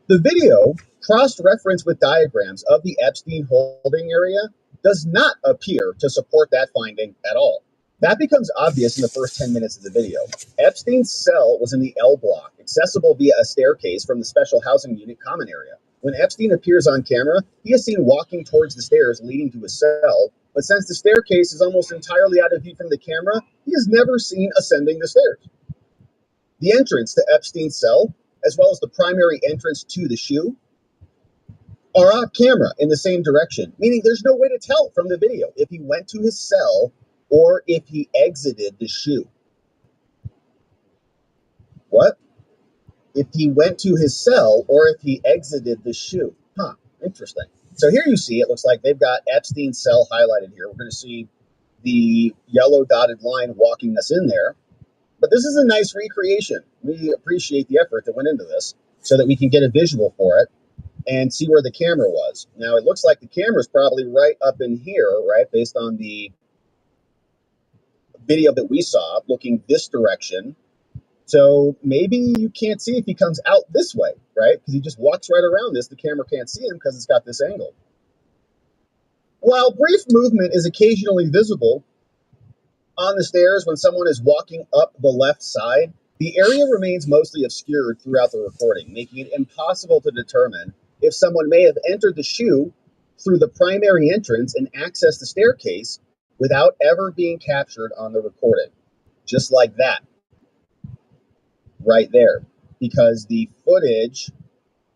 The video, cross-referenced with diagrams of the Epstein holding area, does not appear to support that finding at all. That becomes obvious in the first 10 minutes of the video. Epstein's cell was in the L block, accessible via a staircase from the special housing unit common area. When Epstein appears on camera, he is seen walking towards the stairs leading to his cell, but since the staircase is almost entirely out of view from the camera, he is never seen ascending the stairs. The entrance to Epstein's cell, as well as the primary entrance to the shoe, are off camera in the same direction, meaning there's no way to tell from the video if he went to his cell or if he exited the shoe. What? If he went to his cell or if he exited the shoe. Huh, interesting. So here you see, it looks like they've got Epstein's cell highlighted here. We're going to see the yellow dotted line walking us in there. But this is a nice recreation. We appreciate the effort that went into this so that we can get a visual for it and see where the camera was. Now, it looks like the camera's probably right up in here, right, based on the video that we saw looking this direction. So maybe you can't see if he comes out this way, right? Because he just walks right around this. The camera can't see him because it's got this angle. While brief movement is occasionally visible on the stairs when someone is walking up the left side, the area remains mostly obscured throughout the recording, making it impossible to determine if someone may have entered the shoe through the primary entrance and accessed the staircase without ever being captured on the recording. Just like that. Right there, because the footage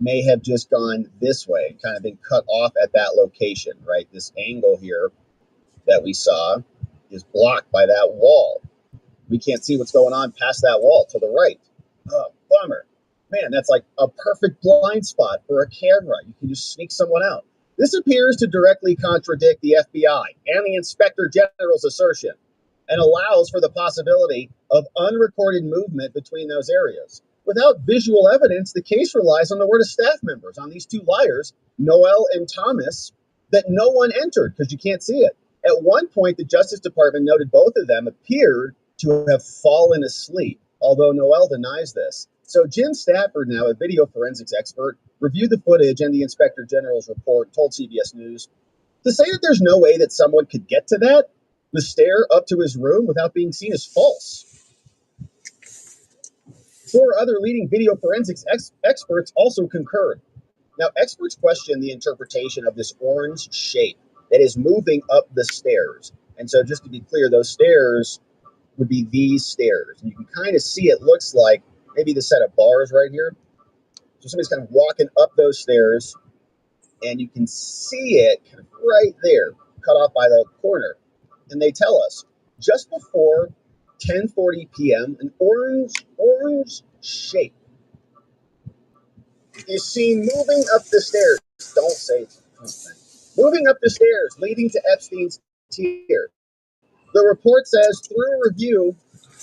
may have just gone this way, kind of been cut off at that location, right? This angle here that we saw is blocked by that wall. We can't see what's going on past that wall to the right. Oh, bummer. Man, that's like a perfect blind spot for a camera. You can just sneak someone out. This appears to directly contradict the FBI and the Inspector General's assertion, and allows for the possibility of unrecorded movement between those areas. Without visual evidence, the case relies on the word of staff members, on these two liars, Noel and Thomas, that no one entered because you can't see it. At one point, the Justice Department noted both of them appeared to have fallen asleep, although Noel denies this. So Jim Stafford, now a video forensics expert, reviewed the footage and the Inspector General's report, told CBS News, to say that there's no way that someone could get to the stair up to his room without being seen as false. Four other leading video forensics experts also concurred. Now, experts question the interpretation of this orange shape that is moving up the stairs. And so just to be clear, those stairs would be these stairs. And you can kind of see it looks like maybe the set of bars right here. So somebody's kind of walking up those stairs, and you can see it kind of right there, cut off by the corner. And they tell us just before 10:40 p.m., an orange shape is seen moving up the stairs. Don't say something. Moving up the stairs leading to Epstein's tier. The report says through review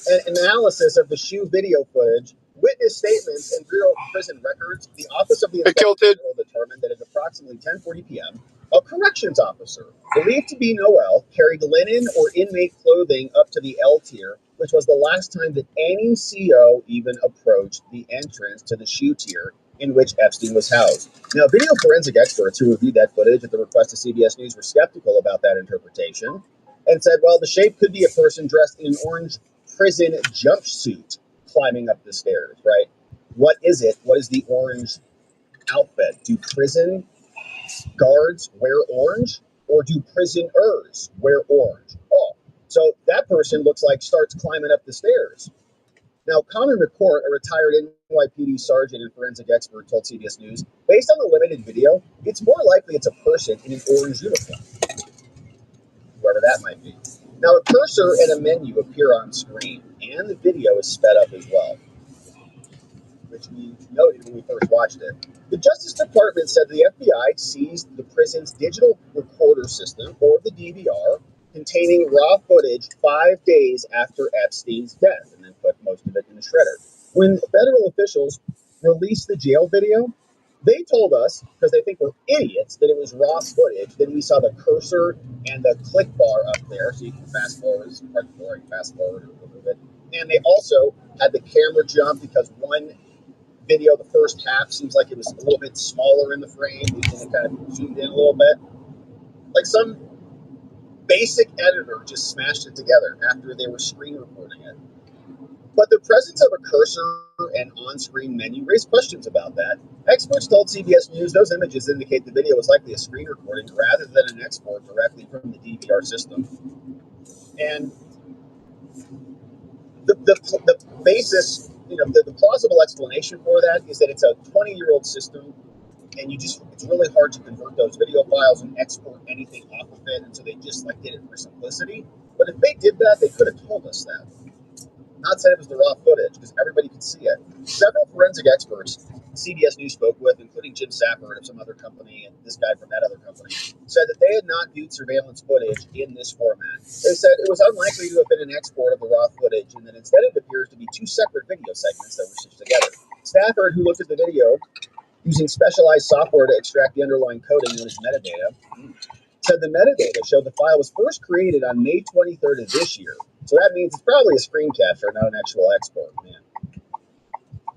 and analysis of the shoe video footage, witness statements, and Bureau of Prison records, the Office of the Inspector General determined that at approximately 10:40 p.m., a corrections officer, believed to be Noel, carried linen or inmate clothing up to the L tier, which was the last time that any CO even approached the entrance to the shoe tier in which Epstein was housed. Now, video forensic experts who reviewed that footage at the request of CBS News were skeptical about that interpretation and said, well, the shape could be a person dressed in an orange prison jumpsuit climbing up the stairs, right? What is it? What is the orange outfit? Do prison guards wear orange, or do prisoners wear orange? Oh, so that person looks like starts climbing up the stairs. Now, Connor McCourt, a retired NYPD sergeant and forensic expert, told CBS News, based on the limited video, it's more likely it's a person in an orange uniform, whoever that might be. Now, a cursor and a menu appear on screen, and the video is sped up as well, which we noted when we first watched it. The Justice Department said the FBI seized the prison's digital recorder system, or the DVR, containing raw footage 5 days after Epstein's death, and then put most of it in the shredder. When federal officials released the jail video, they told us, because they think we're idiots, that it was raw footage. Then we saw the cursor and the click bar up there, so you can fast forward, fast forward a little bit. And they also had the camera jump because one video, the first half seems like it was a little bit smaller in the frame, and it kind of zoomed in a little bit. Like some basic editor just smashed it together after they were screen recording it. But the presence of a cursor and on-screen menu raised questions about that. Experts told CBS News those images indicate the video was likely a screen recording rather than an export directly from the DVR system. And the basis, the plausible explanation for that is that it's a 20-year-old system, and it's really hard to convert those video files and export anything off of it, and so they just did it for simplicity. But if they did that, they could have told us that. Not said it was the raw footage, because everybody could see it. Several forensic experts CBS News spoke with, including Jim Safford of some other company and this guy from that other company, said that they had not viewed surveillance footage in this format. They said it was unlikely to have been an export of the raw footage, and that instead it appears to be two separate video segments that were stitched together. Stafford, who looked at the video using specialized software to extract the underlying coding known as metadata, said the metadata showed the file was first created on May 23rd of this year. So that means it's probably a screen capture, not an actual export. Man.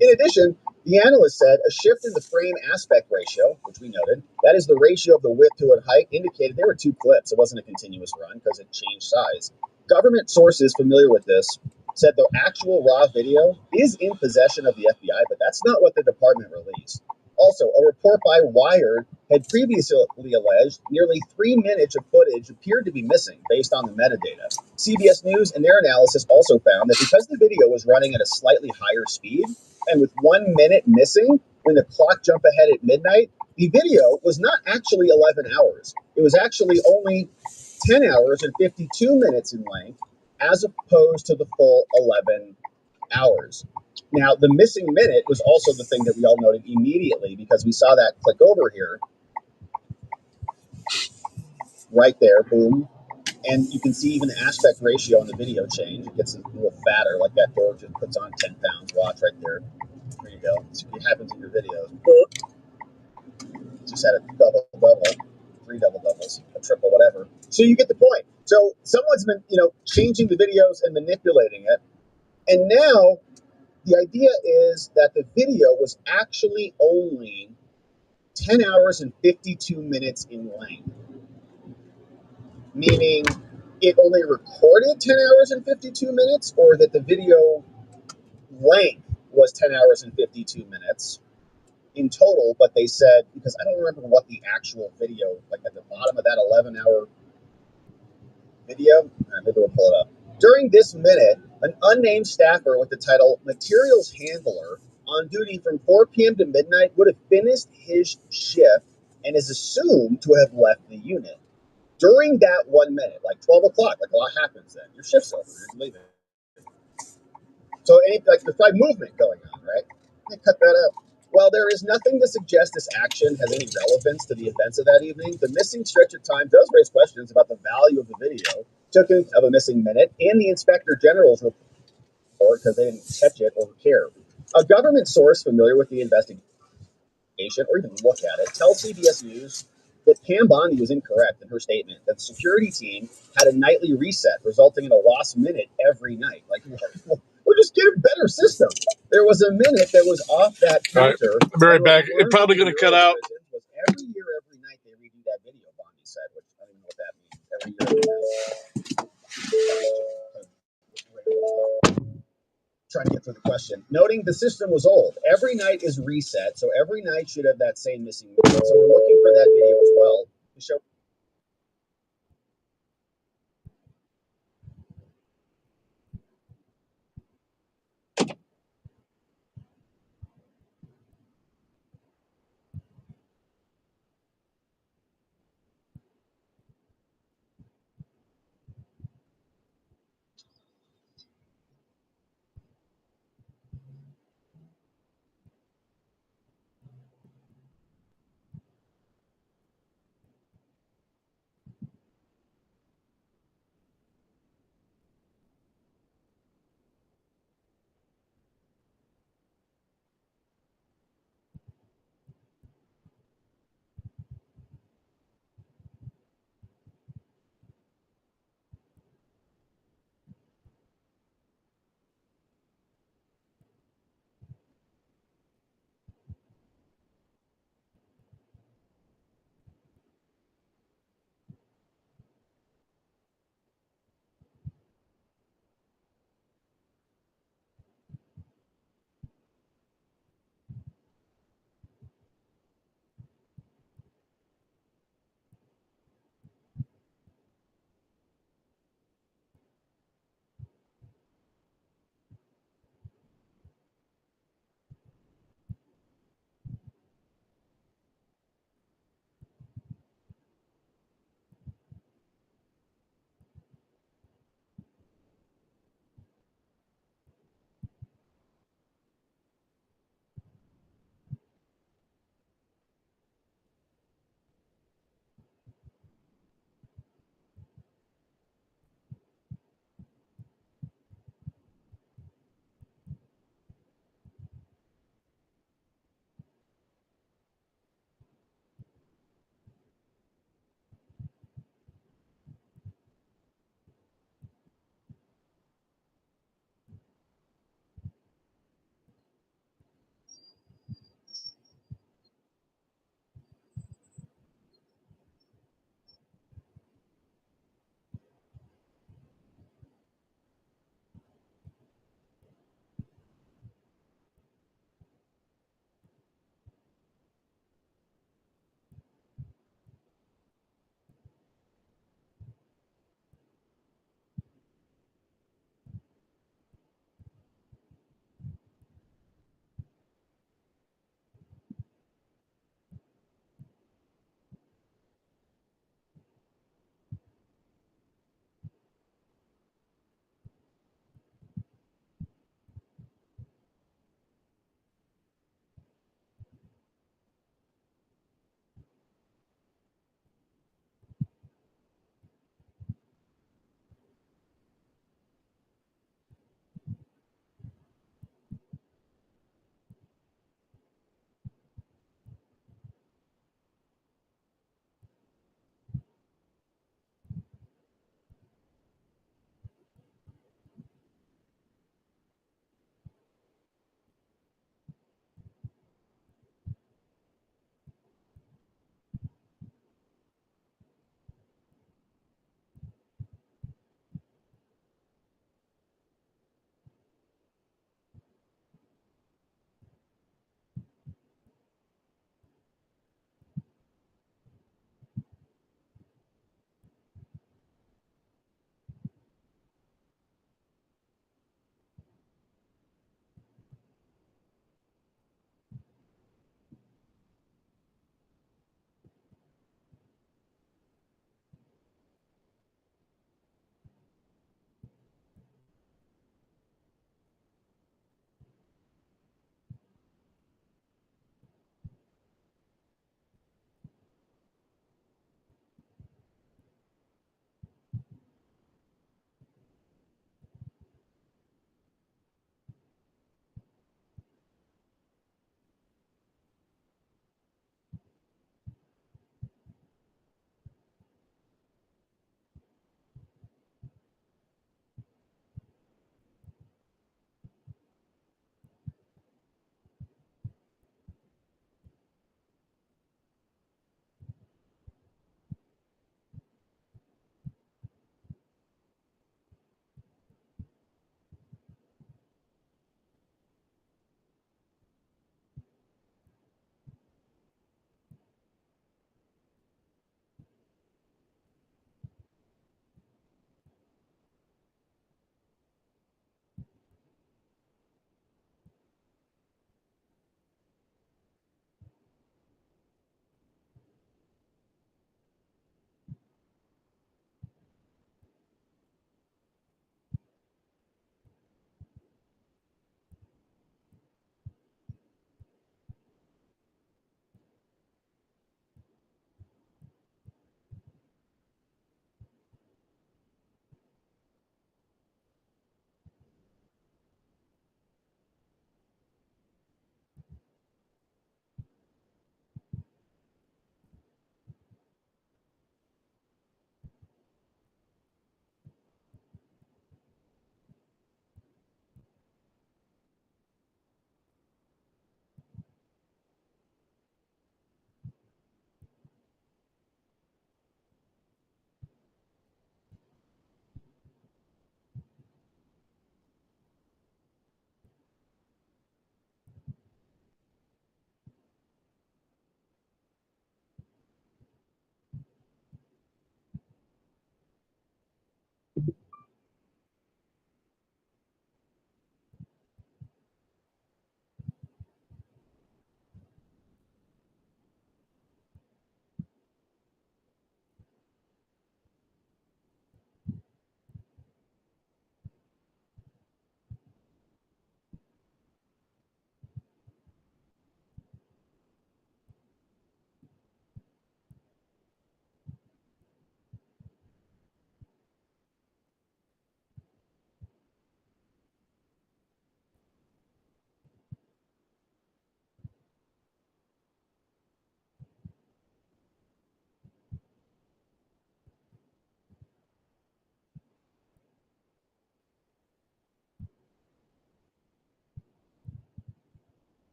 In addition, the analyst said a shift in the frame aspect ratio, which we noted, that is the ratio of the width to its height, indicated there were two clips. It wasn't a continuous run because it changed size. Government sources familiar with this said the actual raw video is in possession of the FBI, but that's not what the department released. Also, a report by Wired had previously alleged nearly 3 minutes of footage appeared to be missing based on the metadata. CBS News and their analysis also found that because the video was running at a slightly higher speed, and with 1 minute missing when the clock jumped ahead at midnight, the video was not actually 11 hours. It was actually only 10 hours and 52 minutes in length, as opposed to the full 11 hours. Now, the missing minute was also the thing that we all noted immediately, because we saw that click over here, right there, boom. And you can see even the aspect ratio on the video change. It gets a little fatter, like that door just puts on 10 pounds. Watch right there. There you go. It happens in your videos. Just had a double, 3 double doubles, a triple, whatever. So you get the point. So someone's been, changing the videos and manipulating it. And now the idea is that the video was actually only 10 hours and 52 minutes in length, meaning it only recorded 10 hours and 52 minutes, or that the video length was 10 hours and 52 minutes in total. But they said, because I don't remember what the actual video, at the bottom of that 11-hour video, maybe we'll pull it up. During this minute, an unnamed staffer with the title Materials Handler on duty from 4 p.m. to midnight would have finished his shift and is assumed to have left the unit. During that 1 minute, 12 o'clock, a lot happens then. Your shift's over, you're leaving. So there's probably movement going on, right? They cut that out. While there is nothing to suggest this action has any relevance to the events of that evening, the missing stretch of time does raise questions about the value of the video taken of a missing minute and the Inspector General's report, because they didn't catch it or care. A government source familiar with the investigation, or even look at it, tells CBS News that Pam Bondi was incorrect in her statement that the security team had a nightly reset, resulting in a lost minute every night. We'll just get a better system. There was a minute that was off that counter. Right. I'll be right back. It's probably going to cut out. Was every year, every night, they redo that video, Bondi said, which I don't even know what that means. Every year, every night. Trying to get through the question. Noting the system was old. Every night is reset, so every night should have that same missing minute. So we're looking for that video as well to show.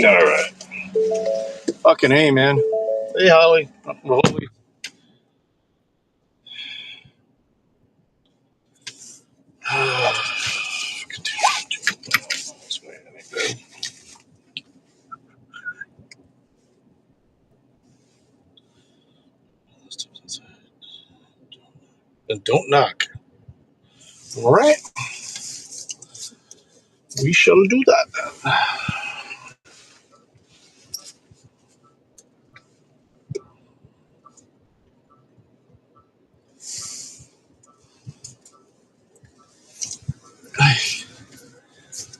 All right. Fucking A, man. Hey, Holly. Holy. And don't knock. All right. We shall do that.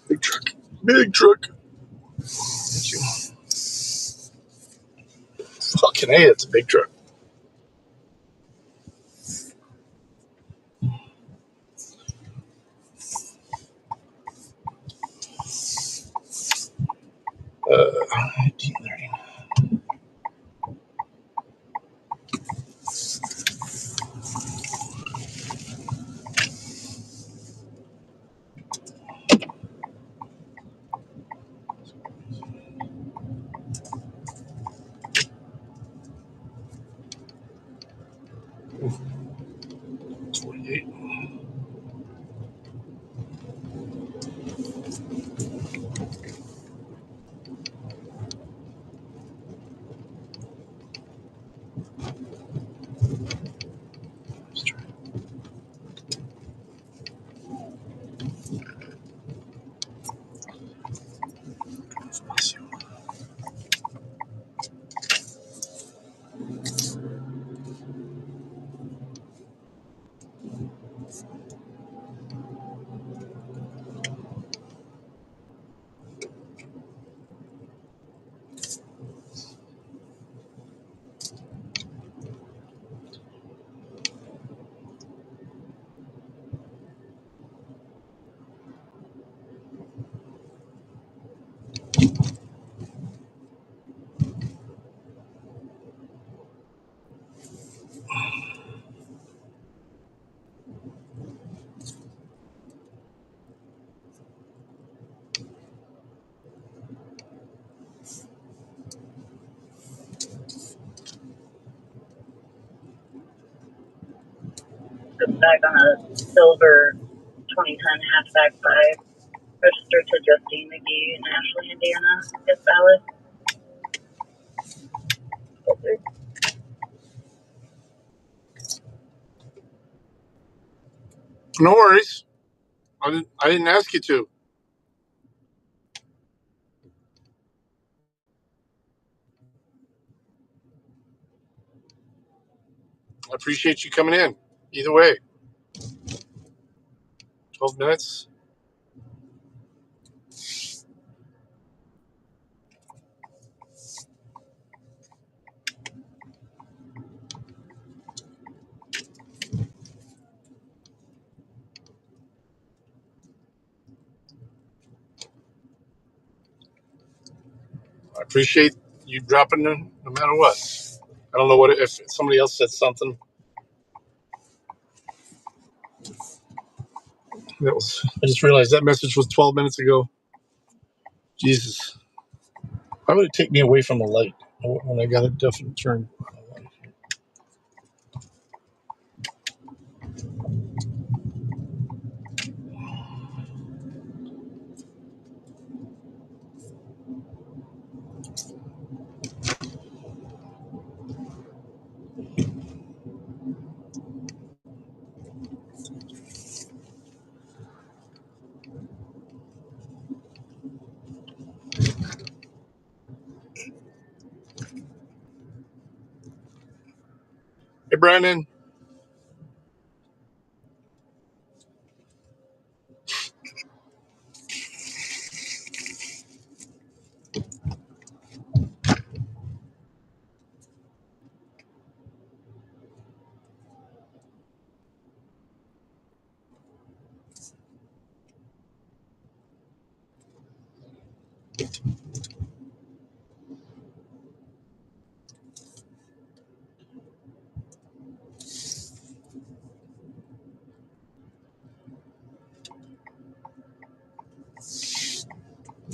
Big truck. Big truck. Thank you. Fucking A, it's a big truck. Uh, 1930. Ooh, 48. Let's try. Back on a silver 2010 hatchback 5, registered to Justine McGee in Ashley, Indiana, if valid. No worries. I didn't ask you to. I appreciate you coming in. Either way. 12 minutes. I appreciate you dropping in no matter what. I don't know what if somebody else said something. I just realized that message was 12 minutes ago. Jesus. Why would it take me away from the light when I got a definite turn? Hey, Brandon.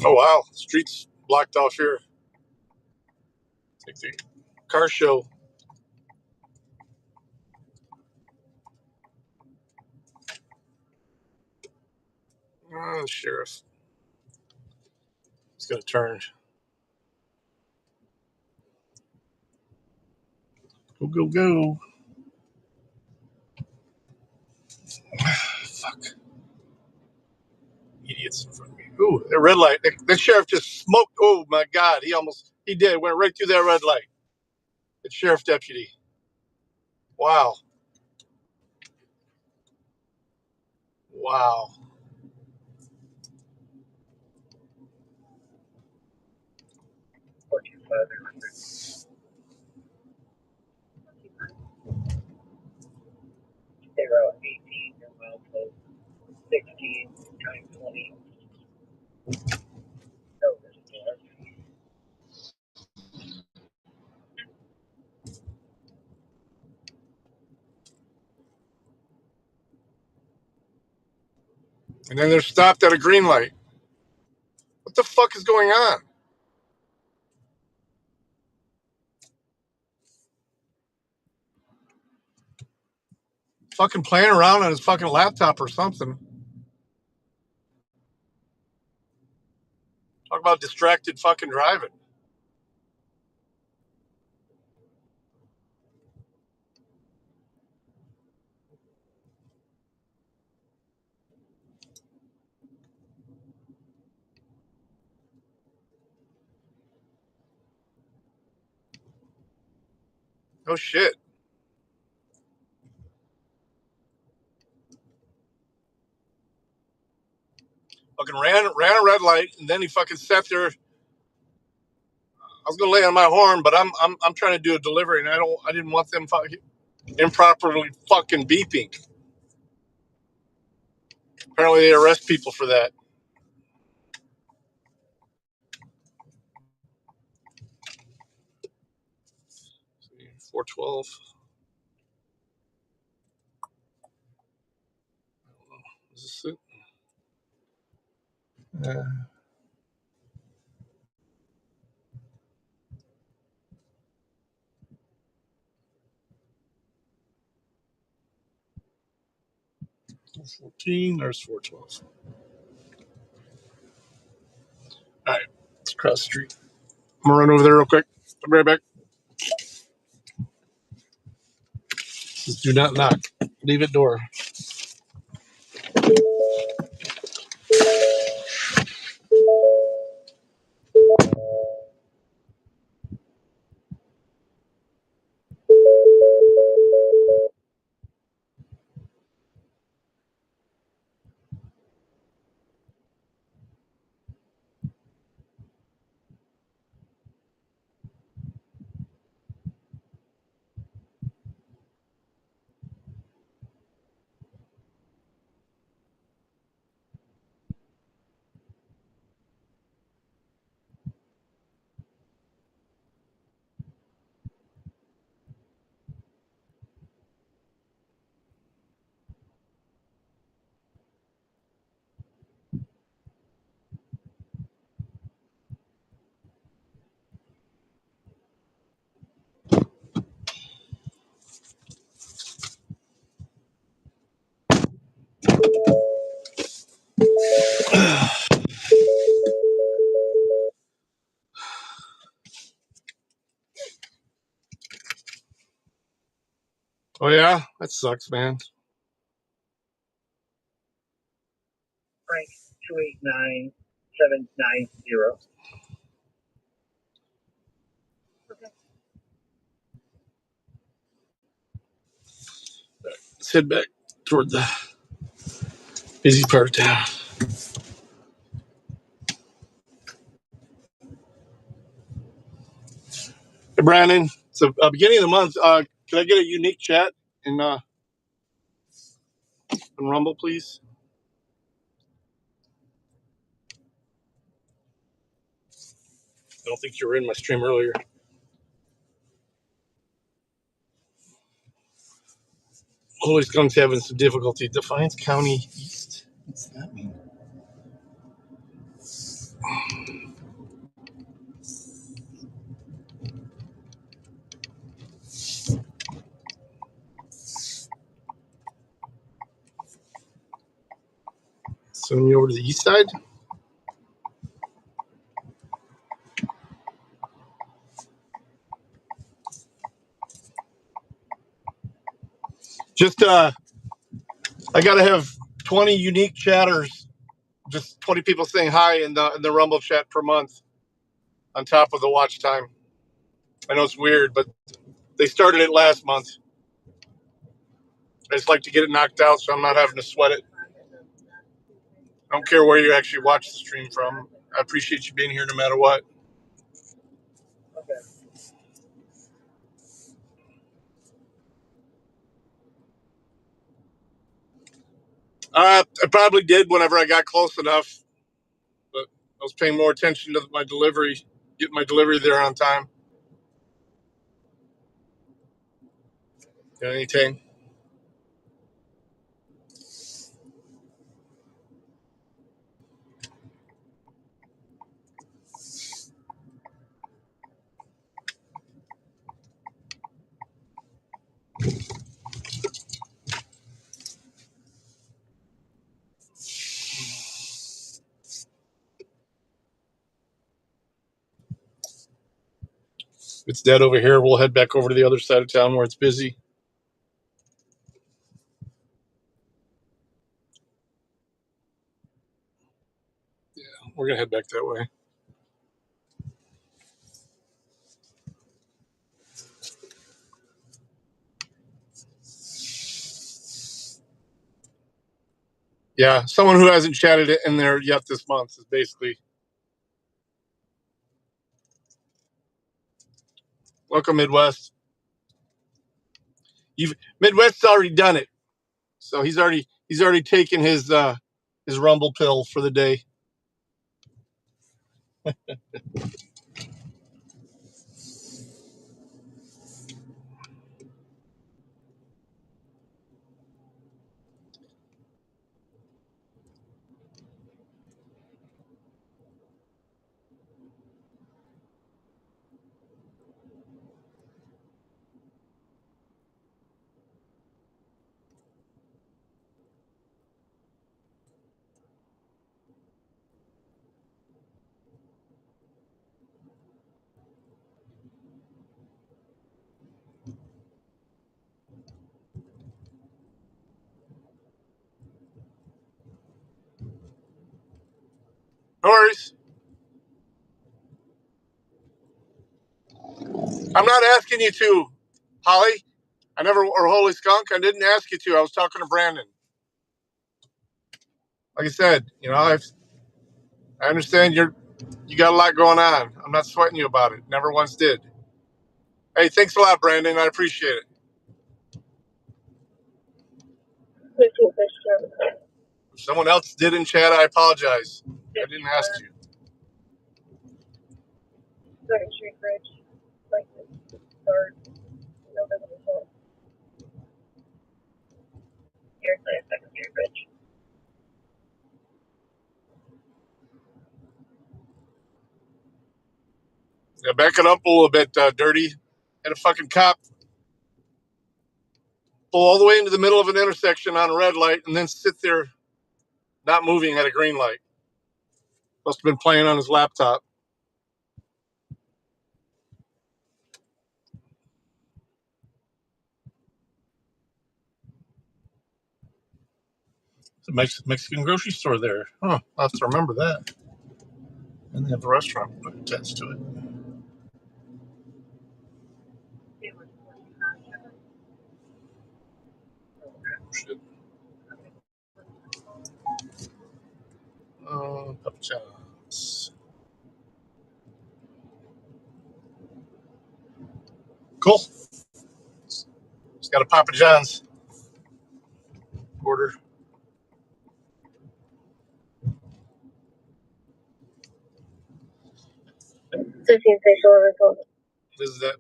Oh, wow. Street's blocked off here. It's like the car show. Oh, the sheriff. He's going to turn. Go, go, go. Fuck. Idiots in front of me. Ooh, that red light. That sheriff just smoked. Oh, my God. He did. Went right through that red light. The sheriff deputy. Wow. Wow. Zero 18, your milepost 16 times 20. Oh, there's a gas. And then they're stopped at a green light. What the fuck is going on? Fucking playing around on his fucking laptop or something. Talk about distracted fucking driving. Oh shit. Fucking ran a red light and then he fucking sat there. I was gonna lay on my horn, but I'm trying to do a delivery and I didn't want them fucking improperly fucking beeping. Apparently they arrest people for that. See, 412. I don't know. Is this it? Yeah. 414. There's 412. All right, let's cross the street. I'm gonna run over there real quick. I'll be right back. Just do not knock. Leave it door. Oh yeah, that sucks, man. Frank 289790. Let's head back toward the busy part of town. Hey Brandon, it's the beginning of the month. Can I get a unique chat in Rumble, please? I don't think you were in my stream earlier. Always comes having some difficulty. Defiance County East. What's that mean? Sending me over to the east side. Just I gotta have 20 unique chatters, just 20 people saying hi in the Rumble chat per month, on top of the watch time. I know it's weird, but they started it last month. I just like to get it knocked out, so I'm not having to sweat it. I don't care where you actually watch the stream from. I appreciate you being here no matter what. I probably did whenever I got close enough, but I was paying more attention to my delivery, getting my delivery there on time. Anything. It's dead over here. We'll head back over to the other side of town where it's busy. Yeah, we're going to head back that way. Yeah, someone who hasn't chatted it in there yet this month is basically. Welcome, Midwest. Midwest's already done it, so he's already taken his Rumble pill for the day. No worries. I'm not asking you to, Holly. I never, or Holy Skunk. I didn't ask you to. I was talking to Brandon. Like I said, I understand you got a lot going on. I'm not sweating you about it. Never once did. Hey, thanks a lot, Brandon. I appreciate it. If someone else did in chat, I apologize. I didn't ask you. Second Street Bridge, like third, no visible. Here's the Second Street Bridge. Yeah, back it up a little bit, Dirty. Had a fucking cop pull all the way into the middle of an intersection on a red light and then sit there not moving at a green light. Must have been playing on his laptop. It's a Mexican grocery store there. Huh, I'll have to remember that. And they have the restaurant attached to it. Shit. Papa John's. Cool. It's got a Papa John's order. This is that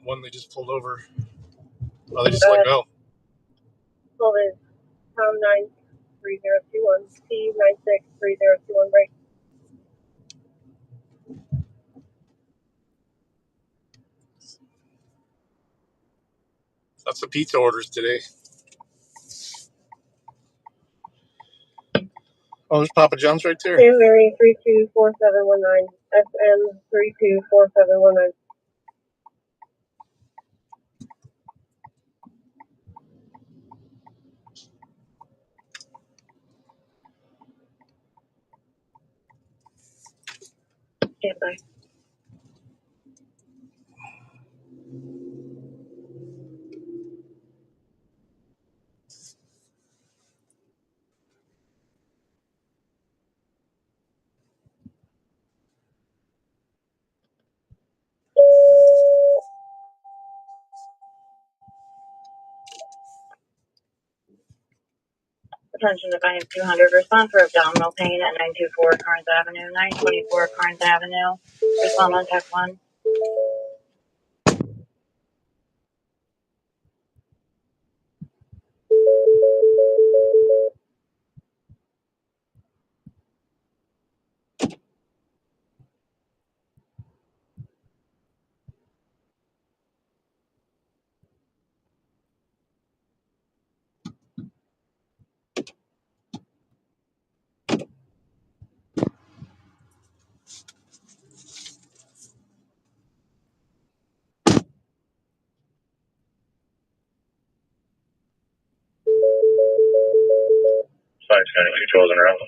one they just pulled over. Oh, they just let go. Well, it's pound 93021, P963021, right? Lots of pizza orders today. Oh, there's Papa John's right there. Cranberry 324719. FM 324719. Stand by. Attention to Bank 200. Respond for abdominal pain at 924 Carnes Avenue. 924 Carnes Avenue. Respond on tech 1. 5 County 212 and around.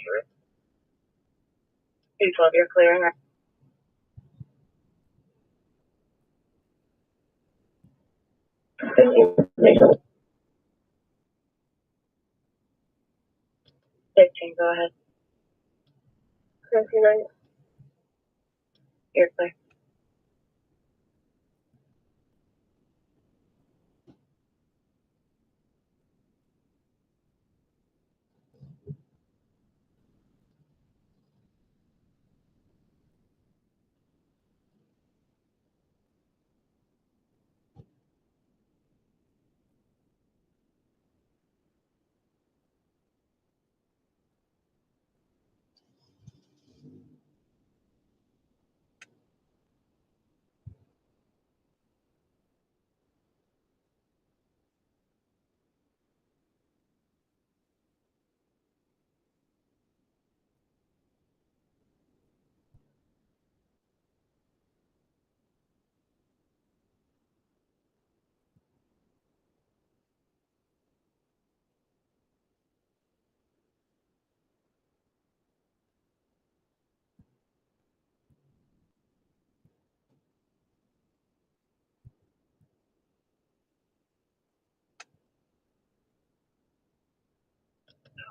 212, you're clearing. Right. 15, go ahead. 29. You're clear.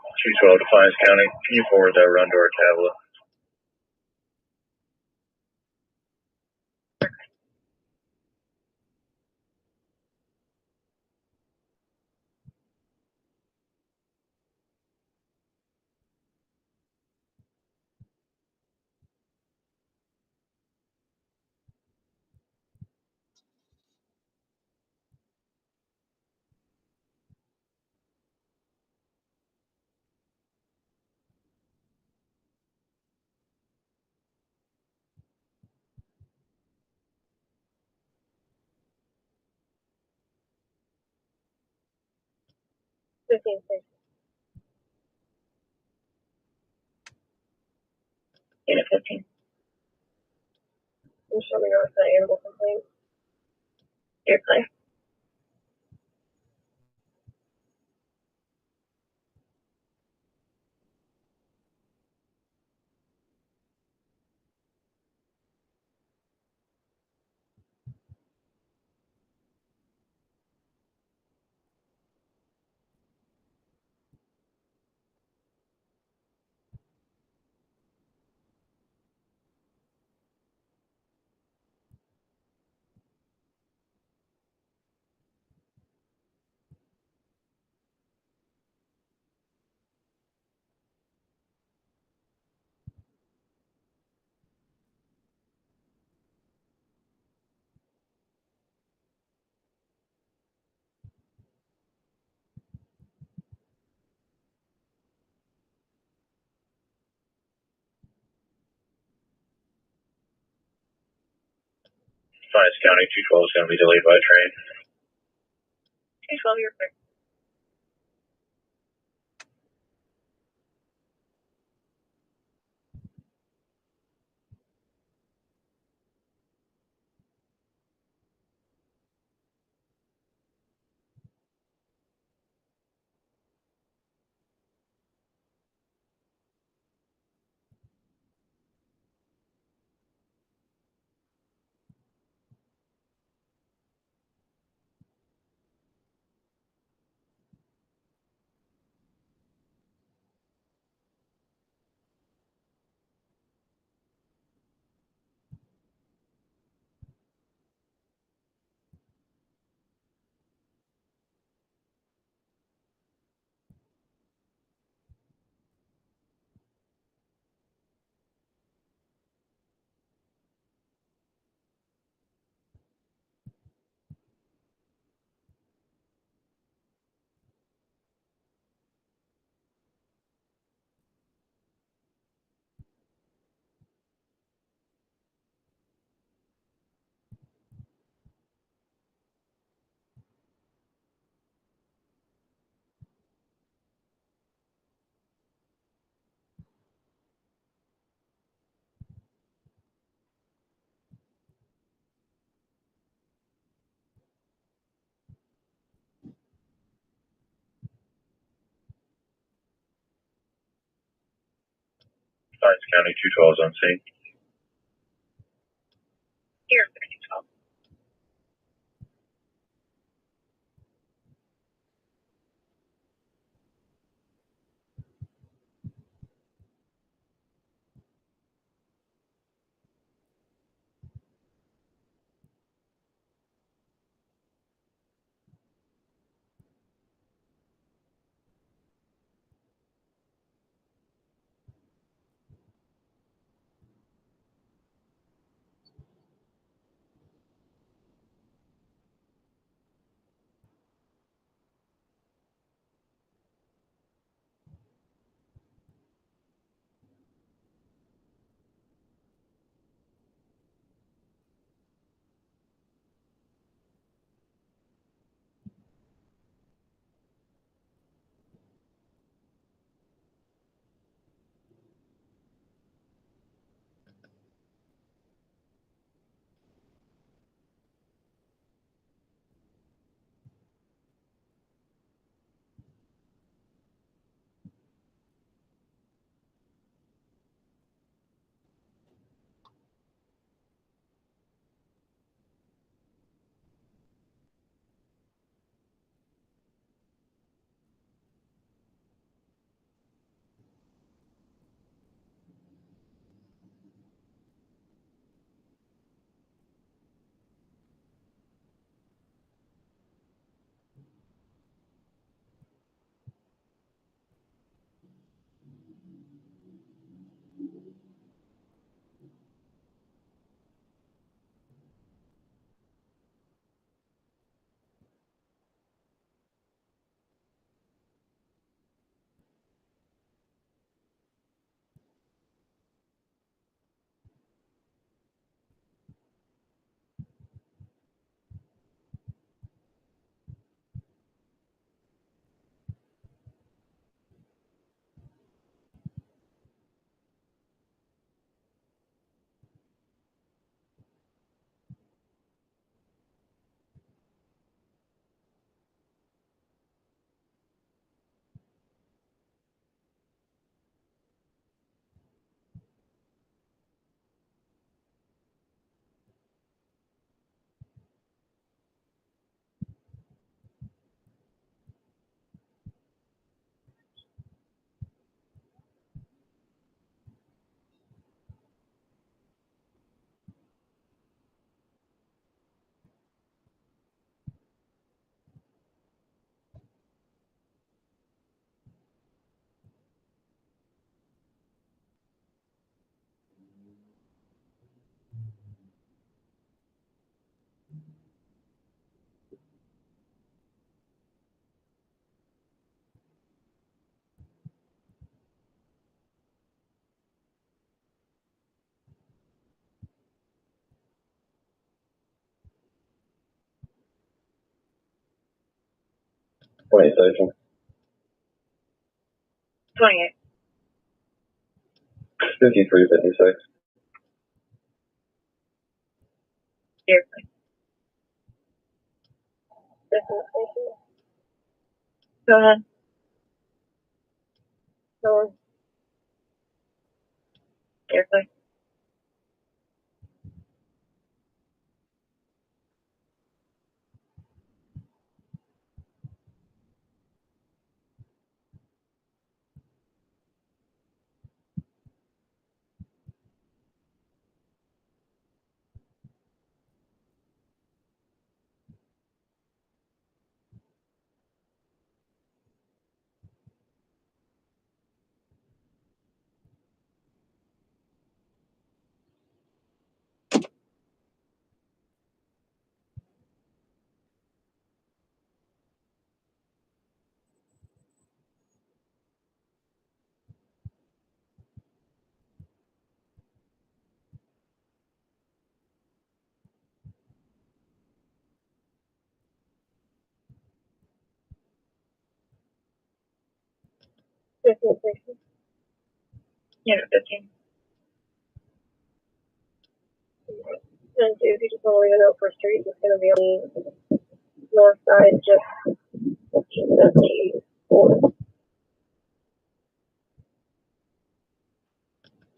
Two 12 Defiance County. Can you forward that run to our tablet? Fifteen, please. Unit 15. I'm showing off the animal complaint. You're clear. Defiance County 212 is going to be delayed by train. 212, you're clear. Defiance County, 212 is on scene. Here, 6012. Station. 28. 5356. Here. This is station. Go ahead. Go on. Here, please. This is station. Unit 15. And if you just want to leave it out for street, it's going to be on the north side, just 1574.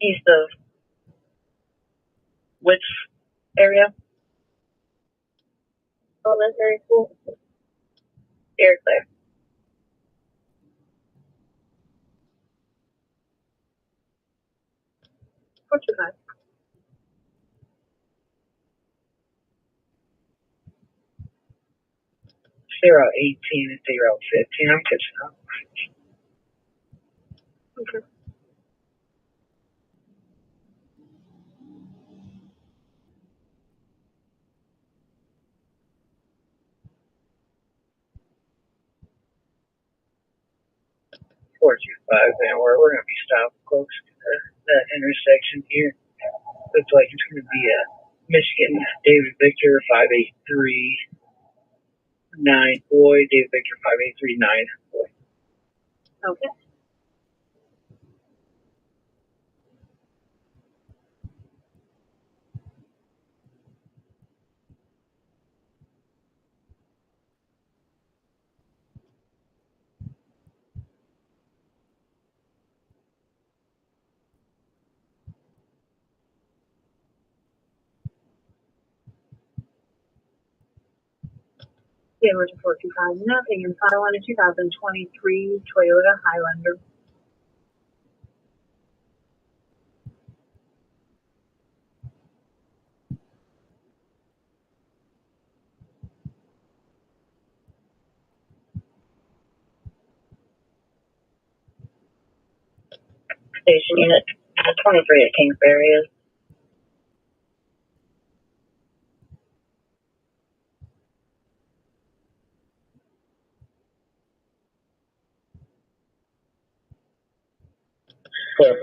East of which area? Elementary school. Air clear. What's your time? 018 and 015. I'm catching up. Okay. Four two five, and we're gonna be stopped close to that intersection here. Looks like it's gonna be a Michigan David Victor 5839 boy, David Victor 5839 boy. Okay. Yeah, we're 425 nothing in file on a 2023 Toyota Highlander. Station unit 23 at Kingsbury is. Clear.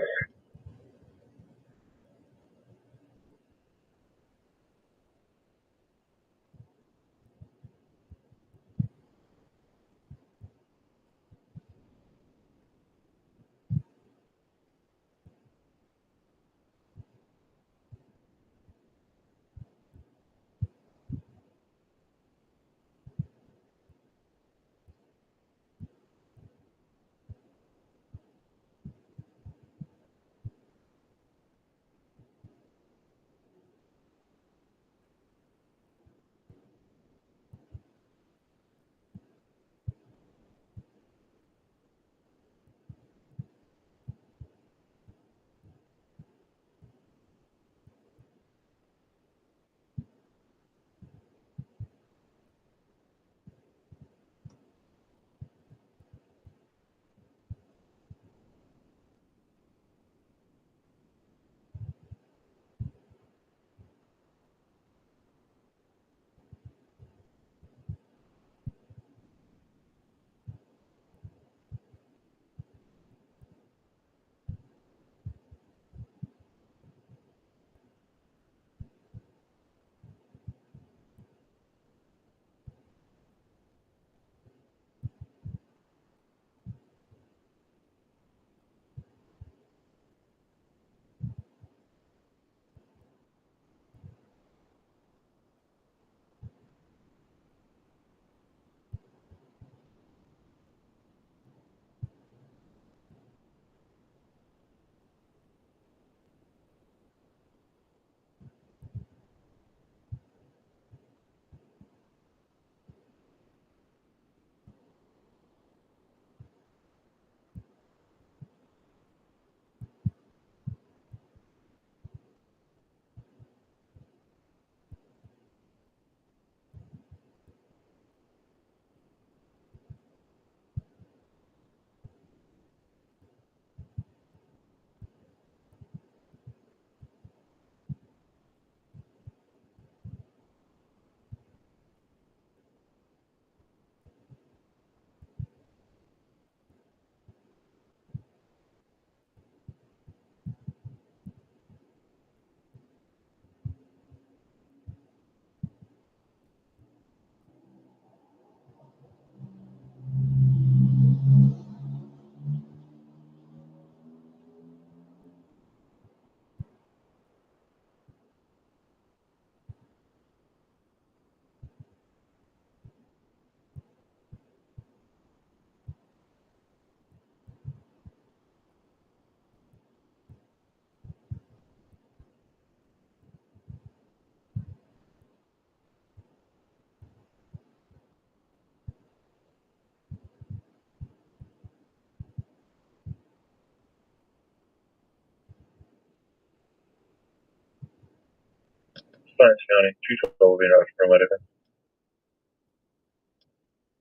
Defiance County, 212 will be an for America.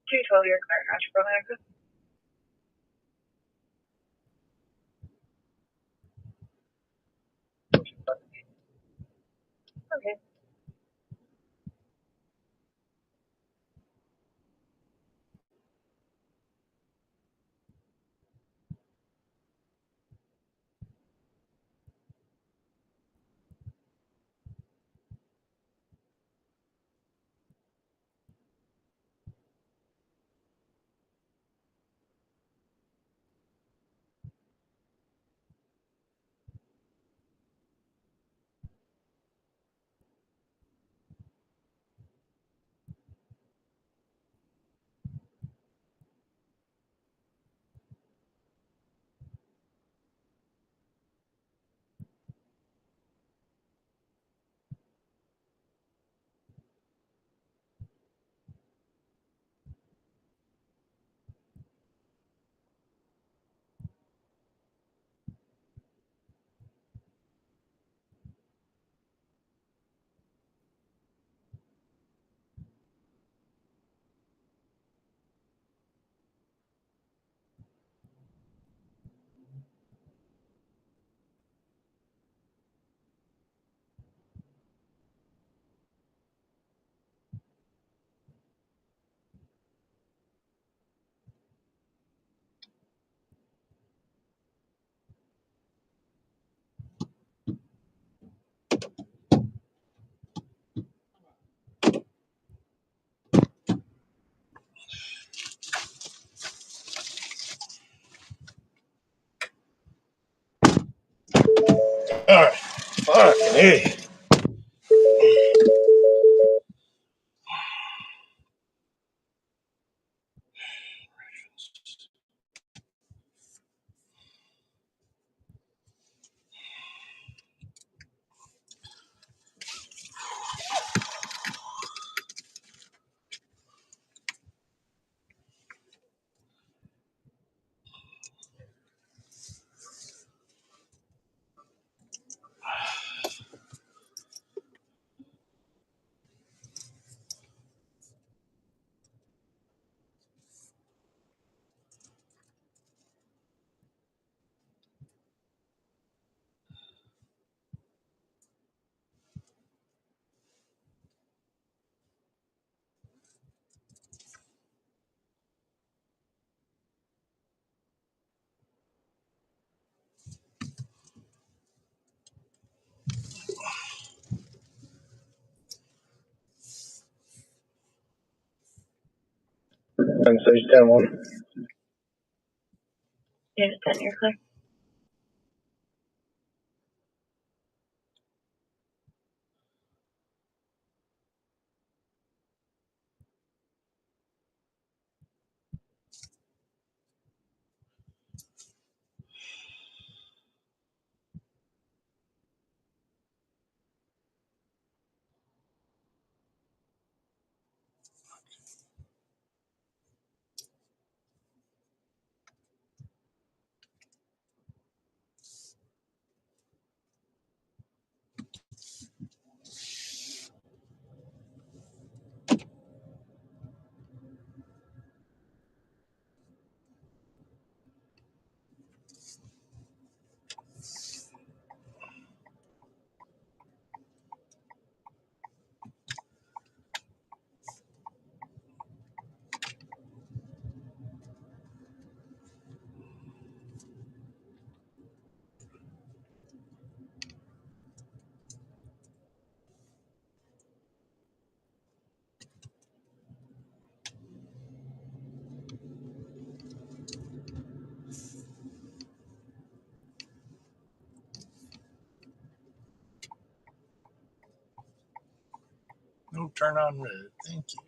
212, your car, Roger, for America. Okay. All right. Fucking hey. And so you 10-1. Yeah, 10, you're clear. No turn on red. Thank you.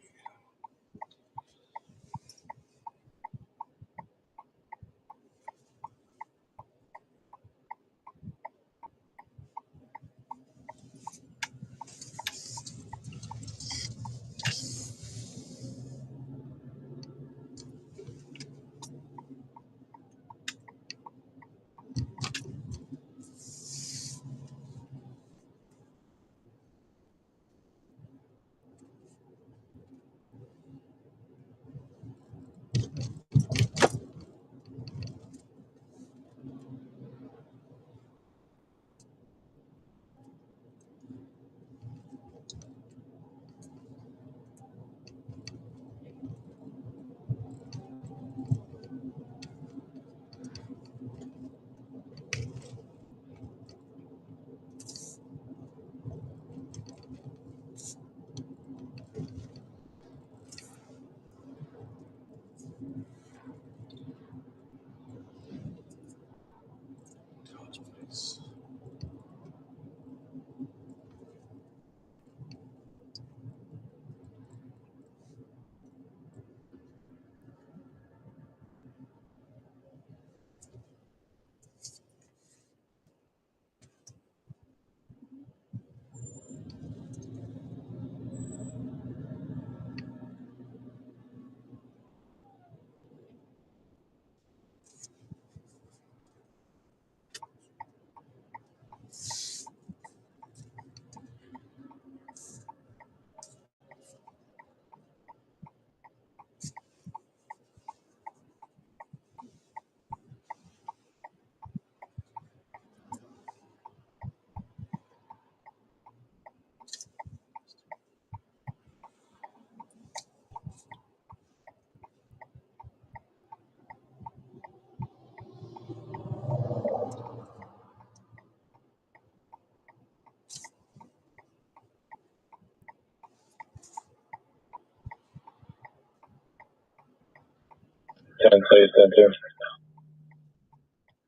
Say 10-2.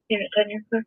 Unit 10, you're clear.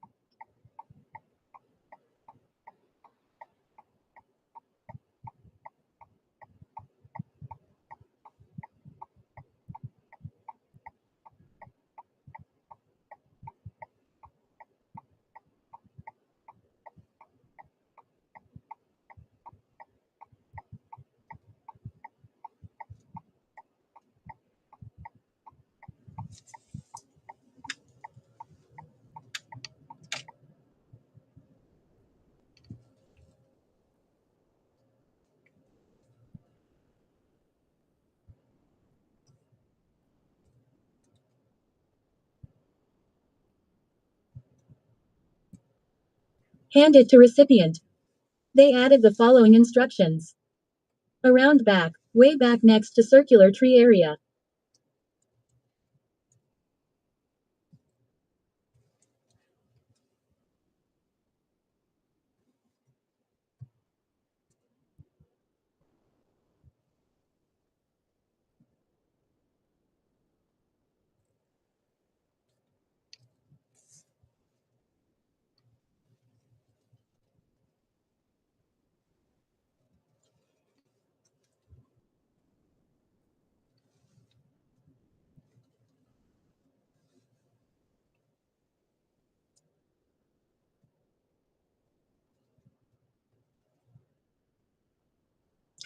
Handed to recipient. They added the following instructions. Around back, way back next to circular tree area.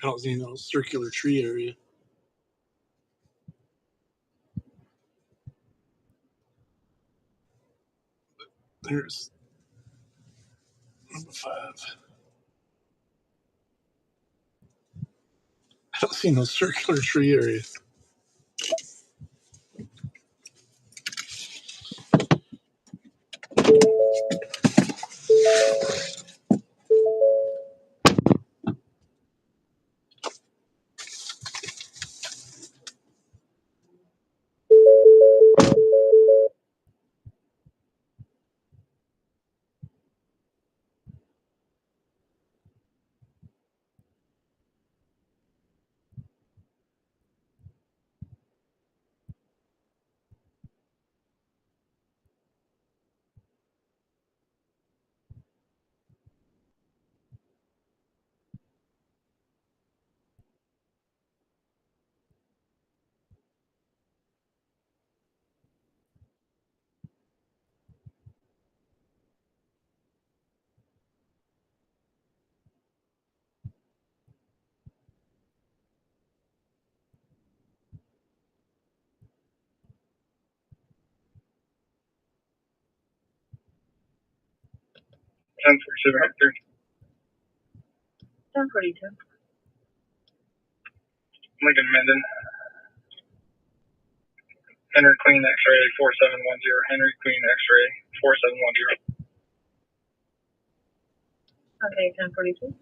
I don't see no circular tree area. There's number 5. I don't see no circular tree area. Ten for 1042. Lincoln Minden. Henry Queen X-ray 4710. Henry Queen X-ray 4710. Okay, 1042.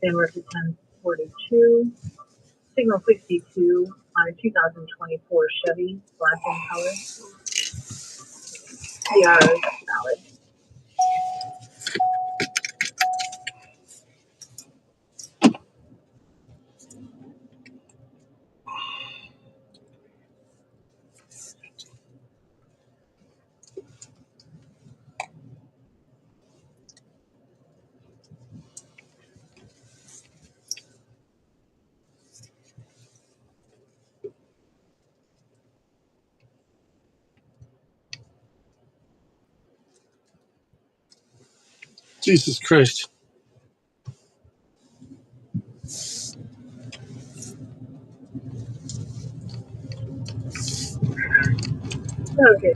San Marcos 1042. Signal 62 on a 2024 Chevy, black in color. The RO is valid. Jesus Christ. Okay.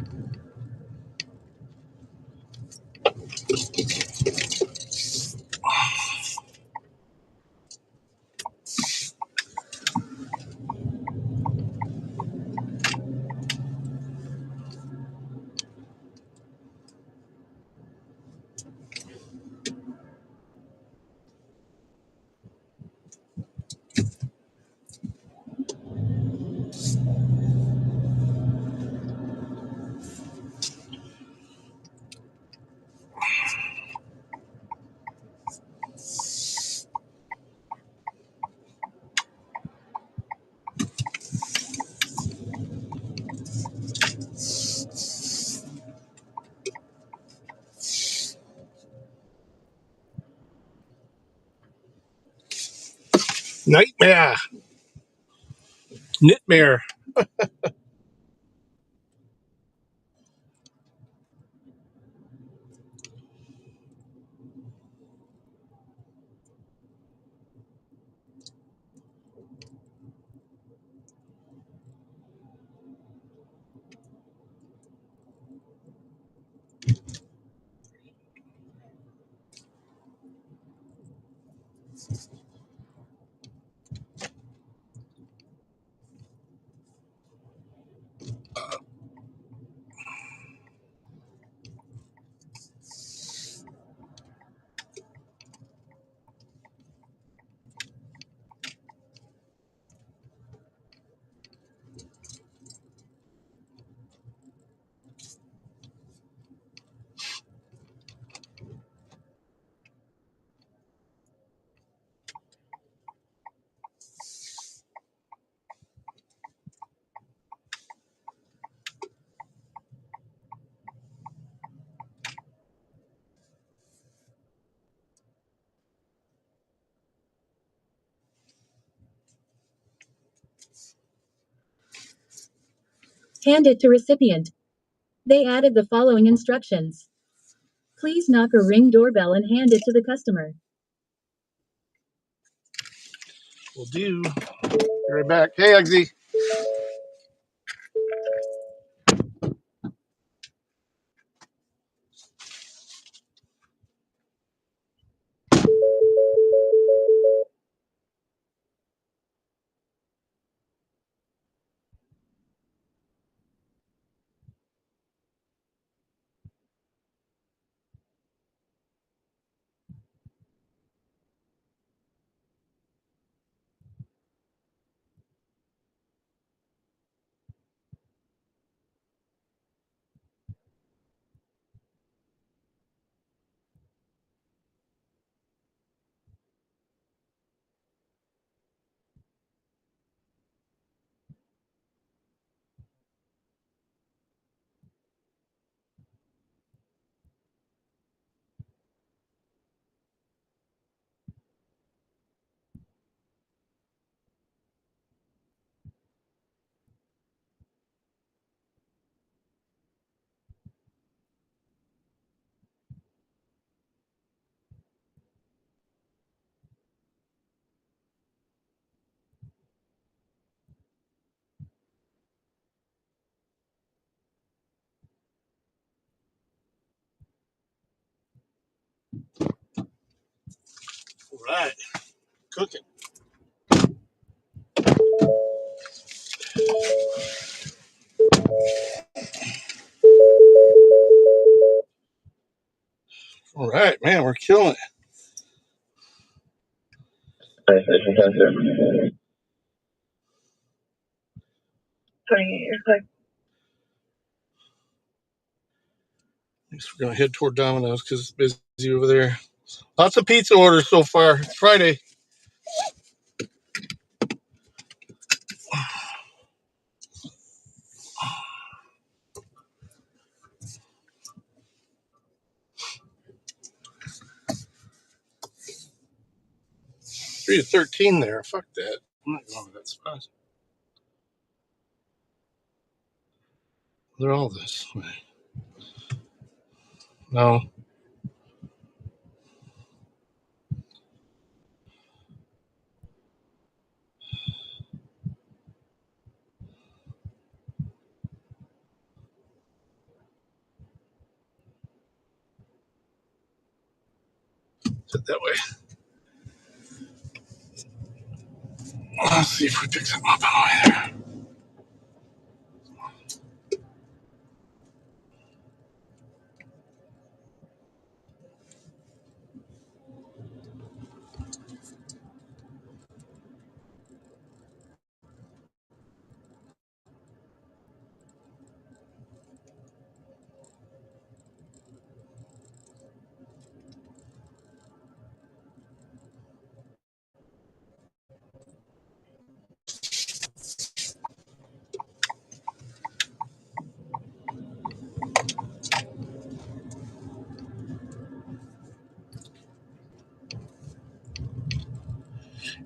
Nightmare. Knitmare. Hand it to recipient. They added the following instructions. Please knock or ring doorbell and hand it to the customer. Will do. Be right back. Hey, Eggsy. All right. Cooking. All right, man. We're killing it. Next, we're going to head toward Domino's because it's busy over there. Lots of pizza orders so far. It's Friday. Three to 13 there. Fuck that. I'm not going to that spot. They're all this way. No. Sit that way. Let's see if we pick something up on the way there.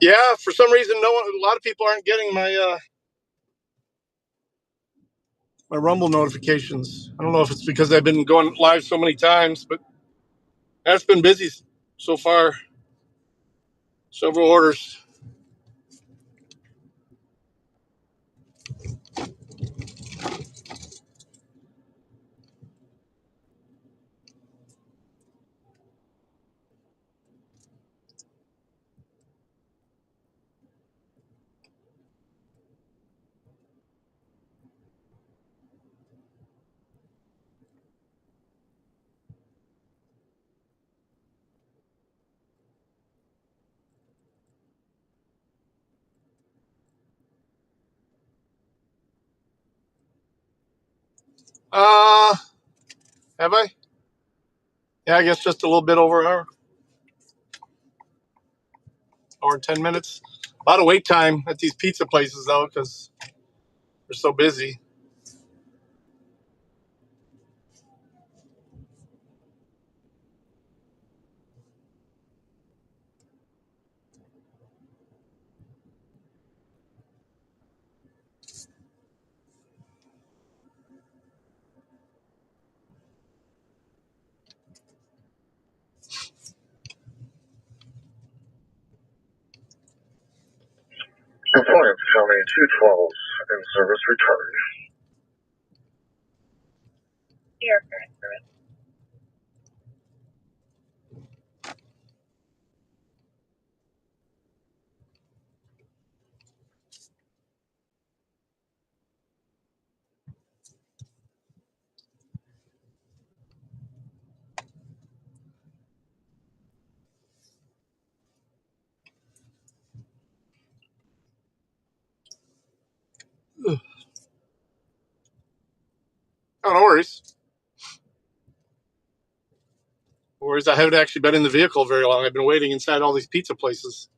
Yeah, for some reason, a lot of people aren't getting my my Rumble notifications. I don't know if it's because I've been going live so many times, but that's been busy so far. Several orders. Uh, have I? Yeah, I guess just a little bit over an hour and 10 minutes. A lot of wait time at these pizza places though, because they're so busy. Compliance County 212 in service return. Here. Ugh. Oh, no worries. No worries. I haven't actually been in the vehicle very long. I've been waiting inside all these pizza places.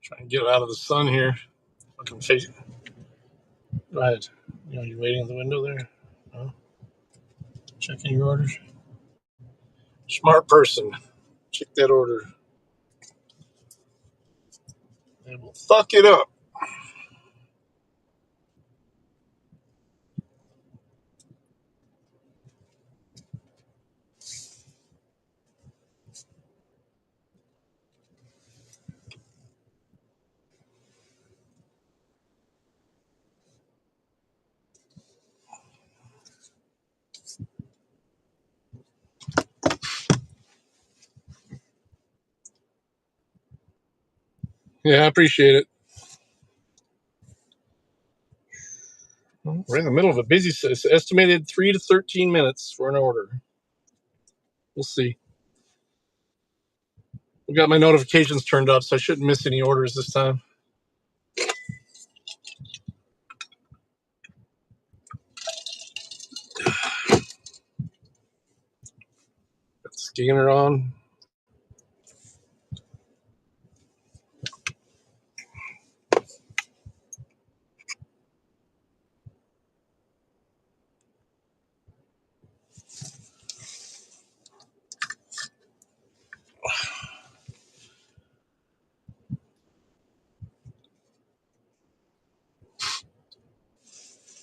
Trying to get it out of the sun here. Fucking face. Go ahead. You waiting at the window there? No? Checking your orders. Smart person. Check that order. They will fuck it up. Yeah, I appreciate it. Well, we're in the middle of a busy. It's estimated 3 to 13 minutes for an order. We'll see. We got my notifications turned up, so I shouldn't miss any orders this time. Got the scanner on.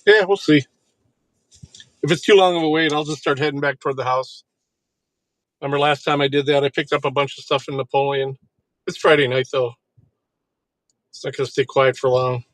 Yeah, we'll see. If it's too long of a wait, I'll just start heading back toward the house. Remember last time I did that, I picked up a bunch of stuff in Napoleon. It's Friday night, though. It's not going to stay quiet for long.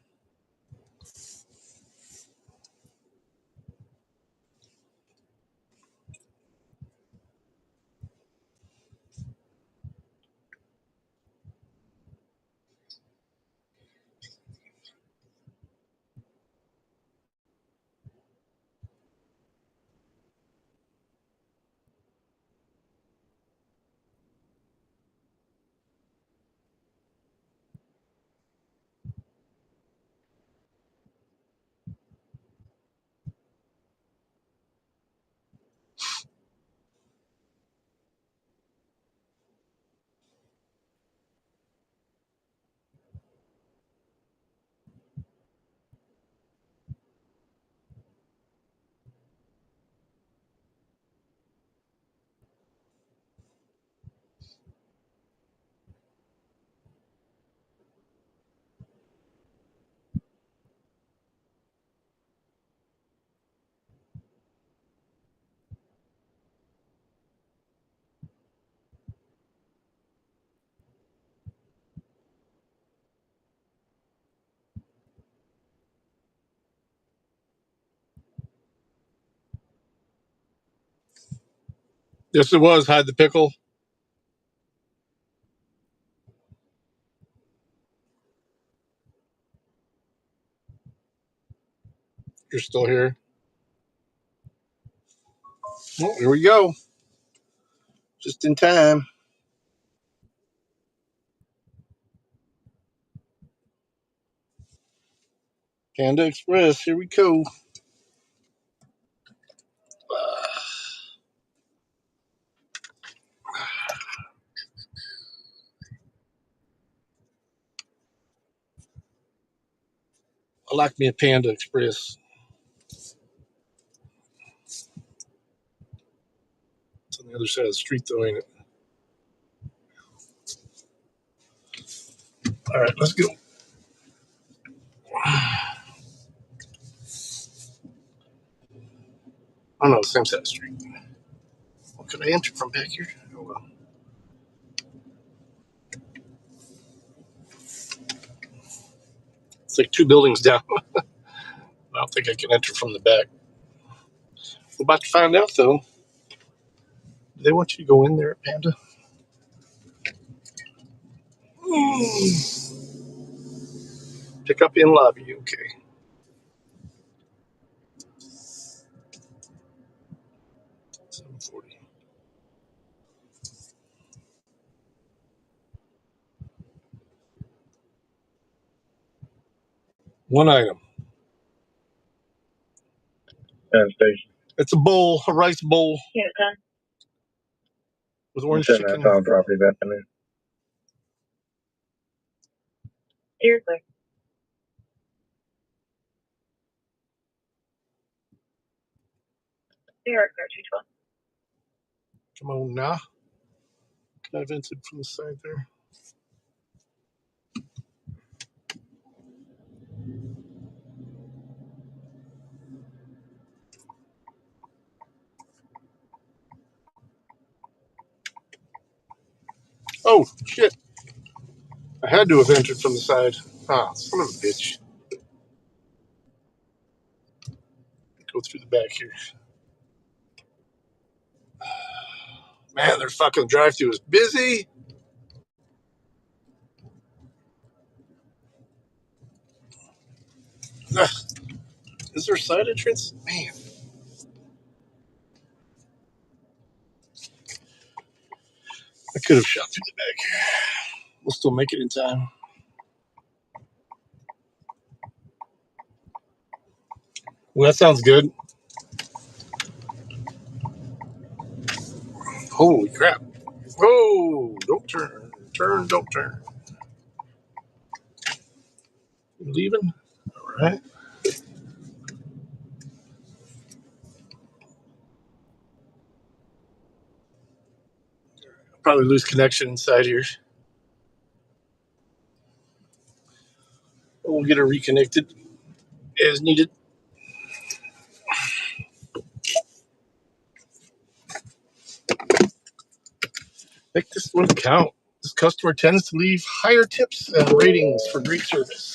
Yes, it was. Hide the pickle. You're still here. Well, here we go. Just in time. Panda Express. Here we go. I like me a Panda Express. It's on the other side of the street, though, ain't it? All right, let's go. Oh, no, same side of the street. What could I enter from back here? Oh, well. It's like 2 buildings down. I don't think I can enter from the back. We're about to find out, though. Do they want you to go in there at Panda? Pick up in lobby. Okay. 740. One item. And station. It's a bowl, a rice bowl Yeah, done. with orange Send that chicken. found property back in there. Steer clear. Steer clear, 212. Come on now. Can I have entered from the side there? Oh, shit. I had to have entered from the side. Ah, son of a bitch. Go through the back here. Man, their fucking drive-thru is busy. Ugh. Is there a side entrance? Man, I could have shot through the back. We'll still make it in time. Well, that sounds good. Holy crap. Whoa, don't turn. Turn, don't turn. You leaving? All right. Probably lose connection inside here. We'll get it reconnected as needed. Make this one count. This customer tends to leave higher tips and ratings for great service.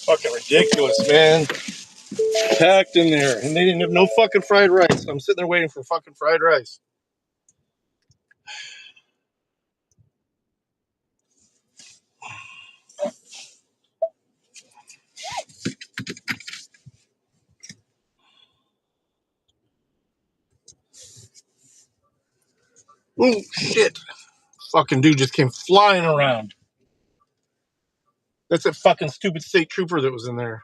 Fucking ridiculous, man. Packed in there, and they didn't have no fucking fried rice. I'm sitting there waiting for fucking fried rice. Oh shit! Fucking dude just came flying around. That's that fucking stupid state trooper that was in there.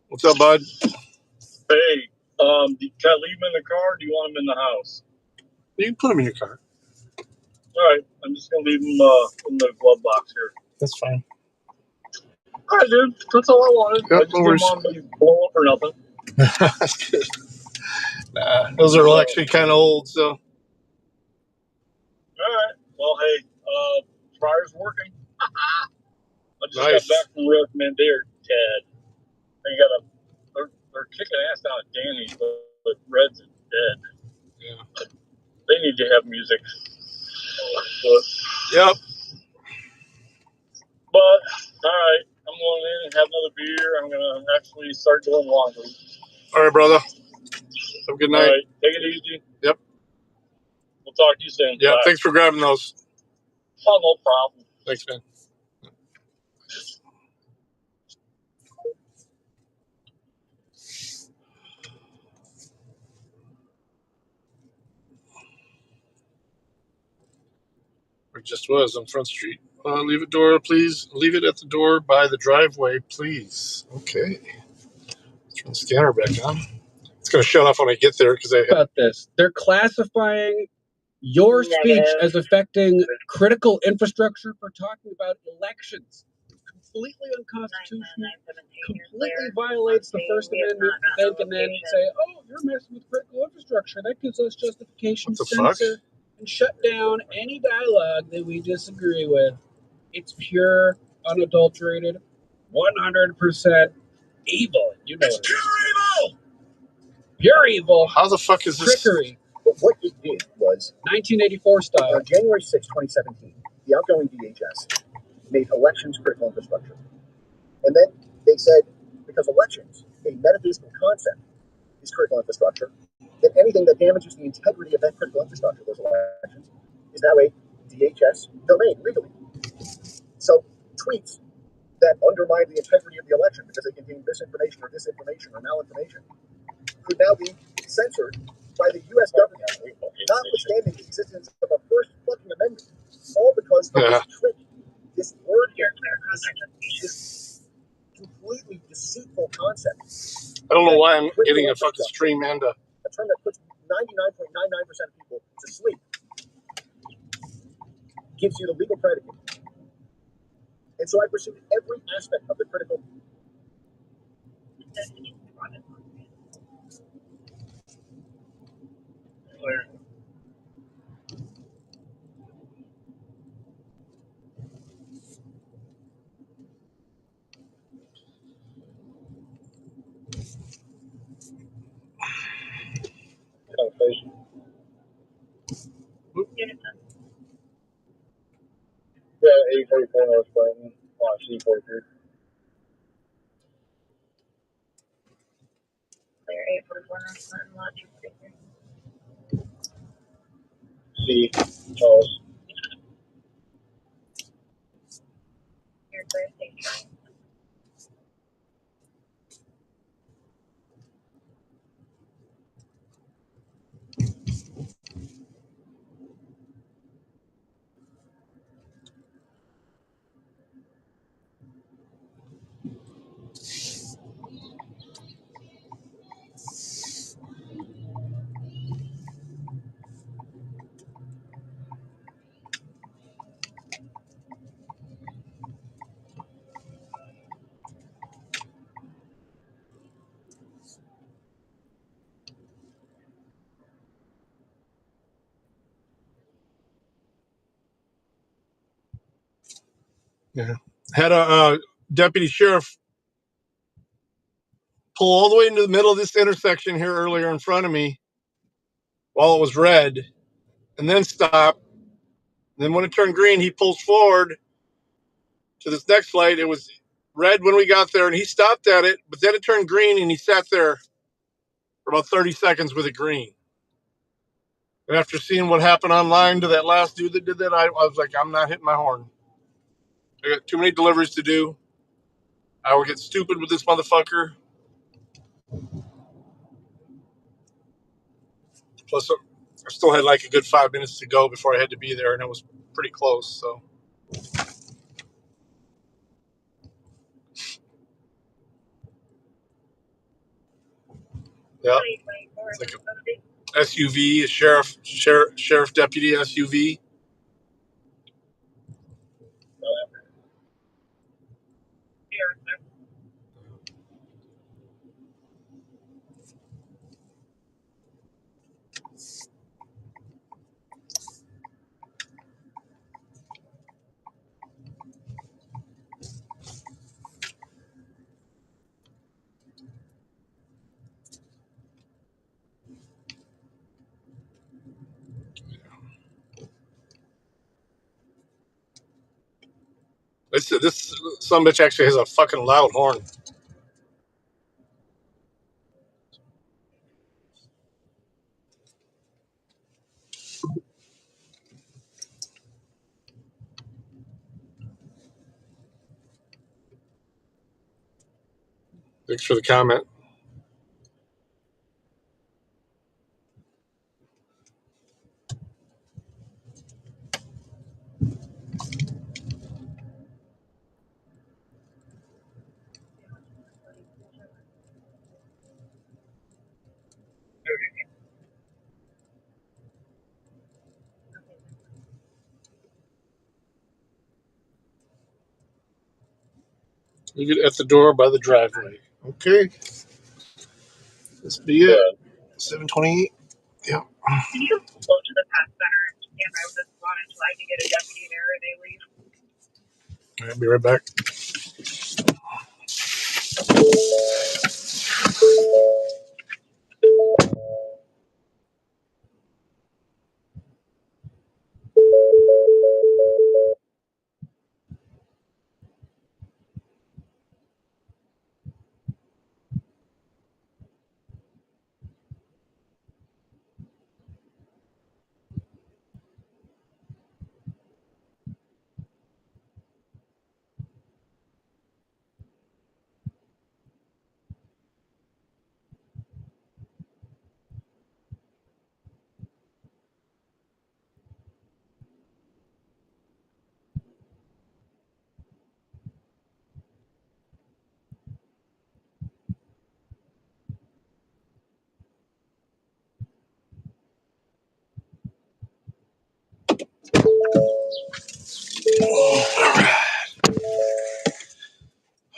What's up, bud? Hey, can I leave him in the car? Or do you want him in the house? You can put him in your car. All right, I'm just gonna leave him in the glove box here. That's fine. All right, dude. That's all I wanted. Yep, I just didn't want him to blow up or nothing. That's good. Nah, those are actually kind of old, so. All right. Well, hey, fryer's working. I just Nice. got back from recommend there, Ted. They got they're kicking ass down at Danny's, but Red's is dead. Yeah. They need to have music. Yep. But all right, I'm going in and have another beer. I'm gonna actually start doing laundry. All right, brother. Have a good night. All right, take it easy. Yep. We'll talk to you soon. Yeah. Bye. Thanks for grabbing those. Oh, no problem. Thanks, man. Or just was on Front Street. Leave it door, please. Leave it at the door by the driveway, please. Okay. Turn the scanner back on. It's going to shut off when I get there because I have. About this, they're classifying your speech as affecting critical infrastructure for talking about elections. Completely unconstitutional, completely violates the First Amendment, and then say, oh, you're messing with critical infrastructure. That gives us justification to censor and shut down any dialogue that we disagree with. It's pure, unadulterated, 100% evil. You know, it's pure evil! Pure evil. How the fuck is this? Trickery. But what it did was, 1984 style. on January 6, 2017, the outgoing DHS made elections critical infrastructure. And then they said, because elections, a metaphysical concept, is critical infrastructure, that anything that damages the integrity of that critical infrastructure, those elections, is now a DHS domain legally. So tweets that undermine the integrity of the election because they contain misinformation or disinformation or malinformation could now be censored by the U.S. government, notwithstanding the existence of a first fucking amendment, all because of this trick, this word here, this completely deceitful concept. I don't know why I'm getting a fucking stream and a term that puts 99.99% of people to sleep, gives you the legal predicate. And so I pursued every aspect of the critical. Yeah, 844 North Clinton, C43. C, Charles. Yeah. Had a deputy sheriff pull all the way into the middle of this intersection here earlier in front of me while it was red, and then stop. And then when it turned green, he pulls forward to this next light. It was red when we got there, and he stopped at it, but then it turned green, and he sat there for about 30 seconds with it green. And after seeing what happened online to that last dude that did that, I was like, I'm not hitting my horn. I got too many deliveries to do. I will get stupid with this motherfucker. Plus, I still had like a good 5 minutes to go before I had to be there, and it was pretty close. So, yeah, it's like a SUV, a sheriff deputy SUV. This sumbitch actually has a fucking loud horn. Thanks for the comment. Leave it at the door by the driveway. Okay. This be it. 728. Yeah. Can you go to the past center and stand right with this spot until I can get a deputy there or they leave? I'll be right back.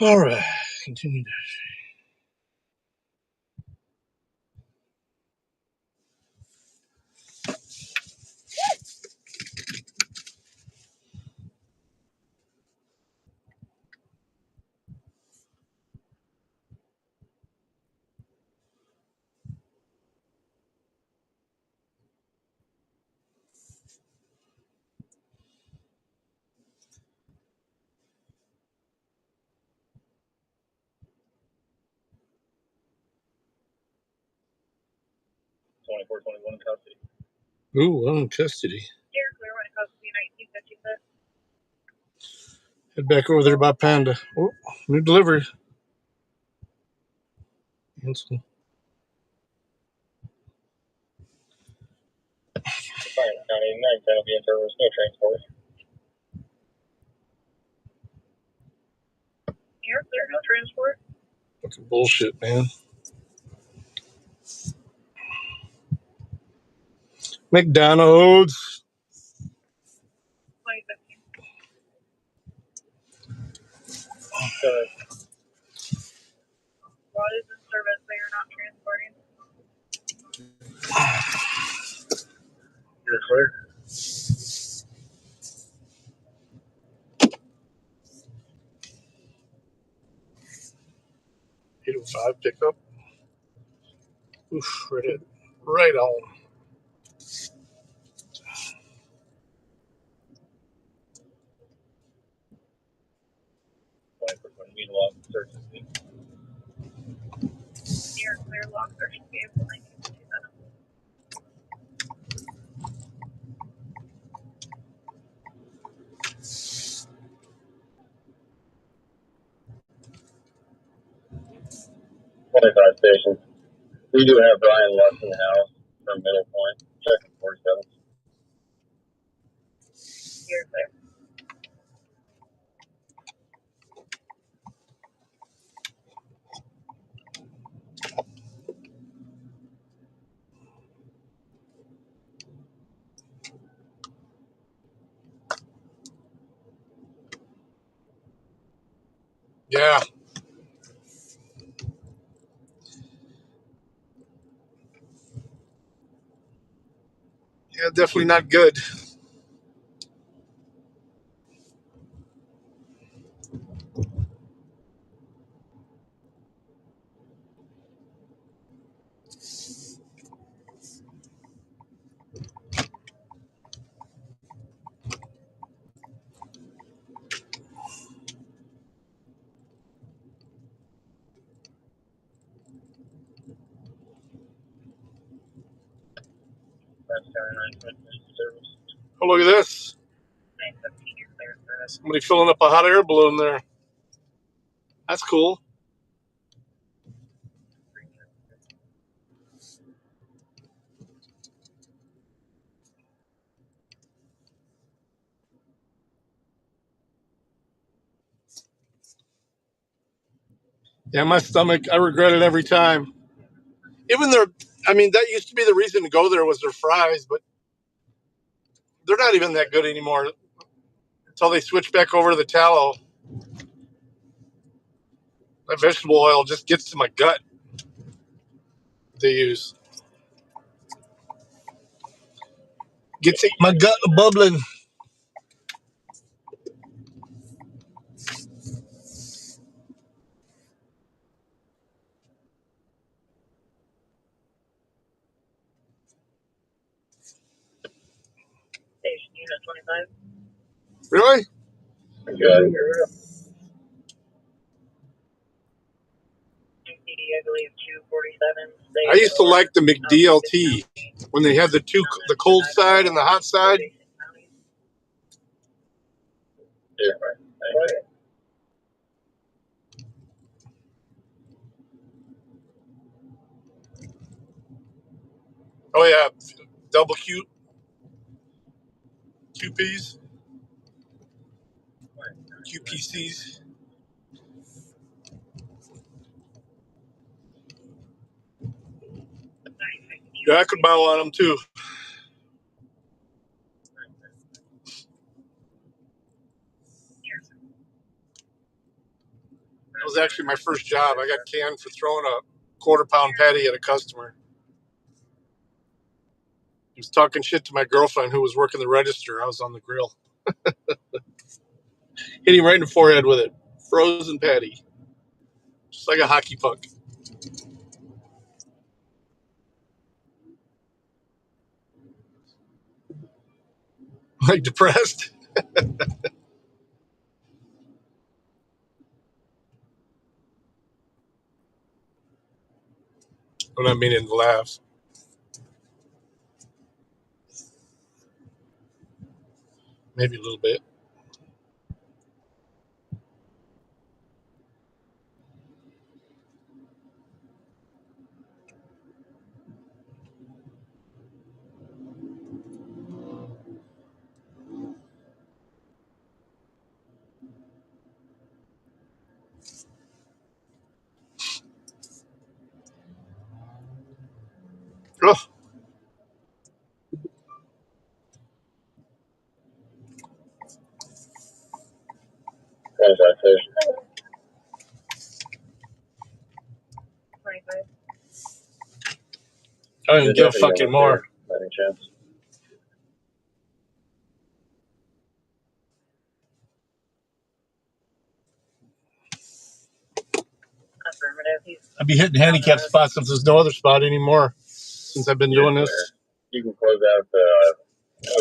All right. Continue. 2421 in custody. Ooh, I'm in custody. Here, clear when it comes to 1956. Head back over there by Panda. Oh, new delivery. Cancel. Fine, County 910 will be in service, no transport. Here, clear, no transport. Fucking bullshit, man. McDonald's. 2015. What is in service that you're not transporting? You're clear. 805 pickup. Oof, right on. Clear log search vehicle 1957. Station. We do have Brian Lutz in the house from Middle Point. Check 47. You're clear. Yeah. Yeah, definitely not good. Oh, look at this. Somebody filling up a hot air balloon there. That's cool. Yeah, my stomach, I regret it every time. Even that used to be the reason to go there was their fries, but they're not even that good anymore until they switch back over to the tallow. That vegetable oil just gets to my gut. They use gets my gut bubbling. Station unit 25. Really? Good. I believe 247. I used to like the McDLT when they had the cold side and the hot side. Yeah, right. Oh yeah, double QPs, QPCs. Yeah, I could bow on them too. That was actually my first job. I got canned for throwing a quarter-pound patty at a customer. He was talking shit to my girlfriend who was working the register. I was on the grill. Hit him right in the forehead with it. Frozen patty. Just like a hockey puck. Like depressed. I'm not meaning to laugh. Maybe a little bit. Oh, Station. 25. I didn't give a fucking more. Any chance? I'd be hitting handicap spots if there's no other spot anymore since I've been doing this. You can close out the.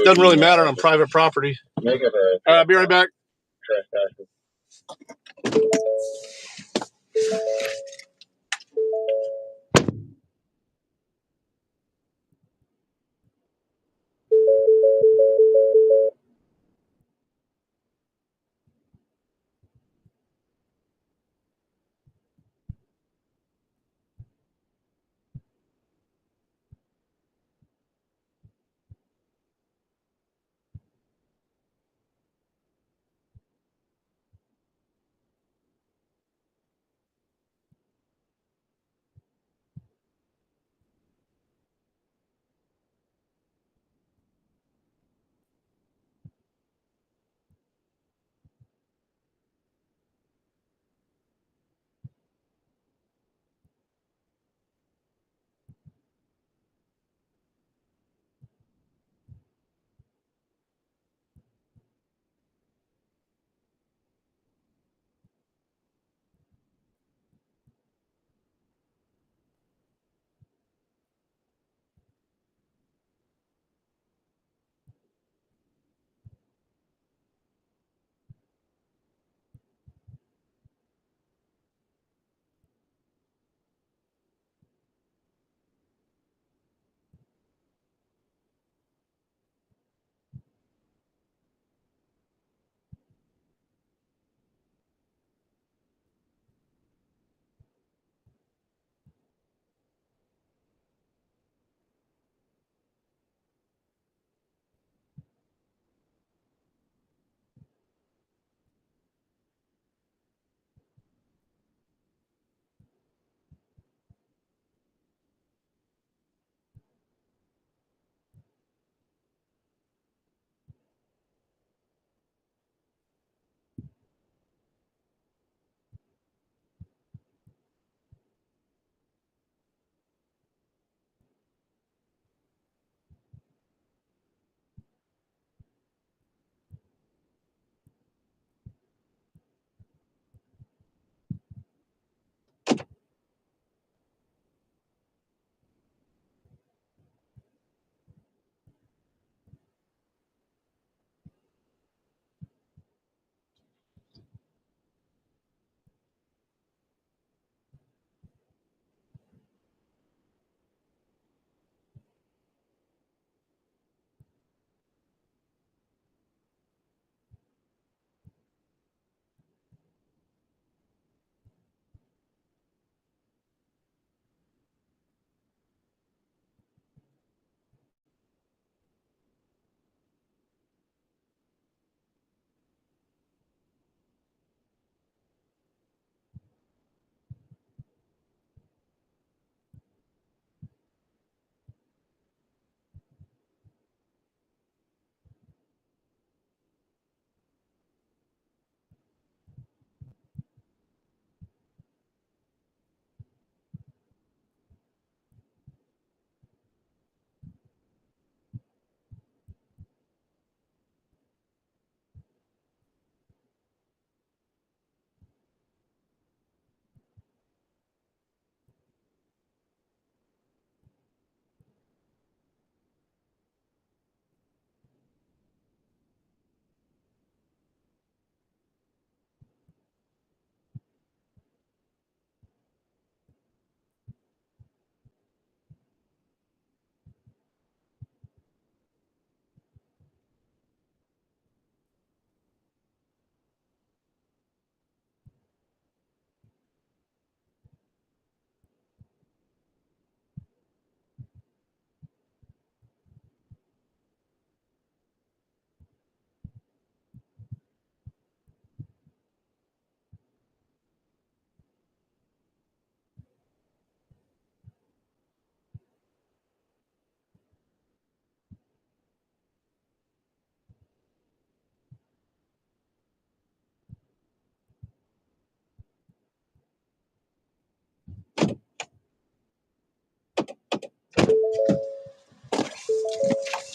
Doesn't really matter on private property. Make up a. I'll be right back. Trespass.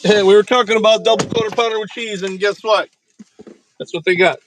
Hey, we were talking about double quarter pounder with cheese, and guess what? That's what they got.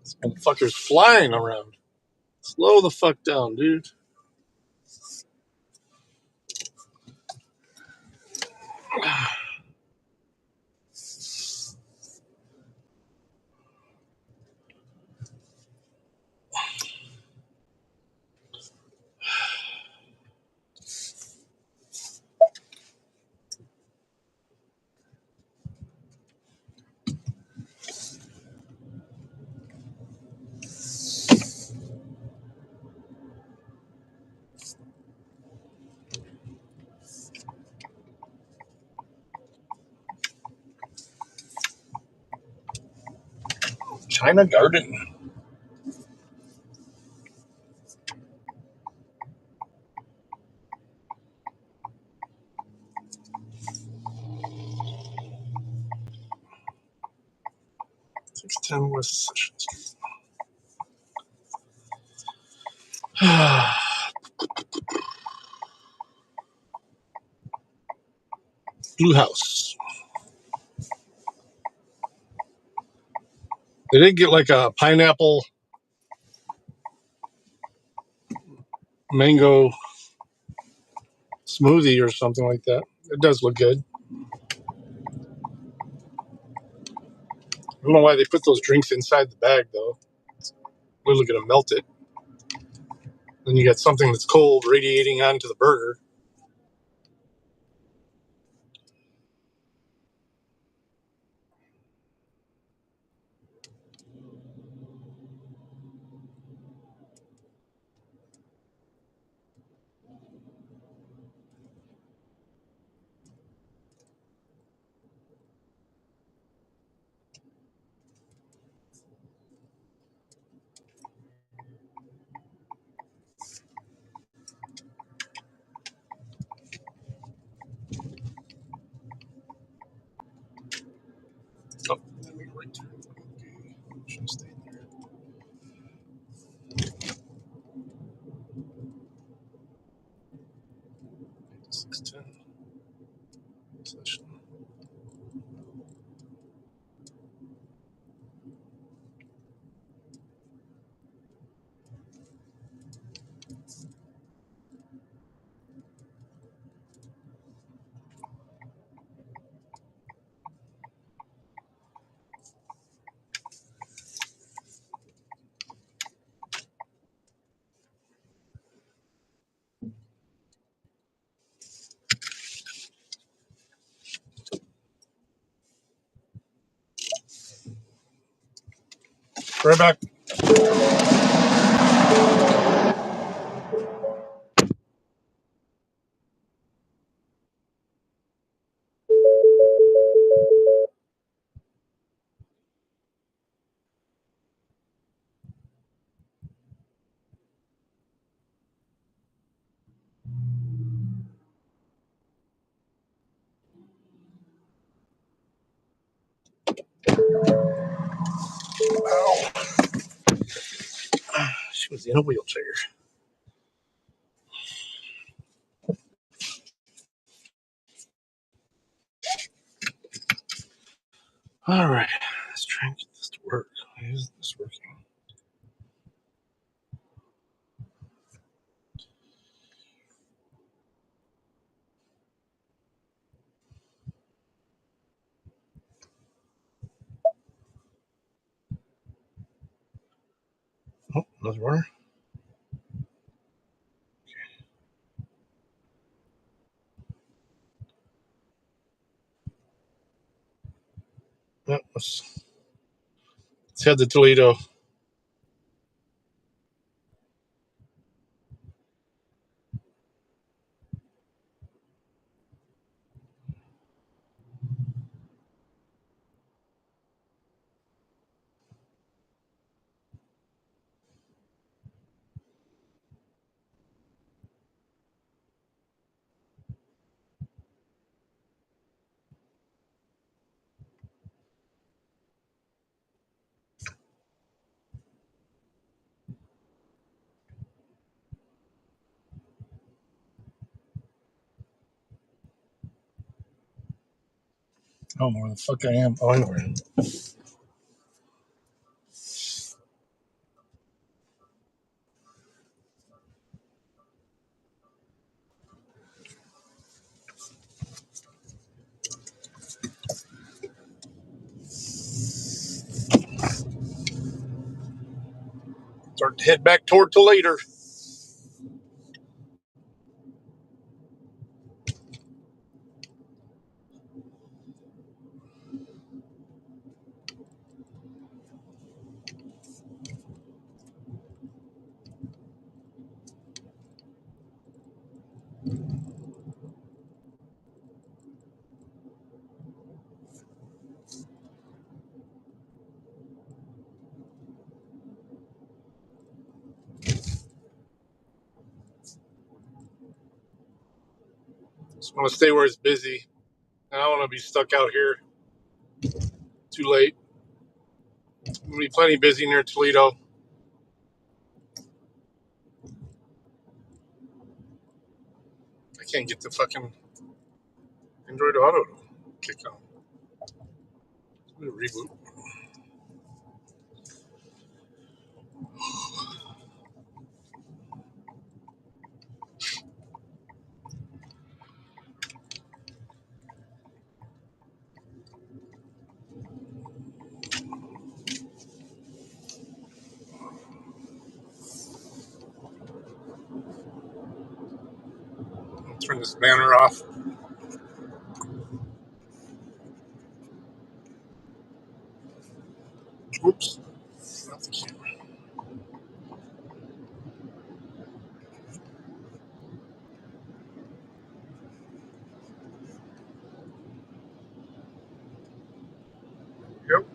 This motherfucker's flying around. Slow the fuck down, dude. China Garden. Ten West Session Street. Blue House. They did get like a pineapple mango smoothie or something like that. It does look good. I don't know why they put those drinks inside the bag though. It's literally gonna melt it. Then you got something that's cold radiating onto the burger. Oh, let me right there. Okay. Should have stayed there. 610. Session. Right back. Ow. She was in a wheelchair. All right. Let's try and get this to work. Why isn't this working? Oh, another one. Let's head to Toledo. I don't know where the fuck I am. Oh, I know where I am. Start to head back toward Toledo. Just want to stay where it's busy. I don't want to be stuck out here too late. It'll be plenty busy near Toledo. I can't get the fucking Android Auto to kick on. I'm gonna reboot. Turn this banner off. Oops. Not the camera. Yep.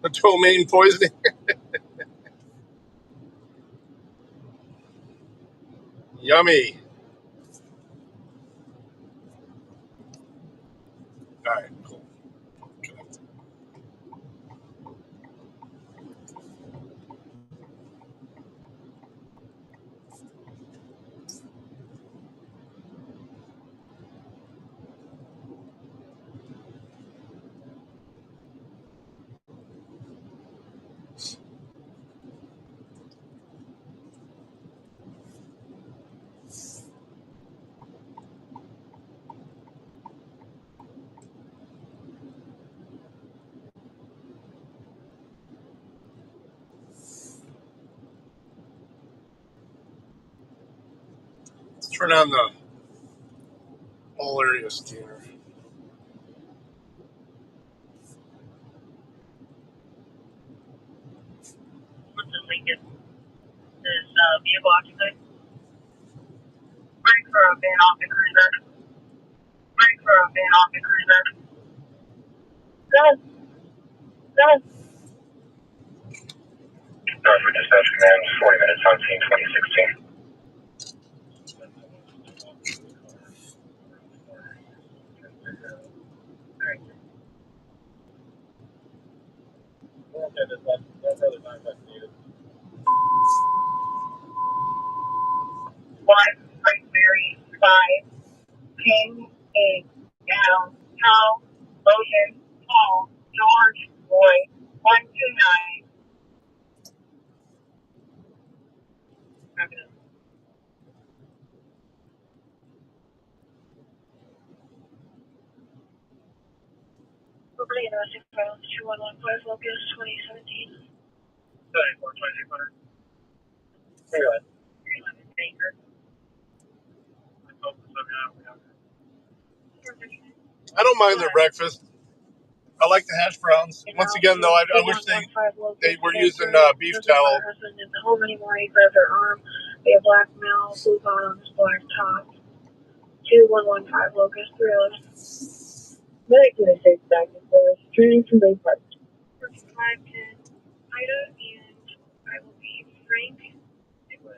The ptomaine poisoning. Yummy. All right, cool. Let's turn on the all area scanner. What's the Lincoln? Is vehicle occupied? Break for a van off the cruiser. Break for a van off the cruiser. Good. Good. For dispatch command, 40 minutes on scene 2016. One, Mary, 5, King, 8, down, Cal, Logan, Paul, George, Boy, 129. Property interesting files 2115 Locus 2017. 74, 2600. 311 Baker. I don't mind their breakfast. I like the hash browns. Once again, though, I wish they were using beef tallow. Husband in the home anymore. He grabbed her arm. They have black male, blue bottoms, black top. 2115 Locus 311. Medic unit takes back and forth. Training from Bay Park. 510 Ida, and I will be Frank. It was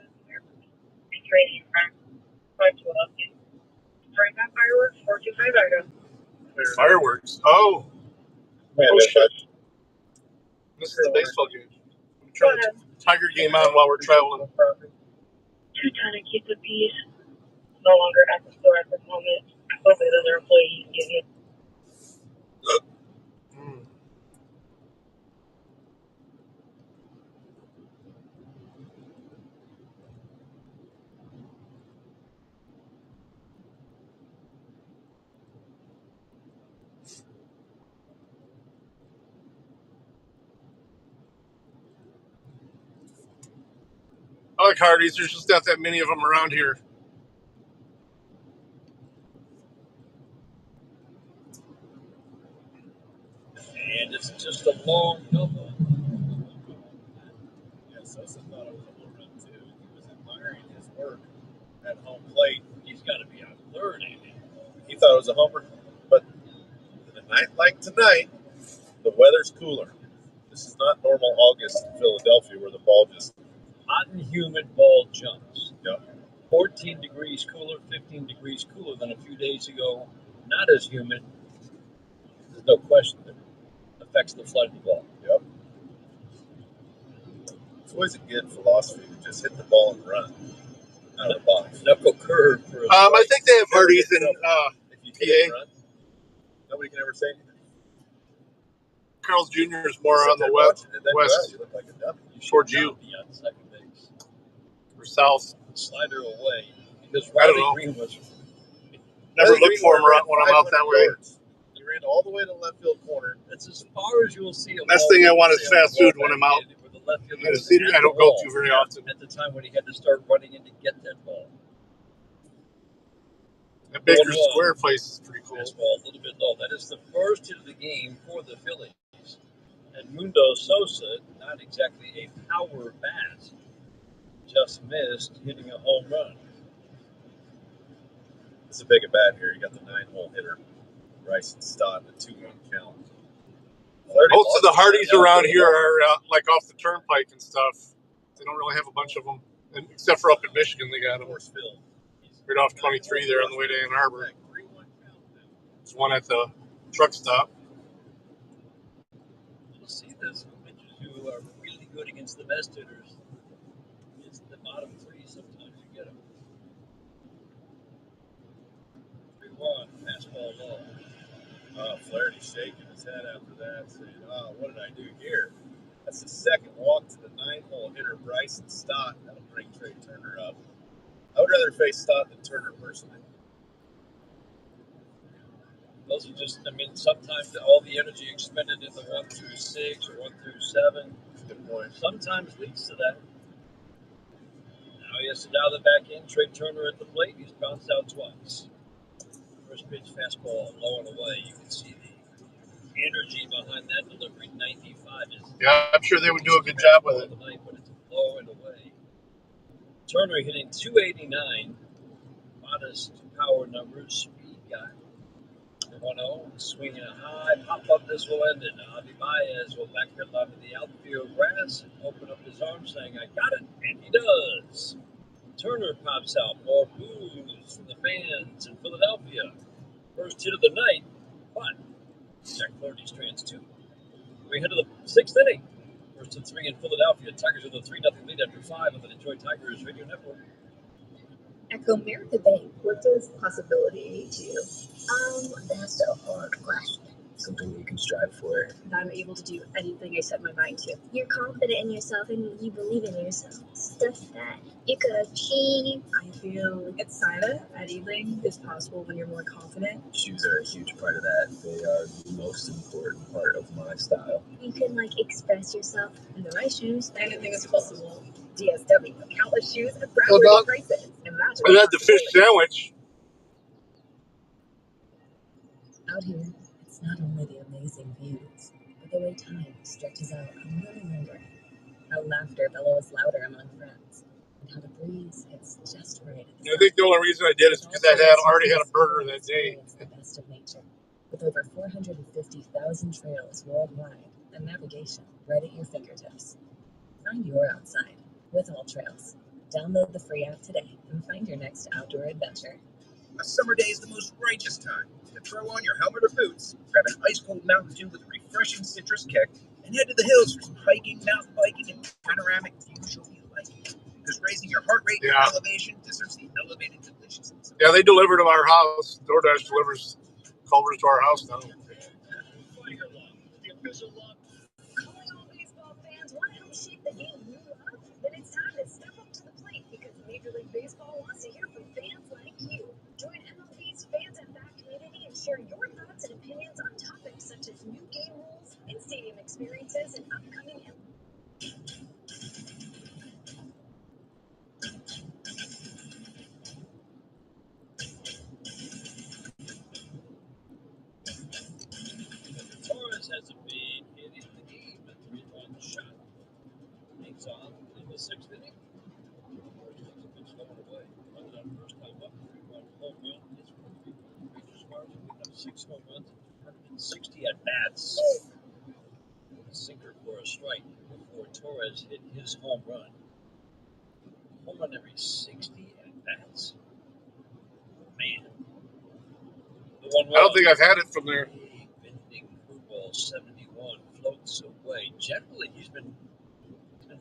training from 512. Right now, fireworks, 425 item. Fireworks. Oh. Oh shit. This is the baseball game. I'm trying to Tiger game on while we're traveling. 210, keep the peace. No longer at the store at this moment. Hopefully the other employees get it. I like Hardee's. There's just not that many of them around here. And it's just a long double. Yeah, Sosa thought it was a home run too. He was admiring his work at home plate. He's got to be on third, ain't he? He thought it was a homer, but in a night like tonight, the weather's cooler. This is not normal August in Philadelphia where the ball just hot and humid ball jumps. Yep. 14 degrees cooler, 15 degrees cooler than a few days ago. Not as humid. There's no question that it affects the flight of the ball. Yep. It's always a good philosophy to just hit the ball and run out of the box. Knuckle curve. I think they have Hardee's in if you hit PA. run, nobody can ever say anything. Carl's Jr. is more on the west. You look like a dummy. Towards you. Be on second base. Or south. Slide her away. Because I don't know. Green was Never look for him when I'm out that way. He ran all the way to the left field corner. That's as far as you'll see him. Best thing I want is fast food when I'm out. In the city, I don't go to very often. At the time when he had to start running in to get that ball. That Baker Square place is pretty cool. Fastball a little bit low. That is the first hit of the game for the Phillies. And Mundo Sosa, not exactly a power bat, just missed hitting a home run. It's a big at bat here. You got the 9-hole hitter, Bryson Stott, a 2-1 count. Most of the Hardee's around here are like off the turnpike and stuff. They don't really have a bunch of them, except for up in Michigan. They got them right off 23 there on the way to Ann Arbor. There's one at the truck stop. You'll see this with pitchers who are really good against the best hitters. It's the bottom three. Sometimes you get them. 3-1, fastball low. Flaherty shaking his head after that, saying, "Oh, what did I do here?" That's the second walk to the 9-hole hitter, Bryson Stott. That'll bring Trey Turner up. I would rather face Stott than Turner personally. Those are just, sometimes all the energy expended in the 1 through 6 or 1 through 7, good point, sometimes leads to that. Now he has to dial it back in. Trey Turner at the plate. He's bounced out twice. First pitch fastball low and away. You can see the energy behind that delivery. 95 is. Yeah, I'm sure they would do a good job with it. Tonight, but it's low and away. Turner hitting 289. Modest power numbers. Speed guy. 1-0. Swinging a high. Pop up. This will end it. Javi Baez will back that line to the outfield grass and open up his arm, saying, "I got it," and he does. Turner pops out. More boos from the fans in Philadelphia. First hit of the night, but Jack Flaherty strands 2. We head to the 6th inning. First and 3 in Philadelphia. Tigers with a 3-0 lead after 5 on the Detroit Tigers Radio Network. Echo America Bank. What does possibility to you? That's a hard question. Something you can strive for. That I'm able to do anything I set my mind to. You're confident in yourself and you believe in yourself. Stuff that you could achieve. I feel excited. Anything is possible when you're more confident. Shoes are a huge part of that. They are the most important part of my style. You can express yourself in the right shoes. Anything is possible. DSW, countless shoes at brand prices. I had the fish sandwich. Out here, it's not only the amazing views, but the way time stretches out a little longer. How laughter bellows louder among friends, and how the breeze hits just right. I think the only reason I did is because I already had a burger that day. It's the best of nature, with over 450,000 trails worldwide and navigation right at your fingertips. Find your outside with All Trails. Download the free app today and find your next outdoor adventure. A summer day is the most righteous time to throw on your helmet or boots, grab an ice-cold Mountain Dew with a refreshing citrus kick, and head to the hills for some hiking, mountain biking, and panoramic views you'll be liking. Because raising your heart rate and elevation deserves the elevated deliciousness. Yeah, they deliver to our house. DoorDash delivers culverts to our house now. Calling all baseball fans want to help shape the game you love? Then it's time to step up to the plate because Major League Baseball wants to hear from fans like you. Join MLB's Fans at Bat community and share your thoughts and opinions on topics such as new game rules, in-stadium experiences, and upcoming Torres has a big hit in the game, a 3-1 shot. Leads off in the 6th inning. It's going away. Running on first time up, 3-1 home run. It's from Major Suarez picking up 6 home runs and 160 at bats. A sinker for a strike before Torres hit his home run. Home run every 60 at bats. Man. The 1-1. I don't think I've had it from there. Bending curveball 71 floats away. Generally, he's been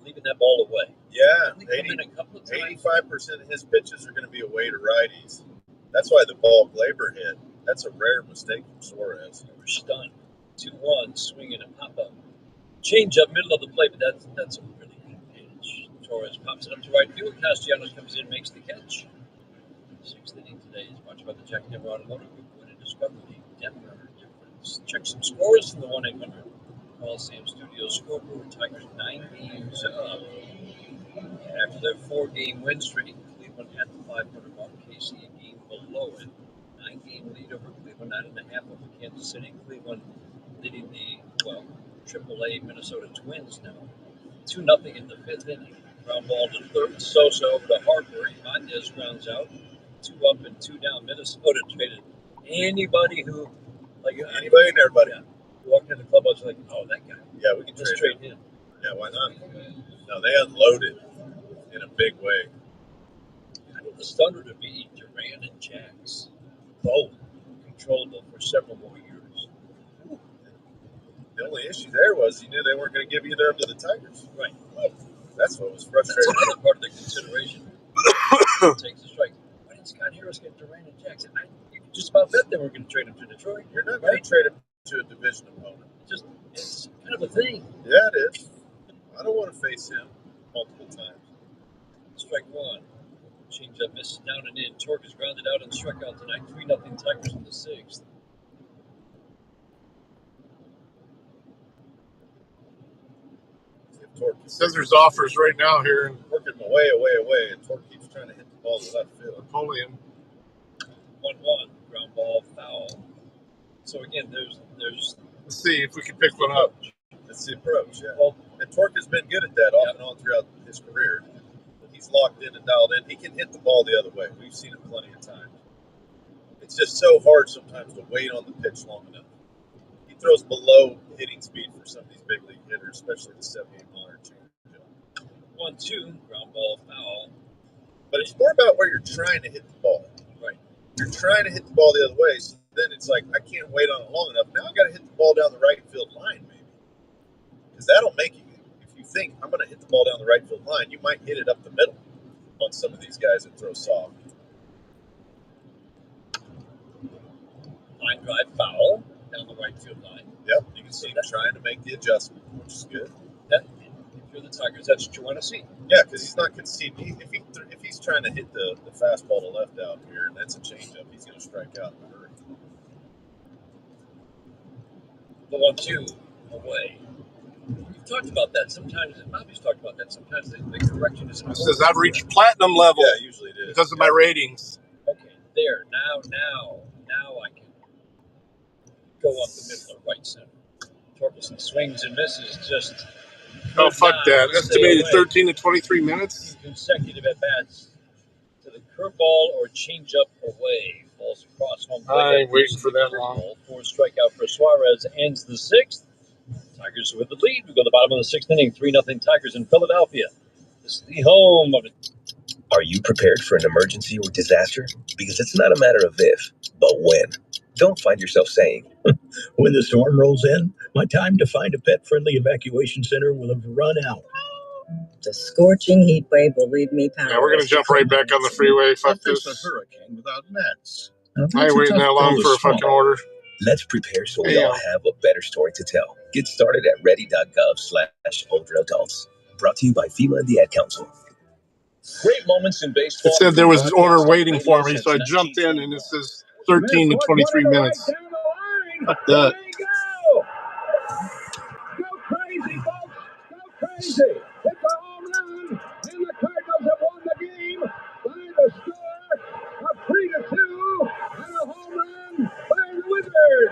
leaving that ball away. Yeah, 85% of his pitches are going to be away to righties. That's why the ball Glaber hit. That's a rare mistake from Suarez. They were stunned. 2-1, swinging a pop-up. Change up, middle of the plate, but that's a really good pitch. Torres pops it up to right field. Castellanos comes in, makes the catch. 6th inning today is watched by the Jack Denver Automotive Group. Going to discover the Denver difference. Check some scores from the 1-800 Coliseum Studios scoreboard. Tigers 9 games up. After their 4-game win streak, Cleveland at the 500 mark. KC a game below it. 9-game lead over Cleveland, 9.5 over Kansas City. Cleveland leading the, AAA Minnesota Twins now. 2-0 in the 5th inning. Ground ball to third. Sosa over to Harper. Ibanez grounds out. 2 up and 2 down. Minnesota traded anybody who, Anybody and everybody. Yeah. You walked in the clubhouse like, oh, that guy. Yeah, we can trade him. Yeah, why not? No, they unloaded in a big way. I need the stunner to be Duran and Jax. Both controllable for several more years. The only issue there was you knew they weren't going to give either of them to the Tigers. Right. That's what was frustrating. That's another part of the consideration. Takes a strike. Why didn't Scott Harris get Duran and Jackson? You could just about bet they were going to trade him to Detroit. You're not going to trade him to a division opponent. It's kind of a thing. Yeah, it is. I don't want to face him multiple times. Strike 1. Change up, misses down and in. Torque is grounded out and struck out tonight. 3-0 Tigers in the 6th. Says there's offers right now here in working away, and Torque keeps trying to hit the ball to left field. Napoleon. 1-1, ground ball, foul. So again, there's. Let's see if we can pick one up. That's the approach, yeah. Well, and Torque has been good at that off and on throughout his career. He's locked in and dialed in. He can hit the ball the other way. We've seen it plenty of times. It's just so hard sometimes to wait on the pitch long enough. He throws below hitting speed for some of these big league hitters, especially the 78-mile change. 1-2, ground ball, foul. But it's more about where you're trying to hit the ball. Right. You're trying to hit the ball the other way, so then it's like, I can't wait on it long enough. Now I got to hit the ball down the right field line, maybe. Because that'll make you, if you think, I'm going to hit the ball down the right field line, you might hit it up the middle on some of these guys that throw soft. Line drive, foul, down the right field line. Yep, you can see him trying to make the adjustment, which is good. If you're the Tigers, that's what you want to see. Yeah, because he's not conceding. If he's trying to hit the fastball to left out here, and that's a changeup, he's going to strike out in a hurry. The 1-2 away. We've talked about that sometimes, and Bobby's talked about that sometimes. The correction is. It says I've reached platinum level. Yeah, usually it is because of my ratings. Okay, there. Now I can go up the middle or right center. Torkelson swings and misses. Just oh fuck that! Estimated 13 to 23 minutes. Consecutive at bats to the curveball or changeup away. Falls across home plate. I ain't waiting for that long. 4 strikeout for Suarez ends the 6th. Tigers with the lead. We go to the bottom of the 6th inning. 3-0 Tigers in Philadelphia. This is the home of it. Are you prepared for an emergency or disaster? Because it's not a matter of if, but when. Don't find yourself saying, when the storm rolls in, my time to find a pet-friendly evacuation center will have run out. The scorching heat wave will leave me powerless. Yeah, we're gonna jump right back on the freeway. Fuck Face this. a hurricane without nets. I ain't waiting that long for a fucking order. Let's prepare so we all have a better story to tell. Get started at ready.gov/older adults. Brought to you by FEMA and the Ad Council. Great moments in baseball. It said there was an order waiting for me, so I jumped in and it says 13 to 23 minutes. Fuck that. Go crazy, folks! Go crazy! It's a home run, and the Cardinals have won the game by the score of 3-2, and a home run by the Wizard.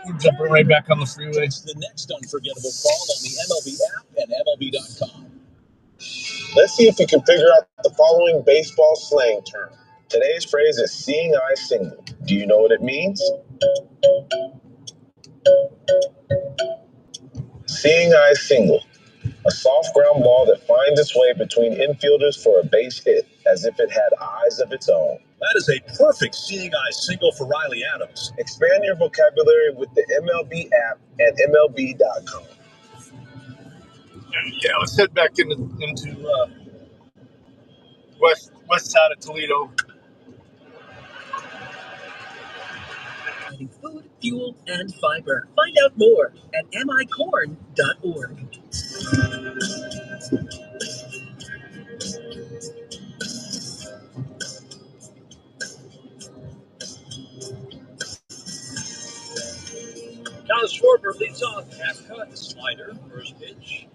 We're jumping right back on the freeway. It's the next unforgettable call on the MLB app and MLB.com. Let's see if you can figure out the following baseball slang term. Today's phrase is seeing eye single. Do you know what it means? Seeing eye single. A soft ground ball that finds its way between infielders for a base hit, as if it had eyes of its own. That is a perfect seeing eye single for Riley Adams. Expand your vocabulary with the MLB app and MLB.com. Yeah, let's head back into west side of Toledo. Food, fuel, and fiber. Find out more at micorn.org. Kyle Schwarber leads off, half cut, slider, first pitch.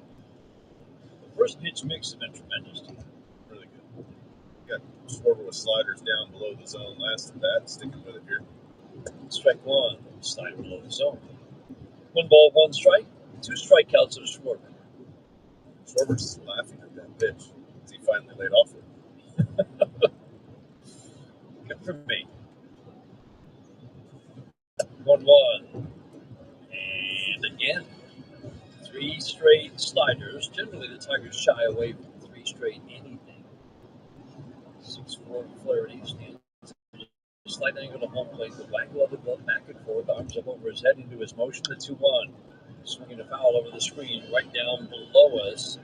The first pitch mix has been tremendous. Really good. Got Schwarber with sliders down below the zone last at bat. Sticking with it here. Strike one, slider below the zone. 1 ball, 1 strike, 2 strikeouts of Schwarber. Schwarber's laughing at that pitch as he finally laid off it. Good for me. 1-1. And again. 3 straight sliders. Generally, the Tigers shy away from 3 straight anything. 6-4 Flaherty stands. Slight angle to home plate. The black glove back and forth. Arms up over his head into his motion. The 2-1. Swinging a foul over the screen. Right down below us.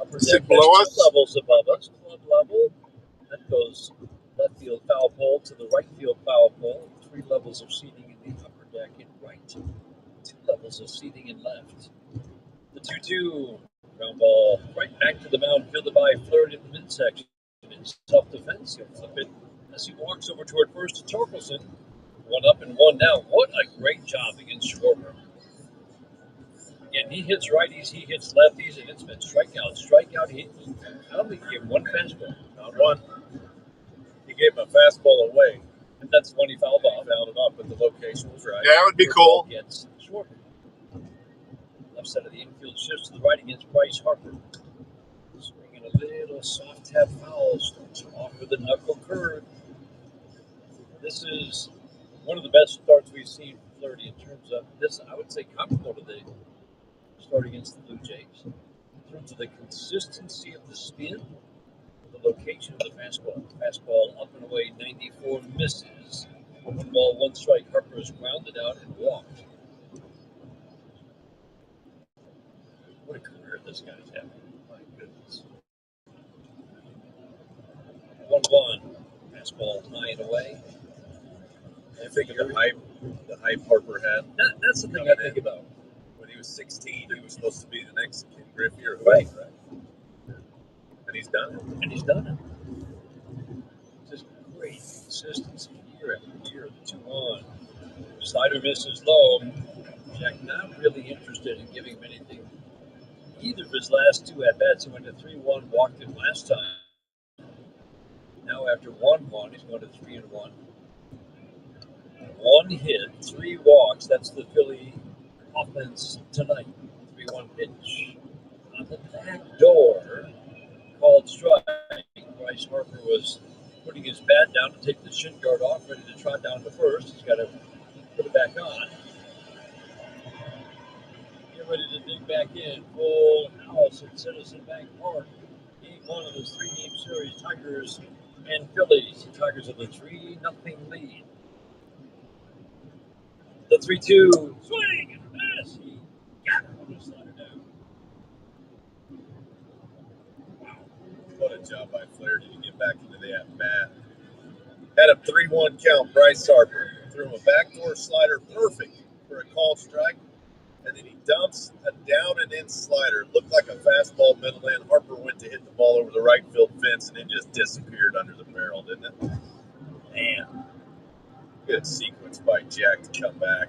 Upper deck Below has us? 2 levels above us. Club level. That goes left field foul pole to the right field foul pole. 3 levels of seating in the upper deck and right. 2 levels of seating in left. The 2-2. Ground ball right back to the mound, fielded by Flaherty in the midsection. In self-defense, he'll flip it as he walks over toward first to Torkelson. 1 up and 1 down. What a great job against Schwarber. Again, he hits righties, he hits lefties, and it's been strikeout. I don't think he gave 1 fastball. Not one. He gave him a fastball away. And that's when he fouled off. Fouled it off, but the location was right. Yeah, that would be cool. Against Schwarber. Left side of the infield shifts to the right against Bryce Harper. Swinging a little soft tap foul. Starts off with a knuckle curve. This is one of the best starts we've seen from Flaherty in terms of this. I would say comparable to the start against the Blue Jays. In terms of the consistency of the spin, the location of the fastball. Fastball up and away, 94 misses. 1 ball, 1 strike. Harper is grounded out and walked. What a career this guy's having. My goodness. 1-1. Fastball high and away. I think of the hype Harper had. That's the thing I think about. When he was 16, he was supposed to be the next Ken Griffey or Right. And he's done it. And he's done it. Just great consistency year after year. The 2-1. Slider misses low. Jack not really interested in giving him anything. Either of his last 2 at-bats, he went to 3-1, walked him last time. Now after 1-1, he's going to 3-1. 1 hit, 3 walks. That's the Philly offense tonight. 3-1 pitch. On the back door, called strike. Bryce Harper was putting his bat down to take the shin guard off, ready to trot down to first. He's got to put it back on. Get ready to dig back in. Full house. balls at Citizen Bank Park. Game one of this three-game series, Tigers and Phillies. The Tigers have a 3-0 lead. The 3-2 swing and a miss. He got it on the slider down. What a job by Flaherty to get back into the at-bat. Had a 3-1 count, Bryce Harper. Threw him a backdoor slider, perfect for a called strike. And then he dumps a down and in slider. Looked like a fastball middle in. Harper went to hit the ball over the right field fence and it just disappeared under the barrel, didn't it? Man. Good sequence by Jack to come back.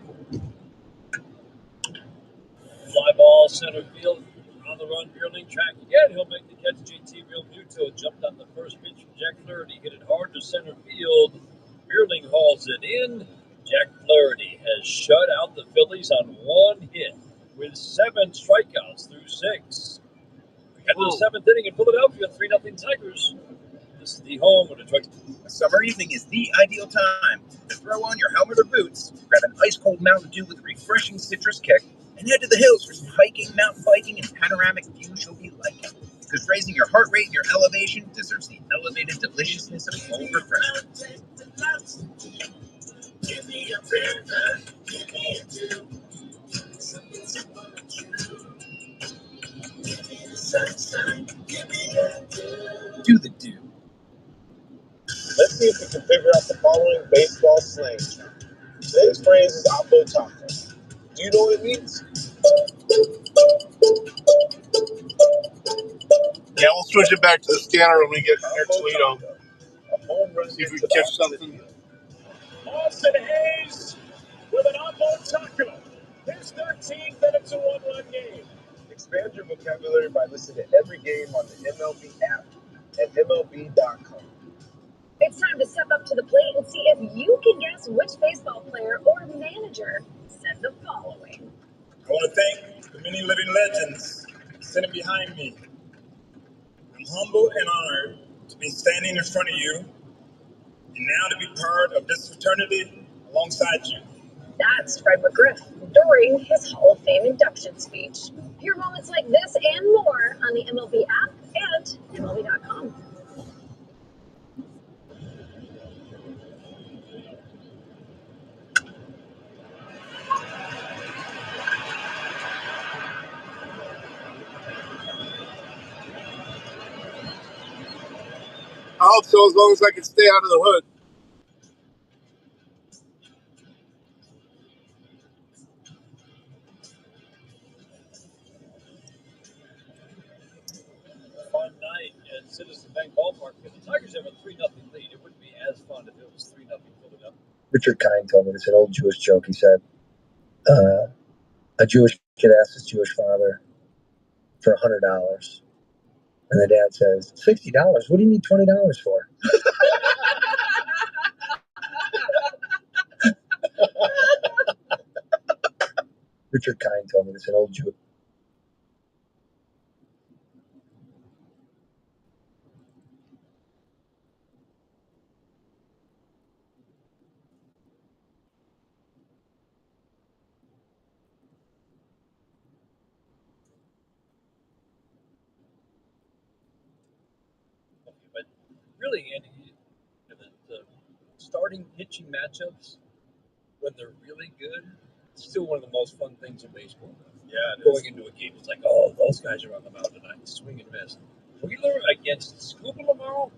Fly ball, center field. On the run, Beerling track again. He'll make the catch. JT Realmuto jumped on the first pitch from Jack Flaherty. Hit it hard to center field. Beerling hauls it in. Jack Flaherty has shut out the Phillies on one hit with 7 strikeouts through 6. We got to the 7th inning in Philadelphia, 3-0 Tigers. This is the home of Detroit. A summer evening is the ideal time to throw on your helmet or boots, grab an ice-cold Mountain Dew with a refreshing citrus kick, and head to the hills for some hiking, mountain biking, and panoramic views you'll be liking. Because raising your heart rate and your elevation deserves the elevated deliciousness of cold refreshment. Give me a river, give me a dew. Something simple and true. Give me the sunshine, give me the dew. Do the dew. Let's see if we can figure out the following baseball slang. Today's phrase is Oppo Taco. Do you know what it means? Yeah, we'll switch it back to the scanner when we get near Toledo. A home run. See if we can catch something. Austin Hayes with an Oppo Taco. His 13th, and it's a 1-run game. Expand your vocabulary by listening to every game on the MLB app at MLB.com. It's time to step up to the plate and see if you can guess which baseball player or manager said the following. I want to thank the many living legends sitting behind me. I'm humbled and honored to be standing in front of you and now to be part of this fraternity alongside you. That's Fred McGriff during his Hall of Fame induction speech. Hear moments like this and more on the MLB app and MLB.com. I hope so, as long as I can stay out of the hood. Fun night at Citizen Bank Ballpark. If the Tigers have a 3-0 lead, it wouldn't be as fun if it was 3-0 Philadelphia. Richard Kind told me this, an old Jewish joke. He said, a Jewish kid asked his Jewish father for $100. And the dad says, $60? What do you need $20 for? Richard Kind told me this, an old Jew. But really, Andy, the starting pitching matchups, when they're really good, it's still one of the most fun things in baseball. Yeah, going into a game, it's like, oh, those guys are on the mound tonight, swing and miss. Wheeler against Scuba tomorrow?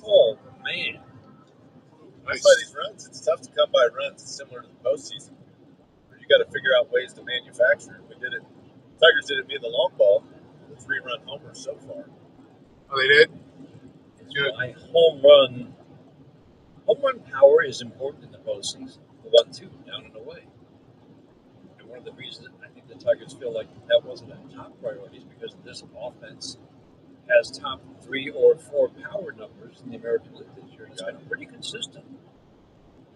Oh, man. That's why these runs, it's tough to come by runs. It's similar to the postseason. You got to figure out ways to manufacture it. We did it. Tigers did it via the long ball. The 3-run homer so far. Oh, they did? Good. Home run power is important in the postseason. The 1-2, down and away. And one of the reasons I think the Tigers feel like that wasn't a top priority is because this offense has top 3 or 4 power numbers in the American League this year. It's been pretty consistent.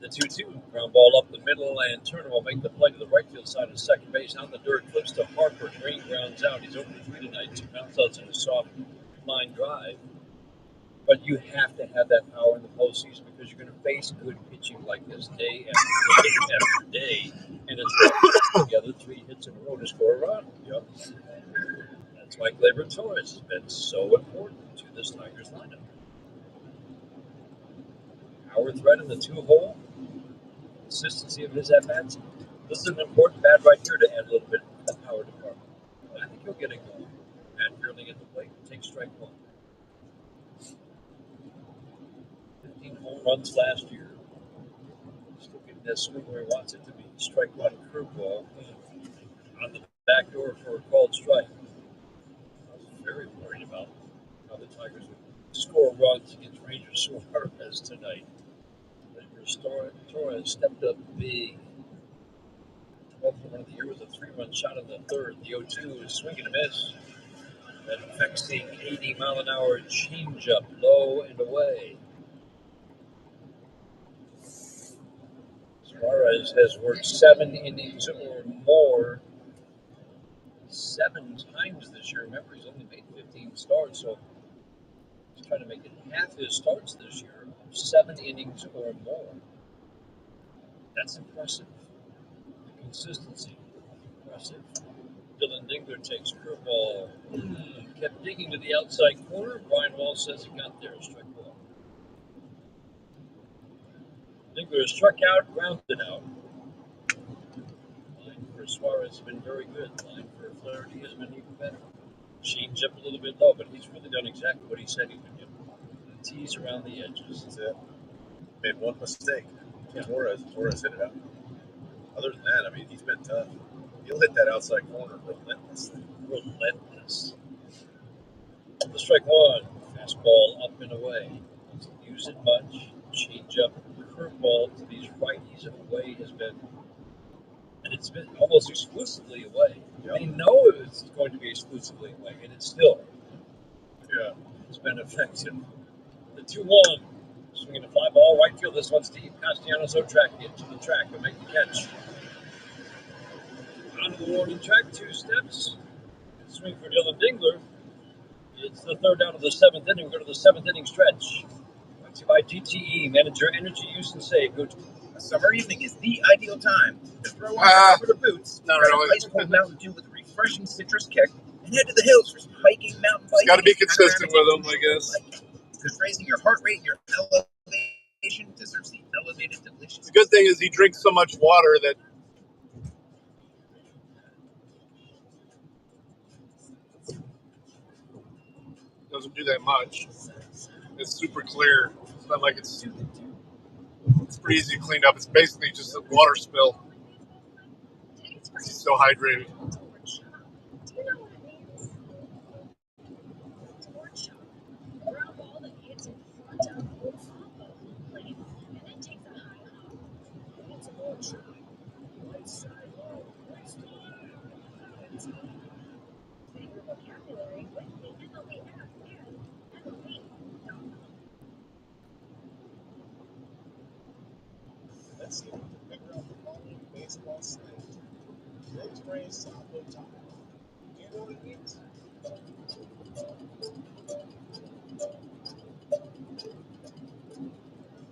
The 2-2, ground ball up the middle, and Turner will make the play to the right field side of second base. On the dirt, flips to Harper. Green grounds out. He's over 3 tonight. 2 bounce outs and a soft line drive. But you have to have that power in the postseason because you're going to face good pitching like this day after day after day. And it's together 3 hits in a row to score a run. Yep. That's Mike Larry. power threat in the 2-hole, consistency of his at-bats. This is an important bat right here to add a little bit of the power department. I think he'll get it going. Matt Fearling at the plate, takes strike one. 15 home runs last year. Still getting that swing where he wants it to be. Strike one curveball on the back door for a called strike. I was very worried about how the Tigers would score runs against Rangers Suarez tonight. Torres stepped up big. 12th home run of the year was a 3-run shot in the third. The 0-2 is swinging a miss. That vexing 80-mile-an-hour changeup, low and away. Suarez has worked 7 innings or more 7 times this year. Remember, he's only made 15 starts, so he's trying to make it half his starts this year, 7 innings or more. That's impressive. The consistency, impressive. Dylan Dingler takes curveball. Kept digging to the outside corner. Brian Wall says it got there. Strike one. Dingler struck out, grounded out. Line for Suarez has been very good. Line for Flaherty has been even better. Change up a little bit low, but he's really done exactly what he said he would do. Tease around the edges. That's it. Made one mistake. Torres hit it out. Other than that, I mean, he's been tough. He'll hit that outside corner relentlessly. Relentless. The strike one. Fastball up and away. Doesn't use it much. Change up. Curveball to these righties and away has been, and it's been almost exclusively away. Yep. They know it's going to be exclusively away, and it's still. Yeah. It's been effective. The 2-1. Swinging a fly ball, right field. This one's deep. Castellanos tracking it to the track and make the catch. Onto the warning track, 2 steps. Swing for Dylan Dingler. It's the 3rd out of the 7th inning. We go to the 7th inning stretch. Brought to you by DTE. Manage your energy use and save. Go to a summer evening is the ideal time to throw on over the boots. Not really. Ice cold Mountain Dew with a refreshing citrus kick and head to the hills for some hiking, mountain biking. It's got to be consistent with them, I guess. Because raising your heart rate and your elevation deserves the elevated delicious. The good thing is he drinks so much water that doesn't do that much. It's super clear. It's not like it's pretty easy to clean up. It's basically just a water spill. He's so hydrated. Let's see what the picker of the following baseball slang. Let's raise Sambo Taco. Do you know what it means?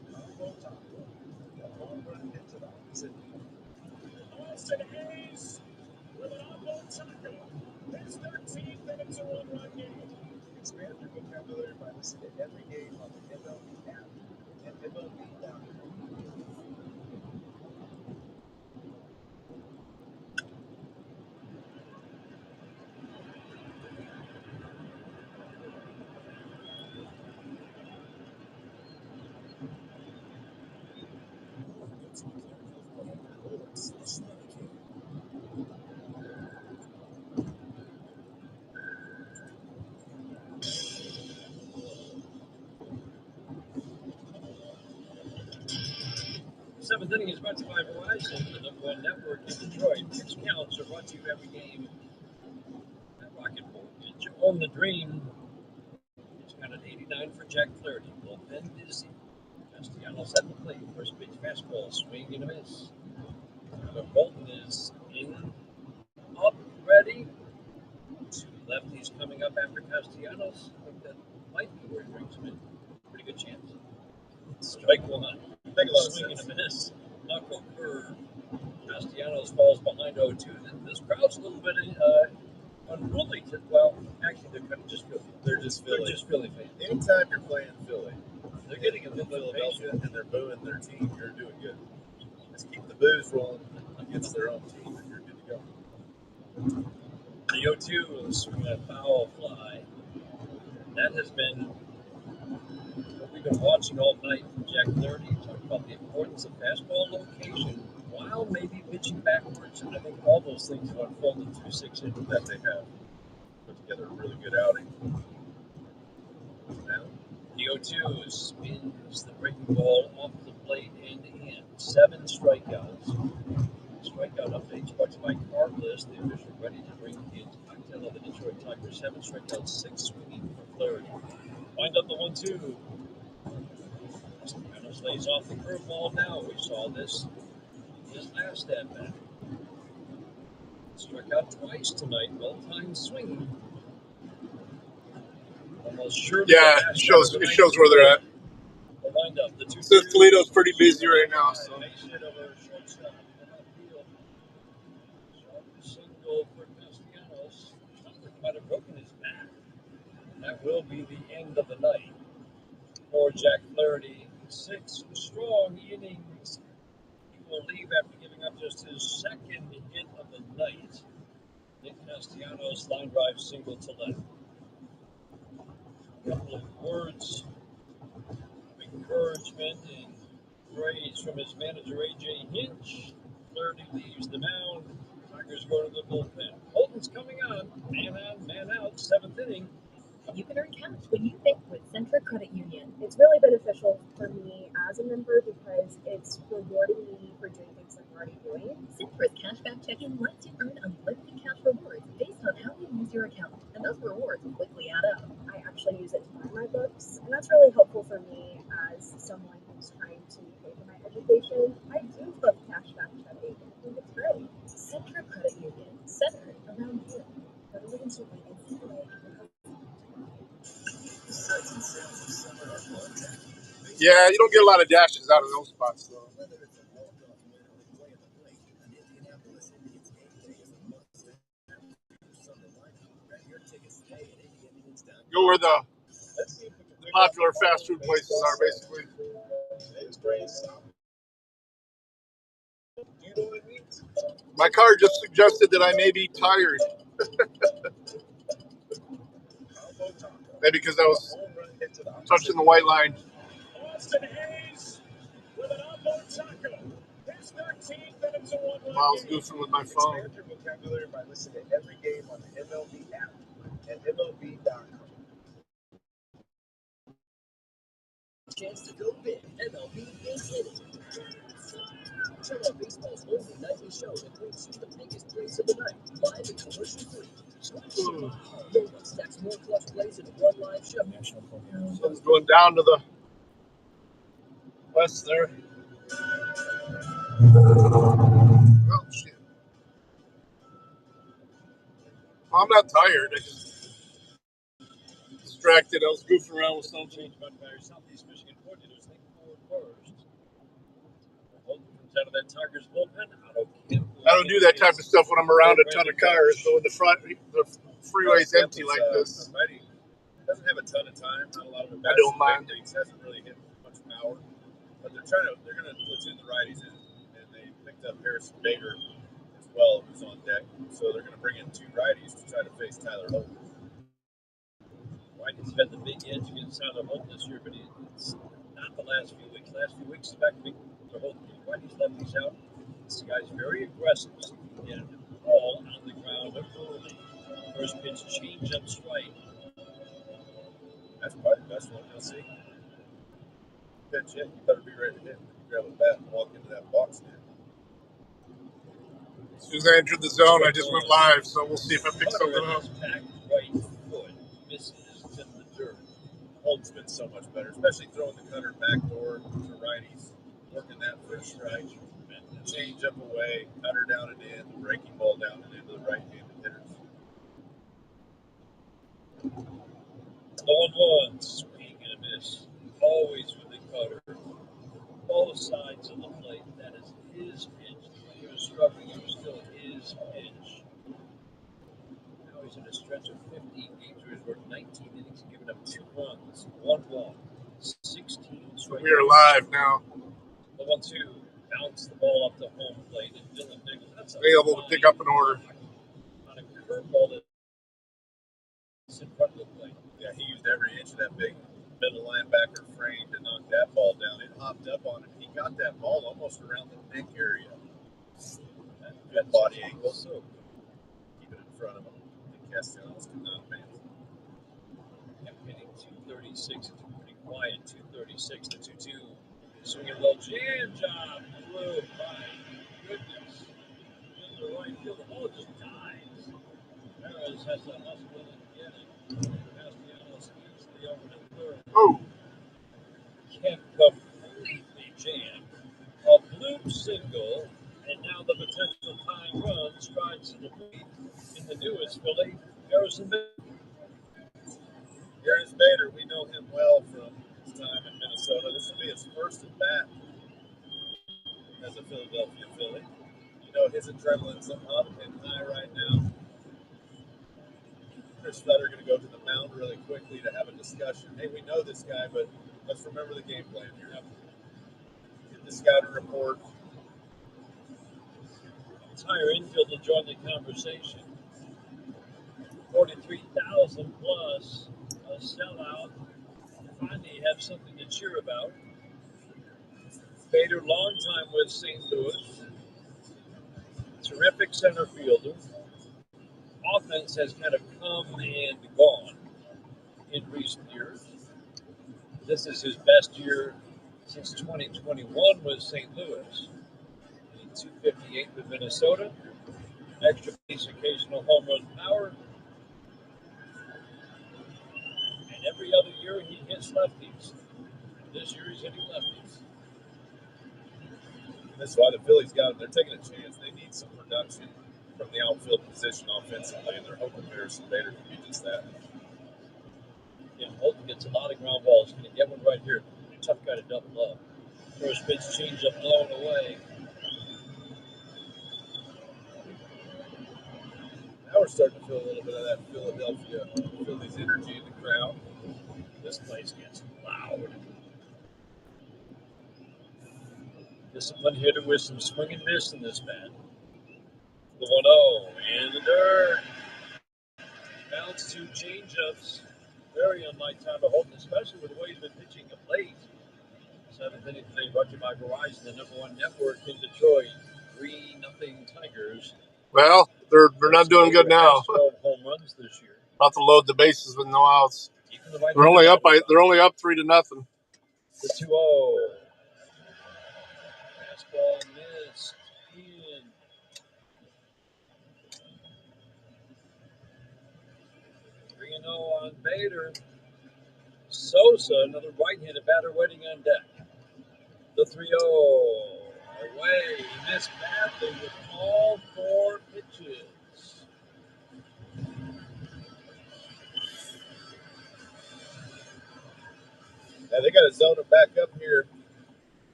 Sambo Taco. The home run hit to the opposite field. Austin Hayes with an Sambo Taco. His 13th, and it's a one-run game. Expand your vocabulary by listening to every game on the MLB app and MLB.com. Seventh inning is brought to you by Verizon, the #1 network in Detroit. Pitch counts are brought to you every game at Rocket Mortgage. Own the dream. It's got an 89 for Jack Flaherty. Bullpen busy. Castellanos at the plate. First pitch fastball, swing and a miss. Tyler Bolton is in, up, ready. 2 lefties coming up after Castellanos. I think that might be where he brings him in. Pretty good chance. Strike one. Make a lot of Swing sense. and a miss. Knuckle curve. Castellanos falls behind 0-2. This crowd's a little bit unruly. Well, actually, they're kind of just Philly. They're just Philly. They're just Philly fans. Anytime you're playing Philly, They're getting a little bit Philadelphia and they're booing their team, you're doing good. Just keep the boos rolling against their own team and you're good to go. The 0-2 is swinging a foul fly. That has been what we've been watching all night from Jack Flaherty. Talking about the importance of fastball location while maybe pitching backwards. And I think all those things have unfolded through 6 innings that they have. Put together a really good outing. Now, the 0-2 spins the breaking ball off the plate and in. 7 strikeouts. Strikeout updates brought by Card List. The official ready to bring in cocktail of the Detroit Tigers. 7 strikeouts, 6 swinging for Flaherty. Wind up the 1-2. Castellanos lays off the curveball now. We saw this in his last at bat. Struck out twice tonight. Well-timed swinging. Almost sure. Yeah, it shows where they're at. The windup, the 2-2. Since Toledo's pretty busy right now, so. Base hit over shortstop. Sharp single for Castellanos. Something might have broken his back. That will be the end of the night for Jack Flaherty. 6 strong innings. He will leave after giving up just his second hit of the night. Nick Castellanos line drive single to left. A couple of words of encouragement and praise from his manager A.J. Hinch. Flaherty leaves the mound. Tigers go to the bullpen. Holton's coming on, man out, 7th inning. You can earn cash when you bank with Centra Credit Union. It's really beneficial for me as a member because it's rewarding me for doing things I'm already doing. Centra's cashback checking lets you earn unlimited cash rewards based on how you use your account, and those rewards quickly add up. I actually use it to buy my books, and that's really helpful for me as someone who's trying to pay for my education. I do love cashback checking. I think it's great. Centra Credit Union, centered around you. Go to Yeah, you don't get a lot of dashes out of those spots, though. Go where the popular fast food places are, basically. My car just suggested that I may be tired. Maybe because I was touching the white line. Austin Hayes with an on-board taco. His 13th, and it's a 1-1 I was goofing with my phone. Expand your vocabulary by listening to every game on the MLB app and MLB.com. Chance to go big. MLB Big Inning. Check out baseball's only nightly show that brings you the biggest plays of the night, live and commercial-free. No one stacks more clutch plays in one live show. Sun's going down to the west there. Oh, shit. Well, I'm not tired. I just distracted. I was goofing around with something. Change by Southeast Michigan coordinators think forward first. Holton comes out of that Tigers bullpen. I don't do that type of stuff when I'm around a ton of cars. So when the freeway's empty like this, Doesn't have a ton of time. Not a lot of I don't mind. Hasn't really hit much power, but they're going to platoon the righties in, and they picked up Harrison Bader as well, who's on deck. So they're going to bring in 2 righties to try to face Tyler Holton. Whitey's got the big edge against Tyler Holton this year, but it's not the last few weeks. Last few weeks, he's back to Holton. Whitey's lefties out. This guy's very aggressive. So he can get it all on the ground early. First pitch, change up strike. That's probably the best one you'll see. Pitch hit, you better be ready to hit. Grab a bat and walk into that box there. as soon as I entered the zone, I just went live. So we'll see if I pick something up. Back right foot misses to the dirt. Holton's been so much better, especially throwing the cutter backdoor to righties, working that first strike, change up away, cutter down and in, the breaking ball down and into the right-handed hitters. The 1-1, swing and a miss. Always with the cutter. Both sides of the plate. That is his pitch. When he was struggling, it was still his pitch. Now he's in a stretch of 15 games where he's worked 19 innings, giving up 2 runs, 1 walk, 16 right We are live now. The 1-2 bounce the ball up the home plate, and Dylan Nichols. That's Available to pick up an order. On a curveball that's in front of the plate. Yeah, he used every inch of that big middle linebacker frame to knock that ball down. It hopped up on him. He got that ball almost around the neck area. Good body angle. So keep it in front of him. The Castellanos could not advance. Hitting 236. It's pretty quiet. 236 to 2-2. Swinging a little jam job. Blue. My goodness. In the right field. The ball just dies. Perez has to hustle in and get it. Castellanos easily over to third. Oh, Kept completely jammed. A bloop single. And now the potential tying run strides to the lead in the newest Philly, Harrison Bader. Harrison Bader, we know him well from his time in Minnesota. This will be his first at bat as a Philadelphia Philly. You know, his adrenaline's up and high right now. Chris Sutter going to go to the mound really quickly to have a discussion. Hey, we know this guy, but let's remember the game plan here. Get the scouting report. Entire infield to join the conversation. 43,000 plus, a sellout. Finally have something to cheer about. Bader, long time with St. Louis. Terrific center fielder. Offense has kind of come and gone in recent years. This is his best year since 2021 with St. Louis. 258 with Minnesota. Extra base, occasional home run power. And every other year he hits lefties. This year he's hitting lefties. That's why the Phillies got him. They're taking a chance. They need some production from the outfield position offensively, and they're hoping Harrison Bader can be just that. Yeah, Holton gets a lot of ground balls. Going to get one right here. Tough guy to double up. First pitch change up, blown away. Now we're starting to feel a little bit of that Philadelphia Phillies energy in the crowd. This place gets loud. Disciplined hitter with some swing and miss in this bat. The 1-0 in the dirt. Bounce to change-ups. Very unlike Tyler Holton, especially with the way he's been pitching of late. 7th inning today brought to you by Verizon, the #1 network in Detroit. 3-0 Tigers. well, they're not doing good now. 12 home runs this year. About to load the bases with no outs. They're only up 3-0. The 2-0. Fastball missed. In. 3-0 on Bader. Sosa, another right-handed batter waiting on deck. The 3-0. Away. Missed badly with all 4 pitches. Now they got to zone him back up here,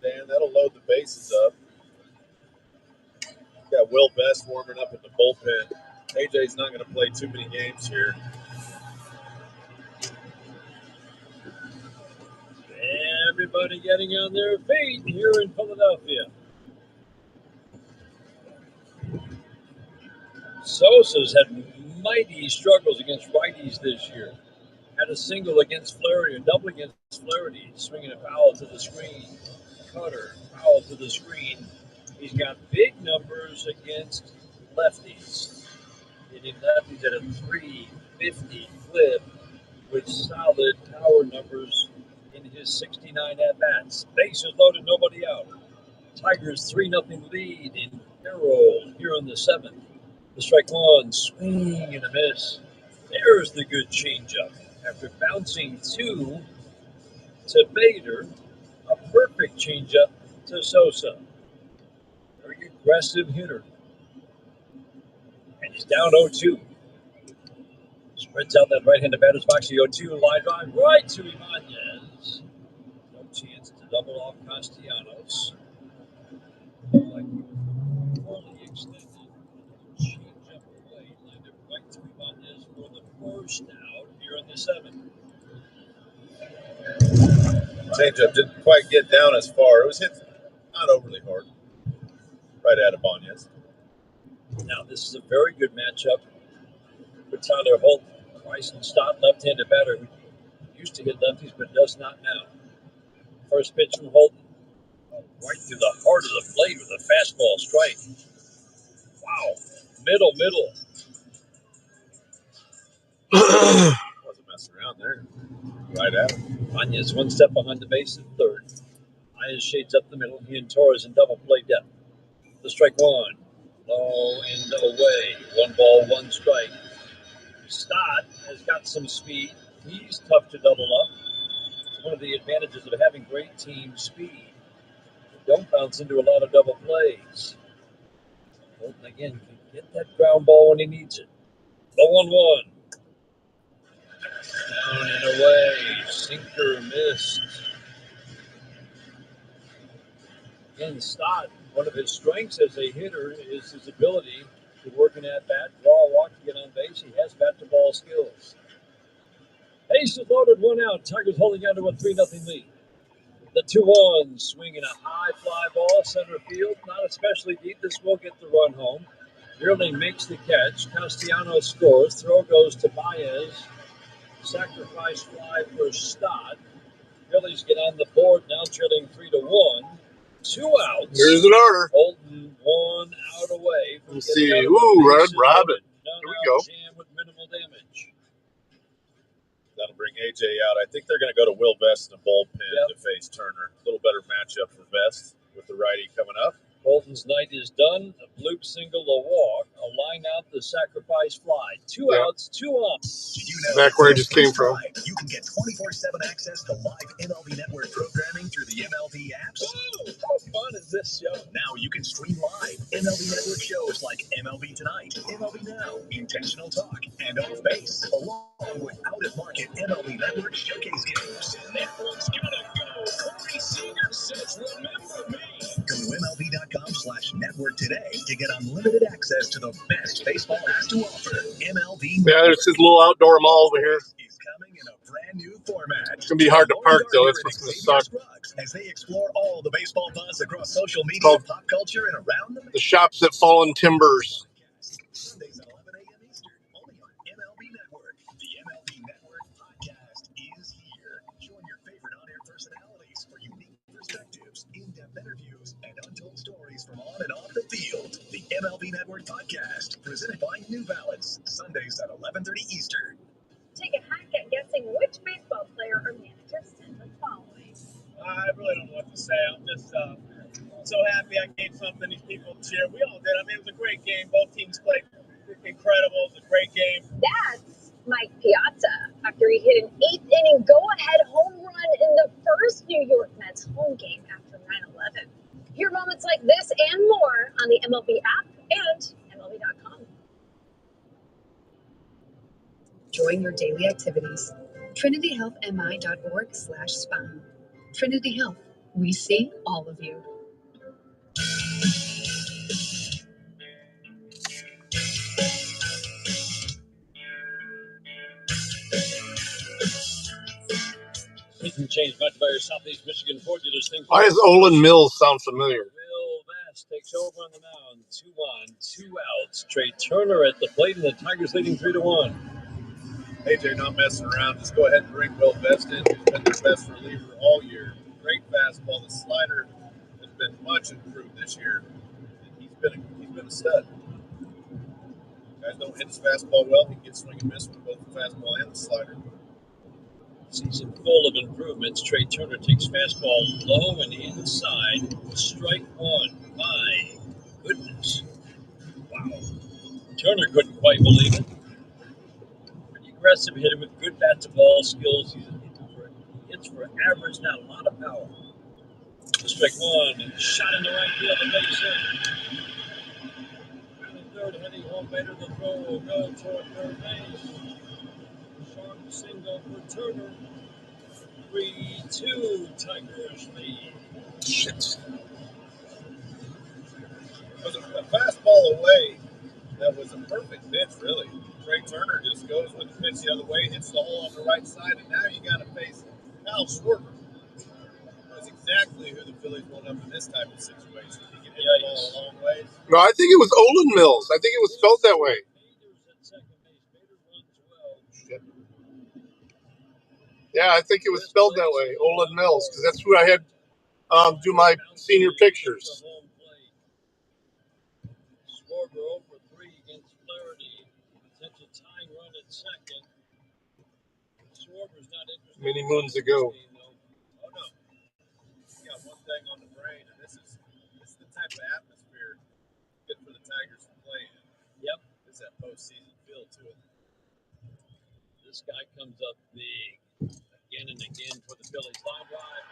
Dan. That'll load the bases up. Got Will Best warming up in the bullpen. AJ's not going to play too many games here. Everybody getting on their feet here in Philadelphia. Sosa's had mighty struggles against righties this year. Had a single against Flaherty, a double against Flaherty, swinging a foul to the screen. Cutter, foul to the screen. He's got big numbers against lefties. Hitting lefties at a 350 clip with solid power numbers in his 69 at-bats. Bases loaded, nobody out. Tigers 3-0 lead in Harold here in the 7th. The strike one, swing and a miss. There's the good changeup. After bouncing 2 to Bader, a perfect changeup to Sosa. Very aggressive hitter. And he's down 0-2. Spreads out that right-handed batter's box. The 0-2 line drive right to Ibanez. No chance to double off Castellanos. Like fully extended. Change up away. Landed right to Ibanez for the first out here in the 7th. Changeup didn't quite get down as far. It was hit not overly hard. Right at Ibanez. Now, this is a very good matchup for Tyler Holt. Bryson Stott, left-handed batter who used to hit lefties but does not now. First pitch from Holton. Right through the heart of the plate with a fastball strike. Wow. Middle. Wasn't messing around there. Right at him. Ibanez one step behind the base at third. Ibanez shades up the middle. He and Torres in double play depth. The strike one. Low and away. One ball, one strike. Stott has got some speed. He's tough to double up. It's one of the advantages of having great team speed. Don't bounce into a lot of double plays. Holton again can get that ground ball when he needs it. The 1-1. Down and away. Sinker missed. Again, Stott, one of his strengths as a hitter is his ability to work an at-bat, draw a walk to get on base. He has bat-to-ball skills. Ace is loaded, one out. Tigers holding on to a 3-0 lead. The 2-1, swinging a high fly ball, center field, not especially deep. This will get the run home. Yearling makes the catch. Castellanos scores. Throw goes to Baez. Sacrifice fly for Stott. Phillies get on the board now, trailing 3-1. 2 outs. Here's an order. Holton 1 out away. Let's see. Ooh, Red Robin. Here we go. Jam with minimal damage. That'll bring AJ out. I think they're going to go to Will Vest in the bullpen to face Turner. A little better matchup for Vest with the righty coming up. Holton's night is done. A bloop single, a walk, a line out, the sacrifice fly. 2 outs, 2 on. Did you know back where I just came from? You can get 24/7 access to live MLB Network programming through the MLB apps. Ooh, how fun is this show? Now you can stream live MLB Network shows like MLB Tonight, MLB Now, Intentional Talk, and Off Base, along with out-of-market MLB Network showcase games. Network's gotta go. Corey Seager says, remember me. Go to MLB.com/network today to get unlimited access to the best baseball has to offer. MLB Yeah, there's this little outdoor mall over here. Is coming in a brand new format. It's going to be hard to park, though. That's what's going to suck. As they explore all the baseball buzz across social media, pop culture, and around the shops at Fallen Timbers. Sundays at 11 a.m. Eastern, only on MLB Network. The MLB Network podcast is here. Join your favorite on-air personalities for unique perspectives, in-depth interviews, and untold stories from on and off the field. The MLB Network podcast, presented by New Balance, Sundays at 11:30 Eastern. Take a hack at guessing which baseball player or manager sent the following. I really don't know what to say. I'm just so happy I gave something these people cheer. We all did. I mean, it was a great game. Both teams played incredible. It was a great game. That's Mike Piazza after he hit an 8th-inning go-ahead home run in the first New York Mets home game after 9/11. Hear moments like this and more on the MLB app and MLB.com. Join your daily activities. TrinityHealthMI.org/spine. Trinity Health. We see all of you. Didn't change much by your Southeast Michigan Ford dealers. Why does Olin Mills sound familiar? Will Vest takes over on the mound. 2 on, 2 outs. Trey Turner at the plate, and the Tigers leading 3-1. AJ not messing around. Just go ahead and bring Will Vest in. He's been their best reliever all year. Great fastball. The slider has been much improved this year. And he's been a stud. Guys don't hit his fastball well. He can get swing and miss with both the fastball and the slider. Season full of improvements. Trey Turner takes fastball low and inside. Strike 1. My goodness. Wow. Turner couldn't quite believe it. Pretty aggressive hitter with good bat-to-ball skills. He hits for average, not a lot of power. Strike 1. Shot in the right field. A base hit. And the third, heading home later. The throw will go toward third base. Sharp single for Turner. 3-2 Tigers lead. Shit. It was a fastball away. That was a perfect pitch, really. Trey Turner just goes with the pitch the other way, hits the hole on the right side, and now you got to face Kyle Schwarber. exactly who the Phillies want up in this type of situation. He can hit the ball a long ways. No, I think it was Olin Mills. I think it was spelled that way. Shit. Yeah, I think it was spelled that way, Olin Mills, because that's who I had do my senior pictures. Schwarber over 3 against Flaherty. Potential tying run at second. Schwarber's not interested. Many moons ago. Oh no, he got one thing on the brain, and this is the type of atmosphere good for the Tigers to play in. Yep, It's that postseason feel to it. this guy comes up big again and again for the Phillies. Line drive,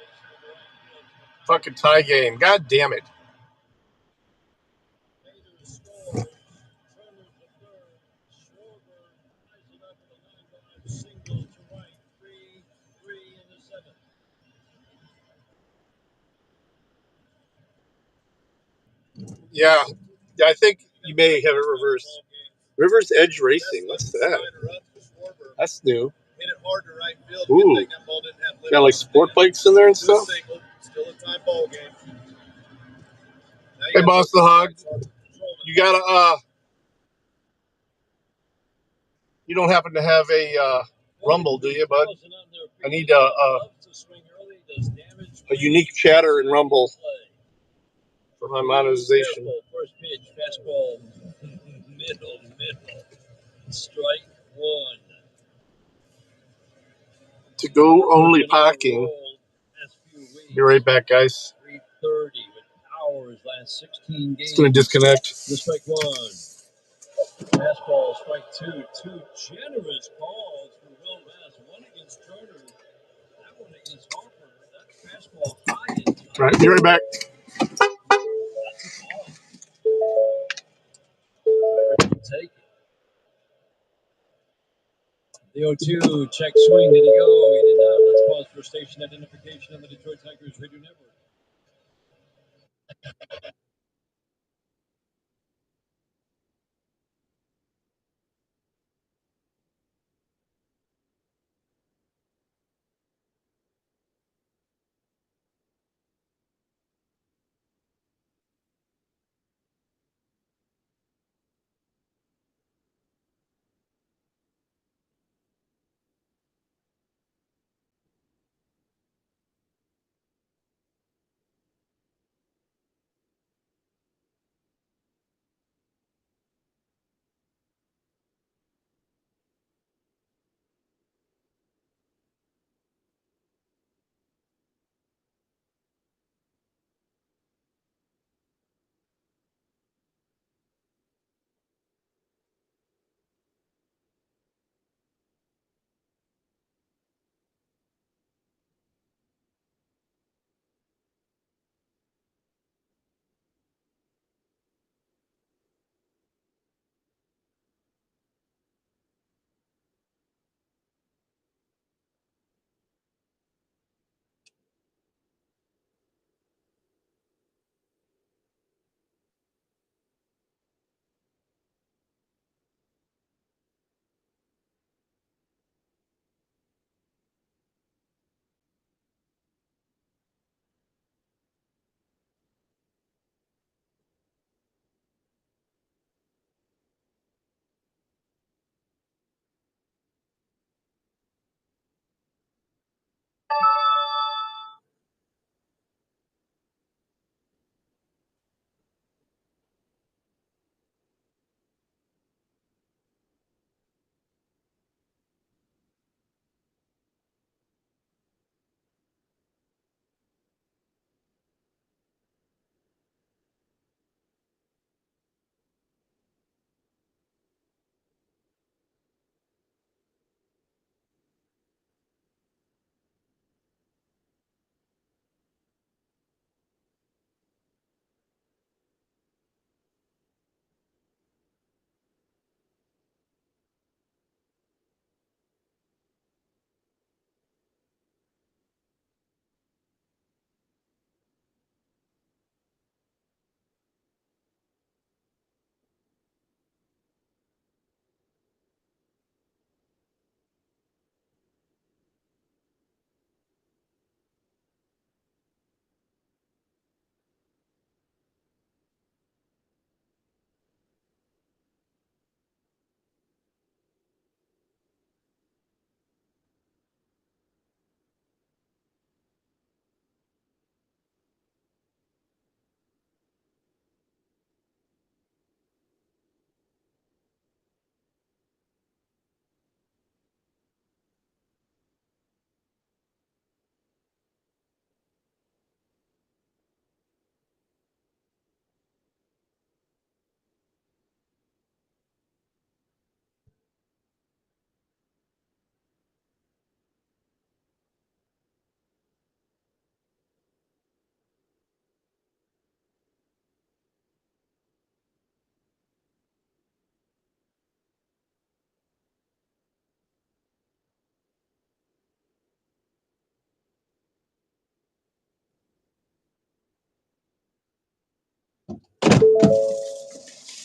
Fucking tie game. God damn it. Raiders scores. Turner to third. Schwarber ties it up with a line drive single to right. 3-3 in the seventh. Yeah, I think you may have it reversed. River's Edge Racing. What's that? That's new. Hit it hard to right field. Ooh. Good thing that ball didn't have Got like sport bikes in there and stuff. Single, still a tie ball game. Hey, Boss the Hog. You gotta you don't happen to have a Rumble, do you, bud? I need a unique chatter in Rumble for my monetization. First pitch, fastball, middle, strike one. To go only parking. Be right back, guys. 3:30 with Powers last 16 games. It's gonna disconnect. The strike one. Fastball, strike two. Two generous calls for Will Vest. One against Turner. That one against Harper. That fastball high and tight. All right, be right back. That's a ball. Take it. The 0-2, check swing. Did he go? He did not. Let's pause for station identification on the Detroit Tigers Radio Network.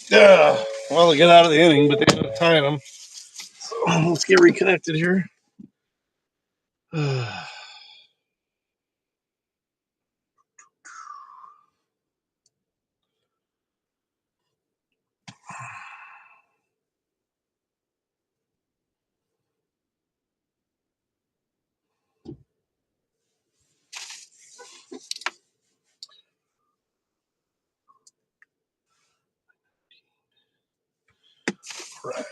Yeah. Well, they get out of the inning, but they ended up tying them. So let's get reconnected here. Right.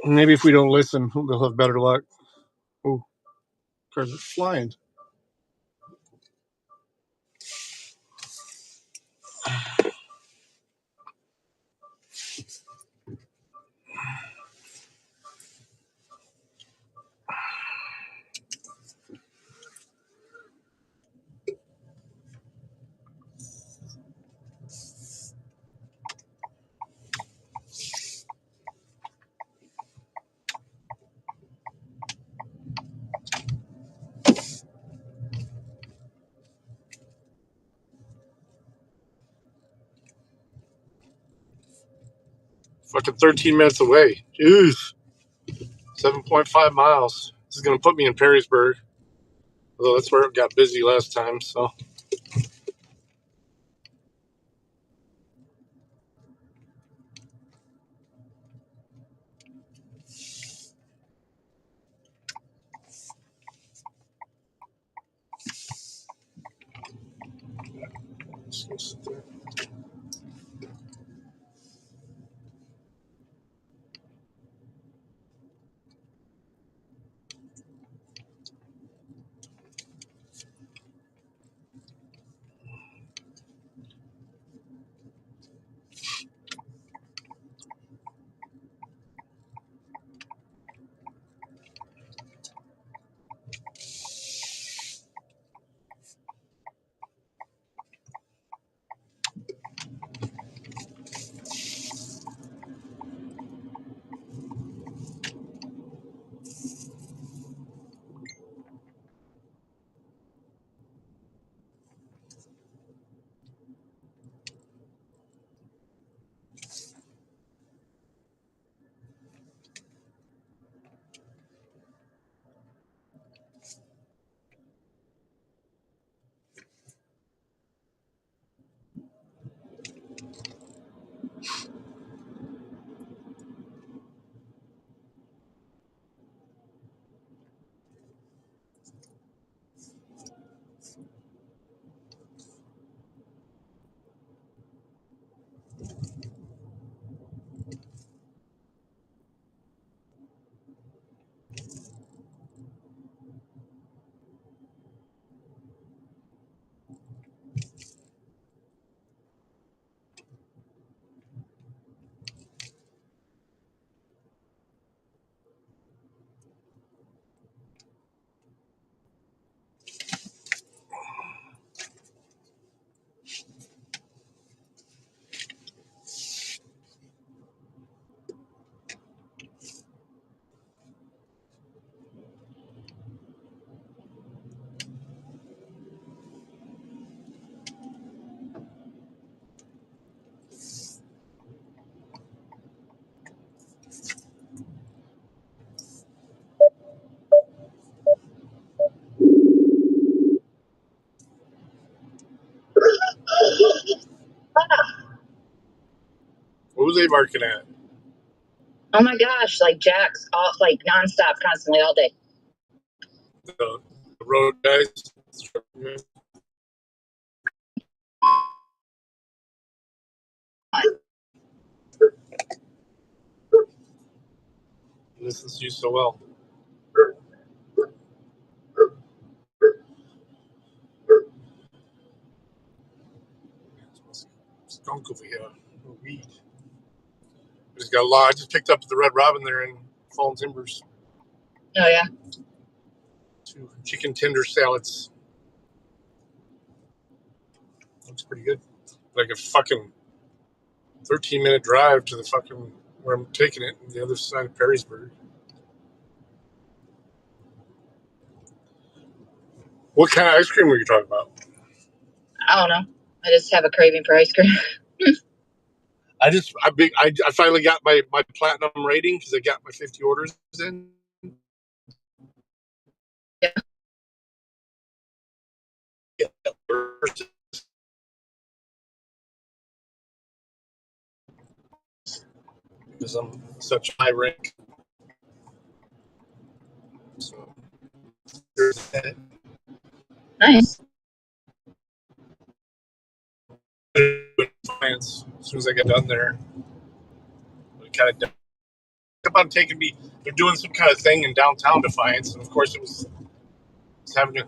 Maybe if we don't listen, they'll have better luck. Oh, cars are flying. Fucking 13 minutes away. Jeez. 7.5 miles. This is going to put me in Perrysburg. Although that's where it got busy last time, so. Just gonna sit there. What was they marking at? Oh my gosh, like jacks, all like nonstop, constantly, all day. The road guys. Listens to you so well. Skunk over here. Weed. Just got a lot. I just picked up the Red Robin there in Fallen Timbers. Oh yeah. 2 chicken tender salads. Looks pretty good. Like a fucking 13-minute drive to the fucking where I'm taking it, the other side of Perrysburg. What kind of ice cream were you talking about? I don't know. I just have a craving for ice cream. I finally got my platinum rating because I got my 50 orders in. Yeah. Because I'm such high rank. So there's that. Nice. As soon as I got done there, it kind of kept on taking me. They're doing some kind of thing in downtown Defiance, and of course it was having to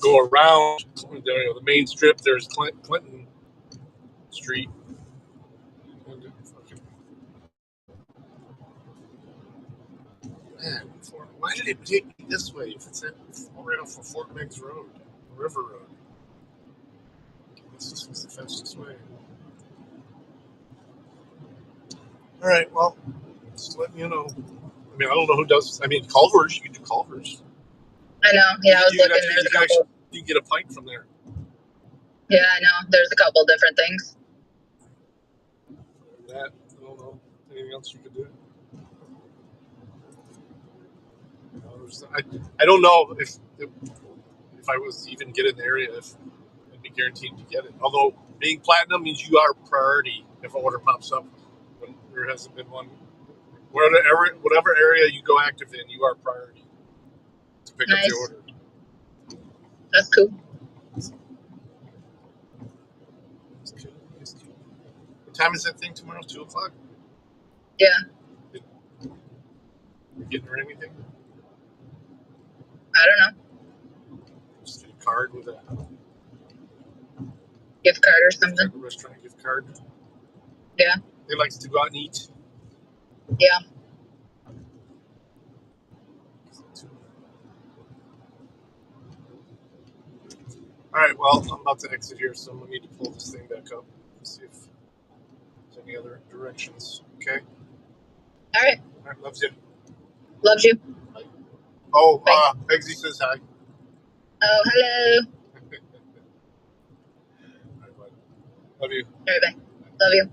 go around the main strip. There's Clinton Street. Man, why did it take me this way if it's right off of Fort Meigs Road, River Road? This just was the fastest way. All right, well, just letting you know. I mean, I don't know who does. I mean, Culver's. You can do Culver's. I know. Yeah, I was looking. There's a couple. You can get a pint from there. Yeah, I know. There's a couple different things. That, I don't know. Anything else you could do? I don't know if I was even get in the area, if I'd be guaranteed to get it. Although being platinum means you are priority if an order pops up when there hasn't been one. Whatever area you go active in, you are priority to pick up the order. That's cool. What time is that thing tomorrow? 2:00? Yeah. You getting her anything? I don't know. Just get a card with a gift card or something. A restaurant gift card. Yeah. They like to go out and eat. Yeah. All right, well, I'm about to exit here, so I'm going to need to pull this thing back up and see if there's any other directions. Okay? All right. All right, loves you. Loves you. Bye. Oh, Eggsy says hi. Oh, hello. All right, bye. Love you. All right, bye. Love you.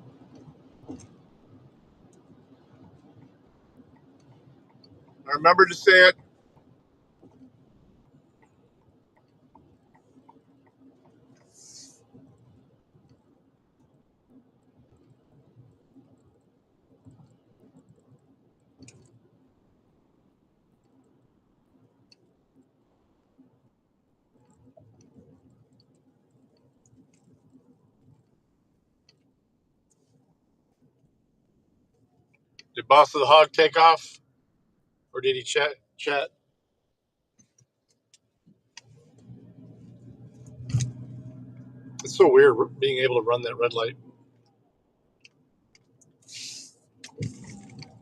I remember to say it. Did Boss of the Hog take off? Or did he chat? It's so weird being able to run that red light. This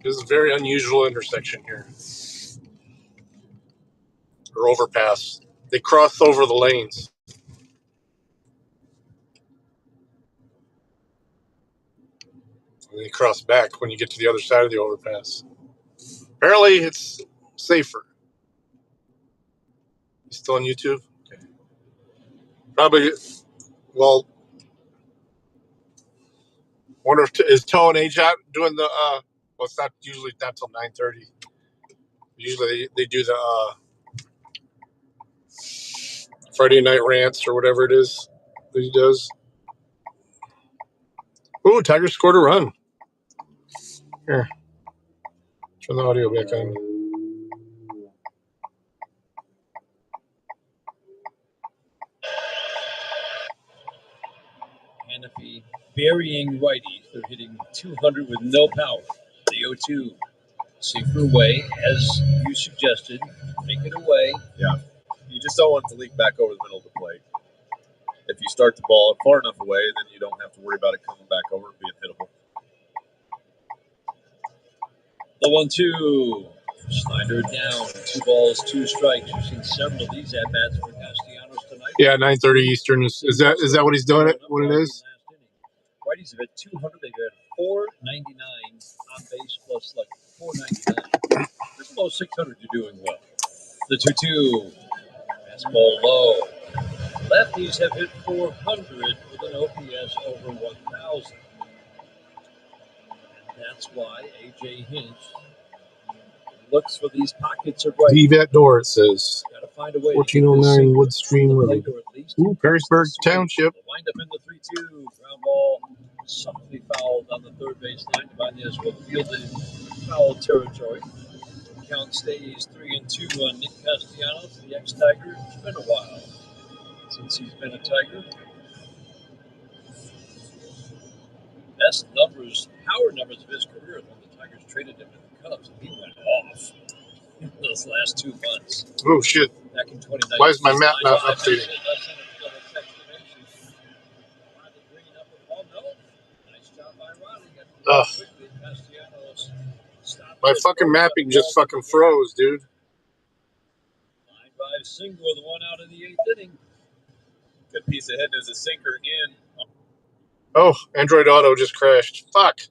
is a very unusual intersection here. Or overpass. They cross over the lanes. And they cross back when you get to the other side of the overpass. Apparently, it's safer. You still on YouTube? Okay. Probably, well, wonder if is Toe and AJ doing the, well, it's not usually not till 9:30. Usually they do the Friday night rants or whatever it is that he does. Ooh, Tiger scored a run. Here. Turn the audio back on. Hannafy burying righties. They're hitting 200 with no power. The 0-2. Safer way, as you suggested. Make it away. Yeah. You just don't want it to leak back over the middle of the plate. If you start the ball far enough away, then you don't have to worry about it coming back over and being hittable. The 1-2. Slider down. 2 balls, 2 strikes. We've seen several of these at-bats for Castellanos tonight. Yeah, 9:30 Eastern. Is that what he's doing? What it is? Righties have hit 200. They've had 499 on base plus like 499. This below 600, you're doing well. The 2-2. Fastball low. Lefties have hit .400 with an OPS over 1,000. That's why A.J. Hinch looks for these pockets of right. Leave at door, it says. Got to find a way 1409 Woodstream Road. Ooh, Perrysburg Township. Wind up in the 3-2. Ground ball softly fouled on the third base line. Ibanez will field in foul territory. Count stays 3-2 on Nick Castellanos, the ex-Tiger. It's been a while since he's been a Tiger. Best numbers, power numbers of his career is when the Tigers traded him to the Cubs, and he went off in those last 2 months. Oh, shit. Back in 2019. Why is my map not updating? Ugh. My fucking mapping just fucking froze, dude. Line drive single with one out in the 8th inning. Good piece of hitting as a sinker in. Oh, Android Auto just crashed. Fuck.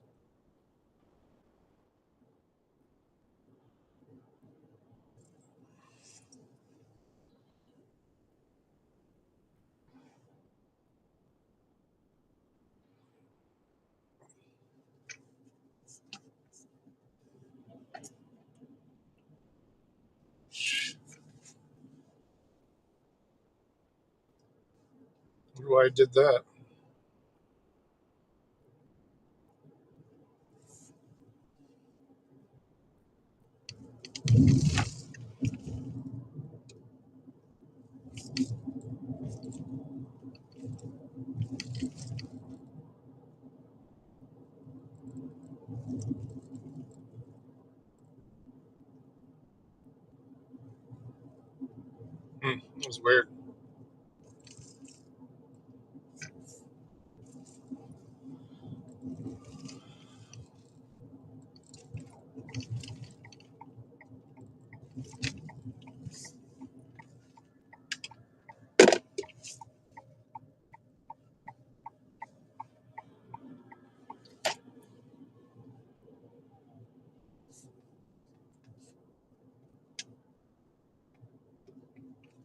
I wonder why I did that. That was weird.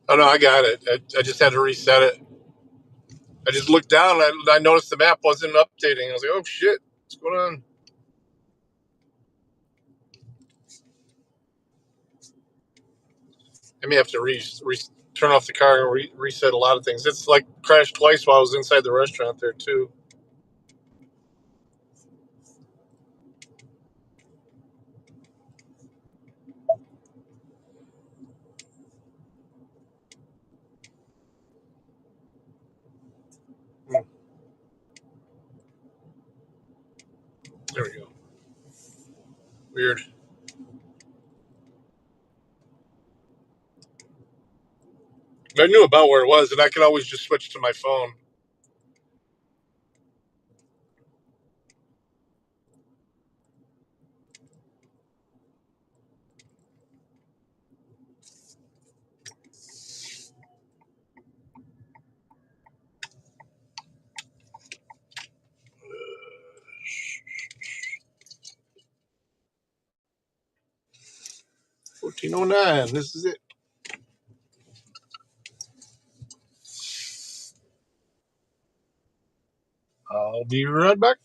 Oh, no, I got it. I just had to reset it. I just looked down and I noticed the map wasn't updating. I was like, oh, shit. What's going on? I may have to turn off the car and reset a lot of things. It's like crashed twice while I was inside the restaurant there, too. There we go. Weird. I knew about where it was, and I could always just switch to my phone. $14.09. This is it. I'll be right back.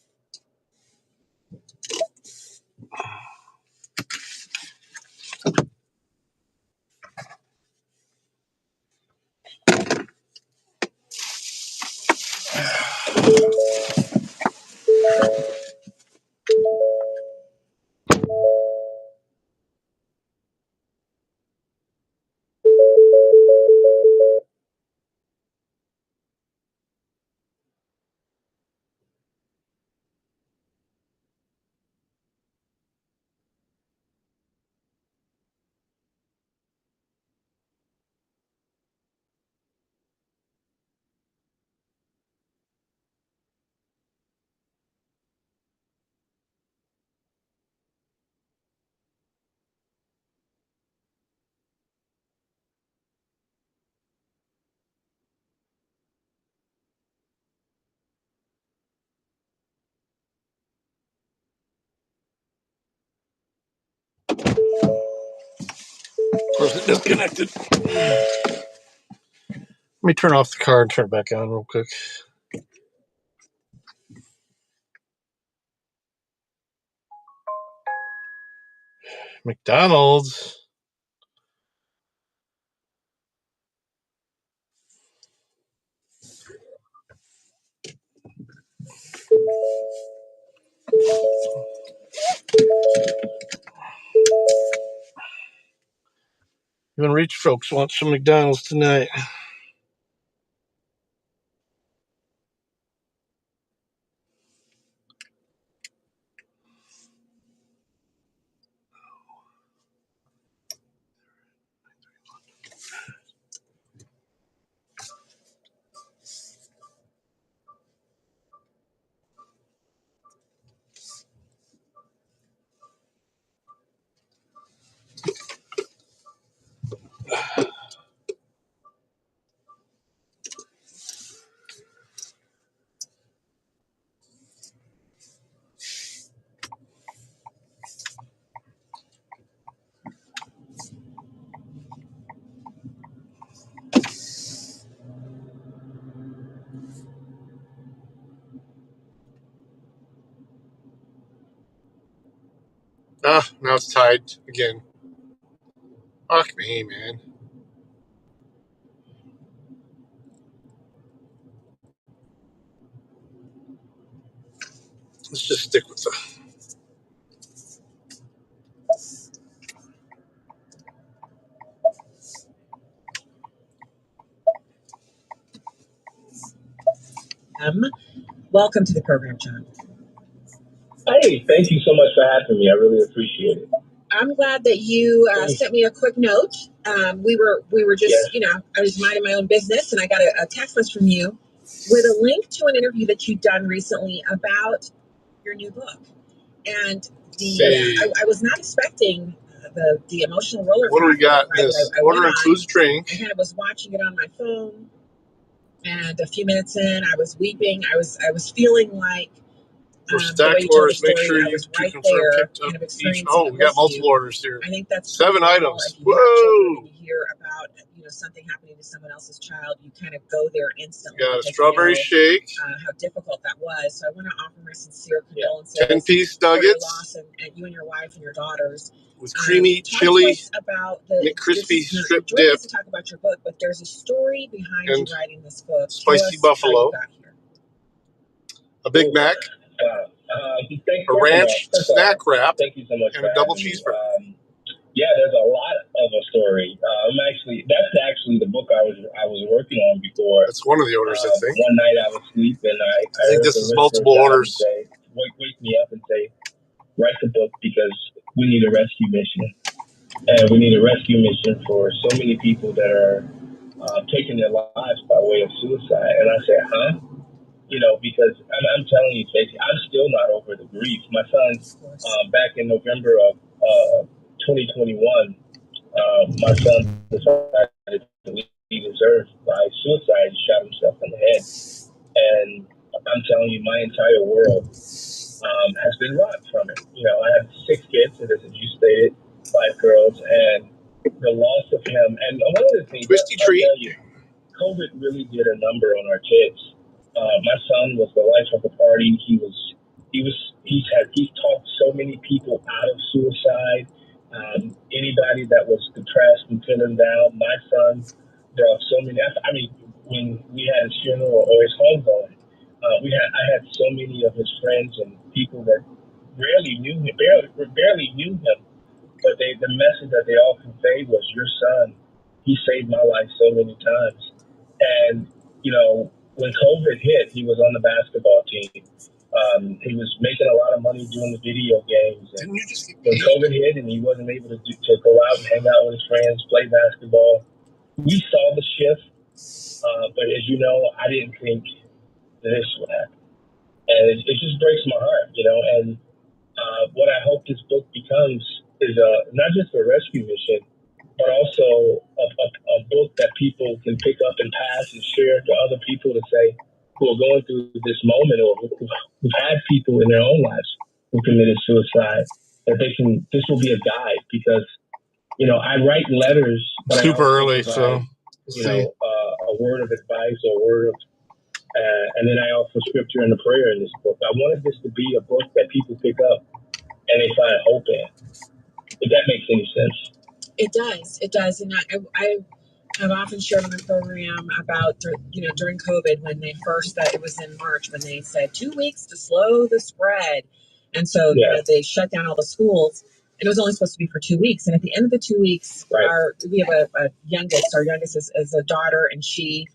Of course, it disconnected. Let me turn off the car and turn it back on real quick. McDonald's. Even rich folks want some McDonald's tonight. Now it's tied again. Fuck me, man. Let's just stick with the... Welcome to the program, John. Hey, thank you so much for having me. I really appreciate it. I'm glad that you sent me a quick note. We were just, I was minding my own business, and I got a text message from you with a link to an interview that you've done recently about your new book. And I was not expecting the emotional roller coaster. What do we got? This order includes drink. I kind of was watching it on my phone, and a few minutes in, I was weeping. I was feeling like. For stacked orders, make sure you right confirm there, picked up each. Oh, we got multiple orders here. I think that's 7 items. If you Whoa! have children, you hear about something happening to someone else's child, you kind of go there instantly. Got a strawberry shake. How difficult that was. So I want to offer my sincere condolences. 10-piece nuggets. And you and your wife and your daughters. With creamy chili, about McCrispy strip dip. To talk about your book, but there's a story behind you writing this book. Spicy buffalo. A Big Mac. A ranch snack wrap. Thank you so much. And a double cheeseburger. Yeah, there's a lot of a story. That's actually the book I was working on before. That's one of the orders, I think. One night I was asleep and I think this is multiple orders. Say, wake me up and say, write the book because we need a rescue mission. And we need a rescue mission for so many people that are taking their lives by way of suicide. And I said, huh? Because I'm telling you, Casey, I'm still not over the grief. My son, back in November of 2021, my son decided to leave his earth by suicide. He shot himself in the head. And I'm telling you, my entire world has been rocked from it. I have 6 kids, and as you stated, 5 girls, and the loss of him. And one of the things Twisty treat. I'll tell you, COVID really did a number on our kids. My son was the life of the party. He's talked so many people out of suicide. Anybody that was depressed and feeling down, my son brought so many. I mean, when we had his funeral or his homegoing, I had so many of his friends and people that barely knew him, but the message that they all conveyed was, "Your son, he saved my life so many times." And when COVID hit, he was on the basketball team. He was making a lot of money doing the video games. And when COVID hit and he wasn't able to go out and hang out with his friends, play basketball, we saw the shift. But as you know, I didn't think this would happen. And it just breaks my heart, And what I hope this book becomes is not just a rescue mission, but also a book that people can pick up and pass and share to other people to say, who are going through this moment or who've had people in their own lives who committed suicide, that this will be a guide because, I write letters. Super early, so. A a word of advice or a word of, and then I offer scripture and a prayer in this book. I wanted this to be a book that people pick up and they find hope in. If that makes any sense. It does. It does. And I have often shared on the program about, during COVID, when they first, it was in March, when they said 2 weeks to slow the spread. And so, they shut down all the schools. And it was only supposed to be for 2 weeks. And at the end of the 2 weeks, we have our youngest is a daughter, and she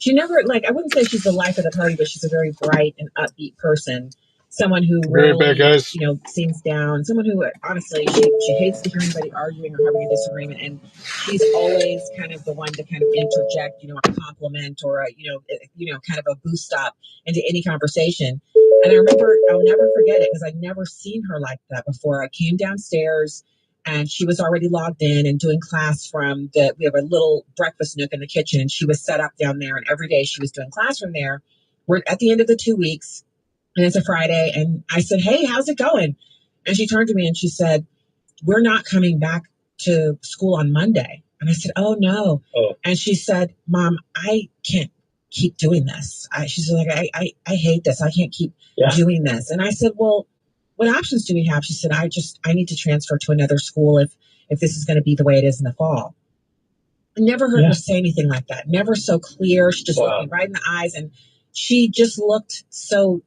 never, I wouldn't say she's the life of the party, but she's a very bright and upbeat person. Someone who really, seems down. Someone who, honestly, she hates to hear anybody arguing or having a disagreement. And she's always kind of the one to kind of interject, a compliment or kind of a boost up into any conversation. And I remember, I'll never forget it because I'd never seen her like that before. I came downstairs and she was already logged in and doing class we have a little breakfast nook in the kitchen, and she was set up down there. And every day she was doing class from there. We're at the end of the 2 weeks, and it's a Friday. And I said, "Hey, how's it going?" And she turned to me and she said, "We're not coming back to school on Monday." And I said, "Oh, no." Oh. And she said, "Mom, I can't keep doing this." She's like, I hate this. I can't keep doing this. And I said, "Well, what options do we have?" She said, I need to transfer to another school if this is going to be the way it is in the fall." I never heard her say anything like that. Never so clear. She just looked me right in the eyes, and she just looked so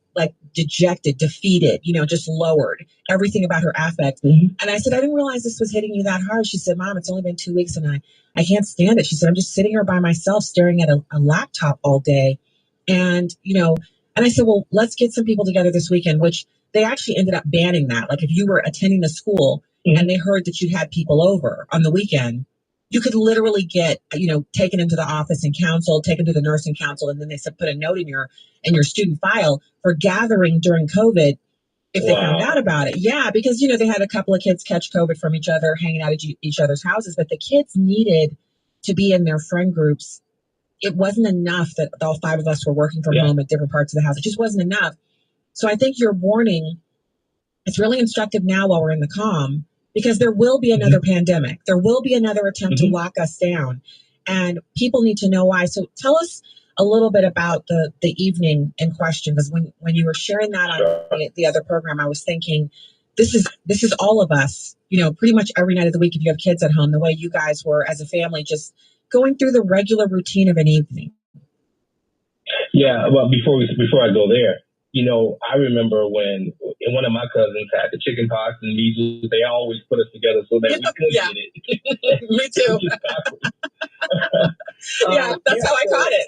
dejected, defeated, just lowered. Everything about her affect. Mm-hmm. And I said, "I didn't realize this was hitting you that hard." She said, "Mom, it's only been 2 weeks and I can't stand it." She said, "I'm just sitting here by myself staring at a laptop all day." And, and I said, "Well, let's get some people together this weekend," which they actually ended up banning that. Like, if you were attending the school and they heard that you had people over on the weekend, you could literally get, taken into the office and counseled, taken to the nursing council, and then they said put a note in your student file for gathering during COVID if they found out about it. Yeah, because they had a couple of kids catch COVID from each other, hanging out at each other's houses, but the kids needed to be in their friend groups. It wasn't enough that all 5 of us were working from home at different parts of the house. It just wasn't enough. So I think your warning, it's really instructive now while we're in the calm, because there will be another pandemic. There will be another attempt to lock us down, and people need to know why. So tell us a little bit about the evening in question, because when you were sharing that on the other program, I was thinking, this is all of us, pretty much every night of the week, if you have kids at home, the way you guys were as a family, just going through the regular routine of an evening. Yeah, well, before I go there, I remember when one of my cousins had the chicken pox and measles. They always put us together so that we could get it. Me too. That's how I caught it.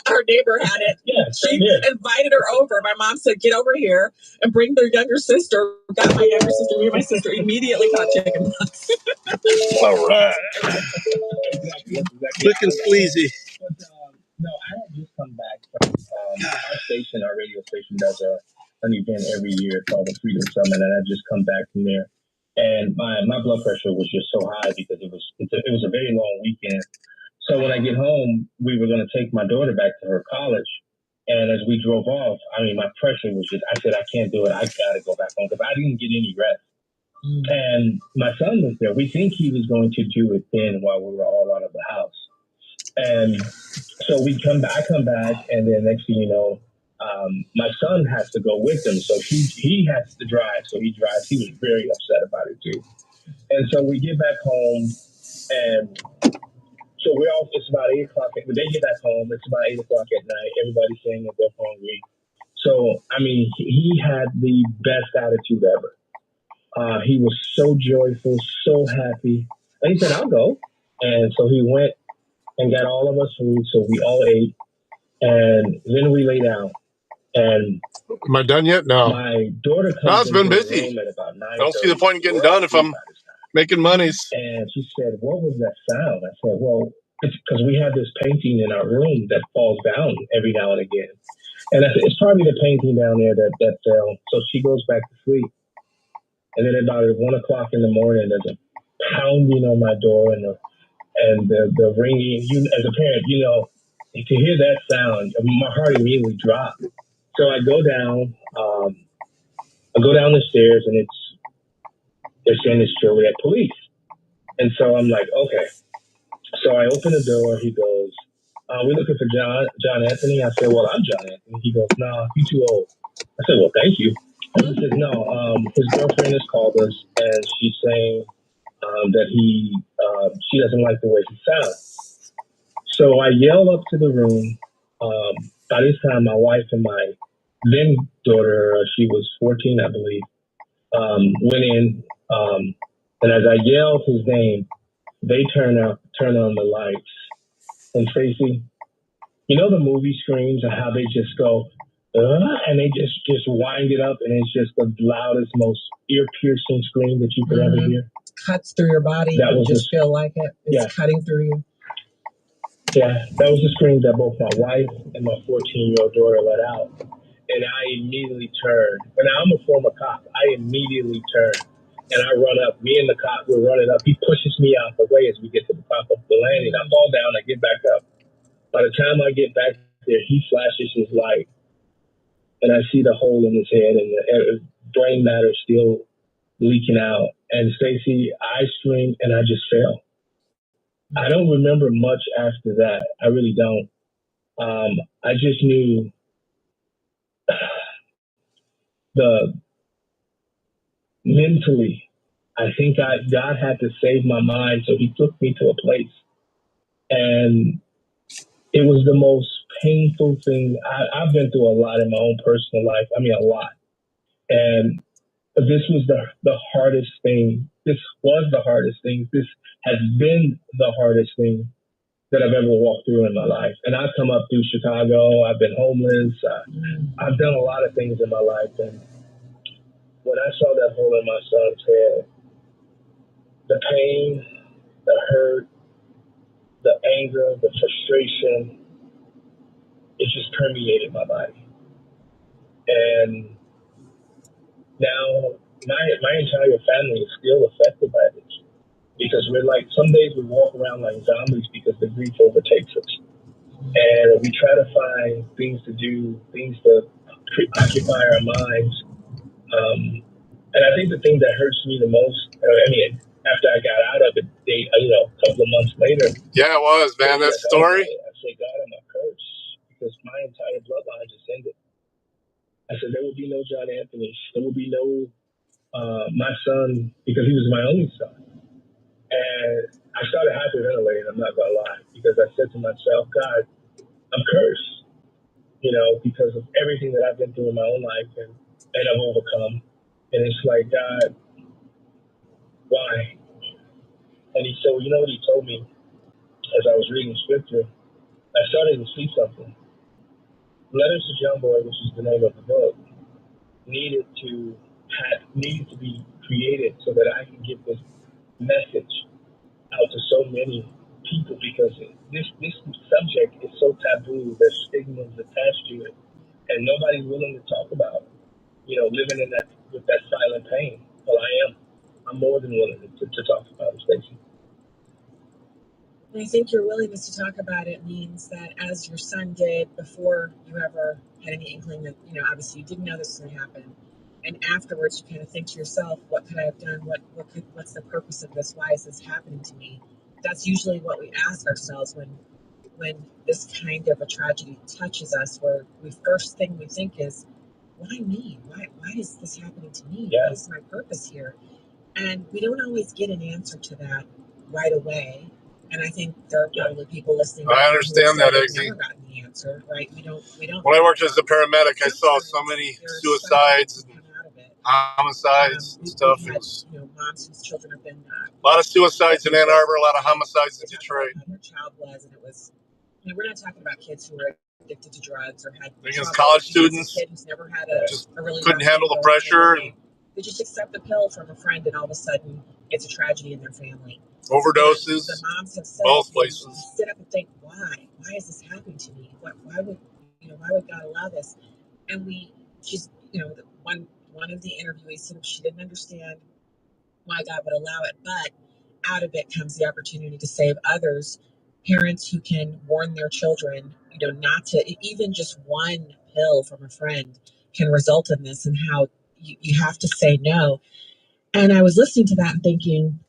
Our neighbor had it. Yeah, she invited her over. My mom said, "Get over here and bring their younger sister." Got my younger sister, me and my sister immediately caught chicken pox. All right. Exactly. Looking sleazy. But, no, I had just come back from our radio station does an event every year called the Freedom Summit, and I just come back from there. And my blood pressure was just so high because it was a very long weekend. So when I get home, we were going to take my daughter back to her college. And as we drove off, my pressure was just, I said, I can't do it. I got to go back home because I didn't get any rest. And my son was there. We think he was going to do it then while we were all out of the house. And so I come back, and then next thing you know, my son has to go with him. So he has to drive. So he drives. He was very upset about it too. And so we get back home, and so it's about 8 o'clock. When they get back home, it's about 8 o'clock at night. Everybody's saying that they're hungry. So, he had the best attitude ever. He was so joyful, so happy. And he said, "I'll go." And so he went and got all of us food. So we all ate. And then we lay down. And am I done yet? No. My daughter comes No, it's been into the busy. room at about 9:30. I don't see the point in getting done if I'm making monies. And she said, "What was that sound?" I said, "Well, it's because we have this painting in our room that falls down every now and again." And I said, "It's probably the painting down there that fell." So she goes back to sleep. And then about 1 o'clock in the morning, there's a pounding on my door and the ringing. As a parent, to hear that sound, my heart immediately dropped. So I go down. I go down the stairs, and they're saying it's Joliet police. And so I'm like, okay. So I open the door. He goes, we're looking for John Anthony. I said, well, I'm John Anthony. He goes, nah, you too old. I said, well, thank you. He says, no, his girlfriend has called us and she's saying that she doesn't like the way he sounds. So I yell up to the room. By this time, my wife and my then daughter, she was 14, I believe, went in. And as I yelled his name, they turn on the lights. And Stacey, you know the movie screams and how they just go, and they just wind it up, and it's just the loudest, most ear-piercing scream that you could ever hear. Cuts through your body. That was just feel like it's cutting through you. Yeah, that was the scream that both my wife and my 14-year-old daughter let out. And I immediately turned. And I'm a former cop. I immediately turned. And I run up. Me and the cop, we're running up. He pushes me out the way as we get to the top of the landing. I fall down. I get back up. By the time I get back there, he flashes his light. And I see the hole in his head and the brain matter still leaking out. And Stacey, I screamed and I just fell. I don't remember much after that. I really don't. I just knew mentally, I think God had to save my mind, so he took me to a place. And it was the most painful thing. I've been through a lot in my own personal life. I mean, a lot. And this was the hardest thing. This was the hardest thing. This has been the hardest thing that I've ever walked through in my life. And I've come up through Chicago. I've been homeless. I've done a lot of things in my life. And when I saw that hole in my son's head, the pain, the hurt, the anger, the frustration, it just permeated my body. And now my entire family is still affected by this because we're like, some days we walk around like zombies because the grief overtakes us. And we try to find things to do, things to occupy our minds. And I think the thing that hurts me the most, after I got out of it, a couple of months later. Yeah, it was, man. That story. I say, God, I'm a curse because my entire bloodline just ended. I said, there will be no John Anthony. There will be no my son, because he was my only son. And I started hyperventilating, I'm not going to lie, because I said to myself, God, I'm cursed, because of everything that I've been through in my own life and I've overcome. And it's like, God, why? And he said, well, you know what he told me as I was reading scripture? I started to see something. Letters to John Boy, which is the name of the book, needed to be created so that I can get this message out to so many people, because this subject is so taboo. There's stigmas attached to it, and nobody's willing to talk about living in that with that silent pain. Well, I am. I'm more than willing to talk about it, Stacey. And I think your willingness to talk about it means that, as your son did before you ever had any inkling that, obviously you didn't know this was going to happen. And afterwards, you kind of think to yourself, what could I have done? What's the purpose of this? Why is this happening to me? That's usually what we ask ourselves when this kind of a tragedy touches us, where first thing we think is, why me? Why is this happening to me? Yeah. What is my purpose here? And we don't always get an answer to that right away. And I think there are probably people listening. I understand that, Eggsy. Never gotten the answer, right? We don't. When I worked as a paramedic, I saw so many suicides and homicides and stuff. It was moms whose children have been a lot of suicides in Ann Arbor, a lot of homicides in Detroit. Their child was, and it was. We're not talking about kids who were addicted to drugs or had college students. A kid who's never had a really couldn't handle the pressure. They just accept the pill from a friend, and all of a sudden, it's a tragedy in their family. Overdoses. The moms have said, both places. You sit up and think, why? Why is this happening to me? Why would God allow this? And one of the interviewees said she didn't understand why God would allow it, but out of it comes the opportunity to save others. Parents who can warn their children, not to, even just one pill from a friend can result in this, and how you have to say no. And I was listening to that and thinking,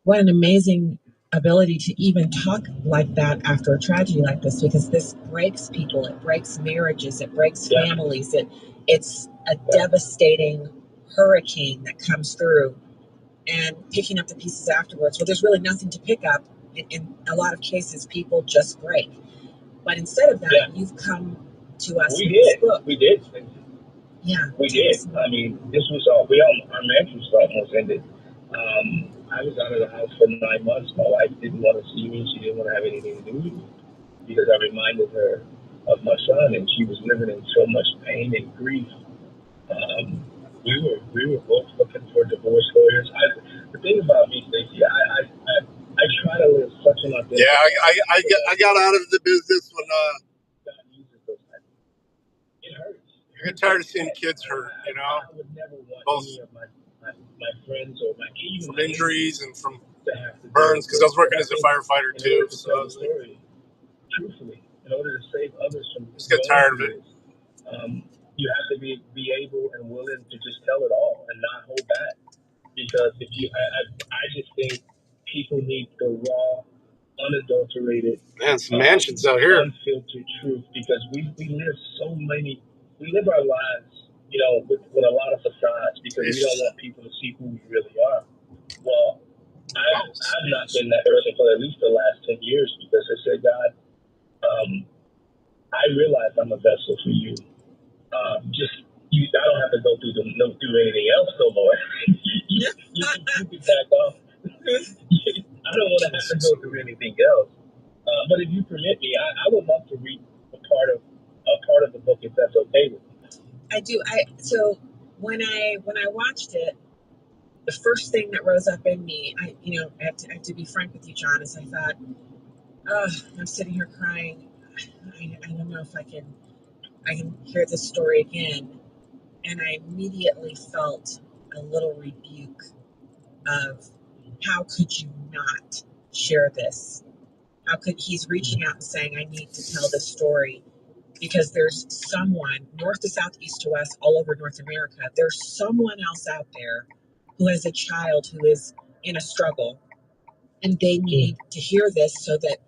what an amazing ability to even talk like that after a tragedy like this, because this breaks people, it breaks marriages, it breaks families, it's a devastating hurricane that comes through, and picking up the pieces afterwards. Well, there's really nothing to pick up. In a lot of cases, people just break. But instead of that, you've come to us with this book. We did. Yeah. We did. I mean, this was all, our marriage was almost ended. I was out of the house for 9 months. My wife didn't want to see me. She didn't want to have anything to do with me because I reminded her of my son, and she was living in so much pain and grief. We were both looking for divorce lawyers. The thing about me, Stacey, I try to live such an authentic. Yeah, I got out of the business when God uses those types. It hurts. I get tired of seeing kids hurt. You know, I would never want both any of my friends or even from injuries and from to have to burns, because I was working as a firefighter too. So I was like, truthfully, in order to save others from just got tired of it. You have to be able and willing to just tell it all and not hold back. Because if you, I just think people need the raw, unadulterated, some mansions out here, unfiltered truth. Because we live our lives, you know, with a lot of facades because we don't want people to see who we really are. Well, I've not been that person for at least the last 10 years because I said, God, I realize I'm a vessel for you. I don't have to go through anything else no more. you can back off. I don't want to have to go through anything else. But if you permit me, I would love to read a part of the book if that's okay with you. I do. So when I watched it, the first thing that rose up in me, I have to be frank with you, John, is I thought, I'm sitting here crying. I don't know if I can hear this story again. And I immediately felt a little rebuke of, how could you not share this? How could he's reaching out and saying, I need to tell this story because there's someone north to south, east to west, all over North America. There's someone else out there who has a child who is in a struggle, and they need to hear this so that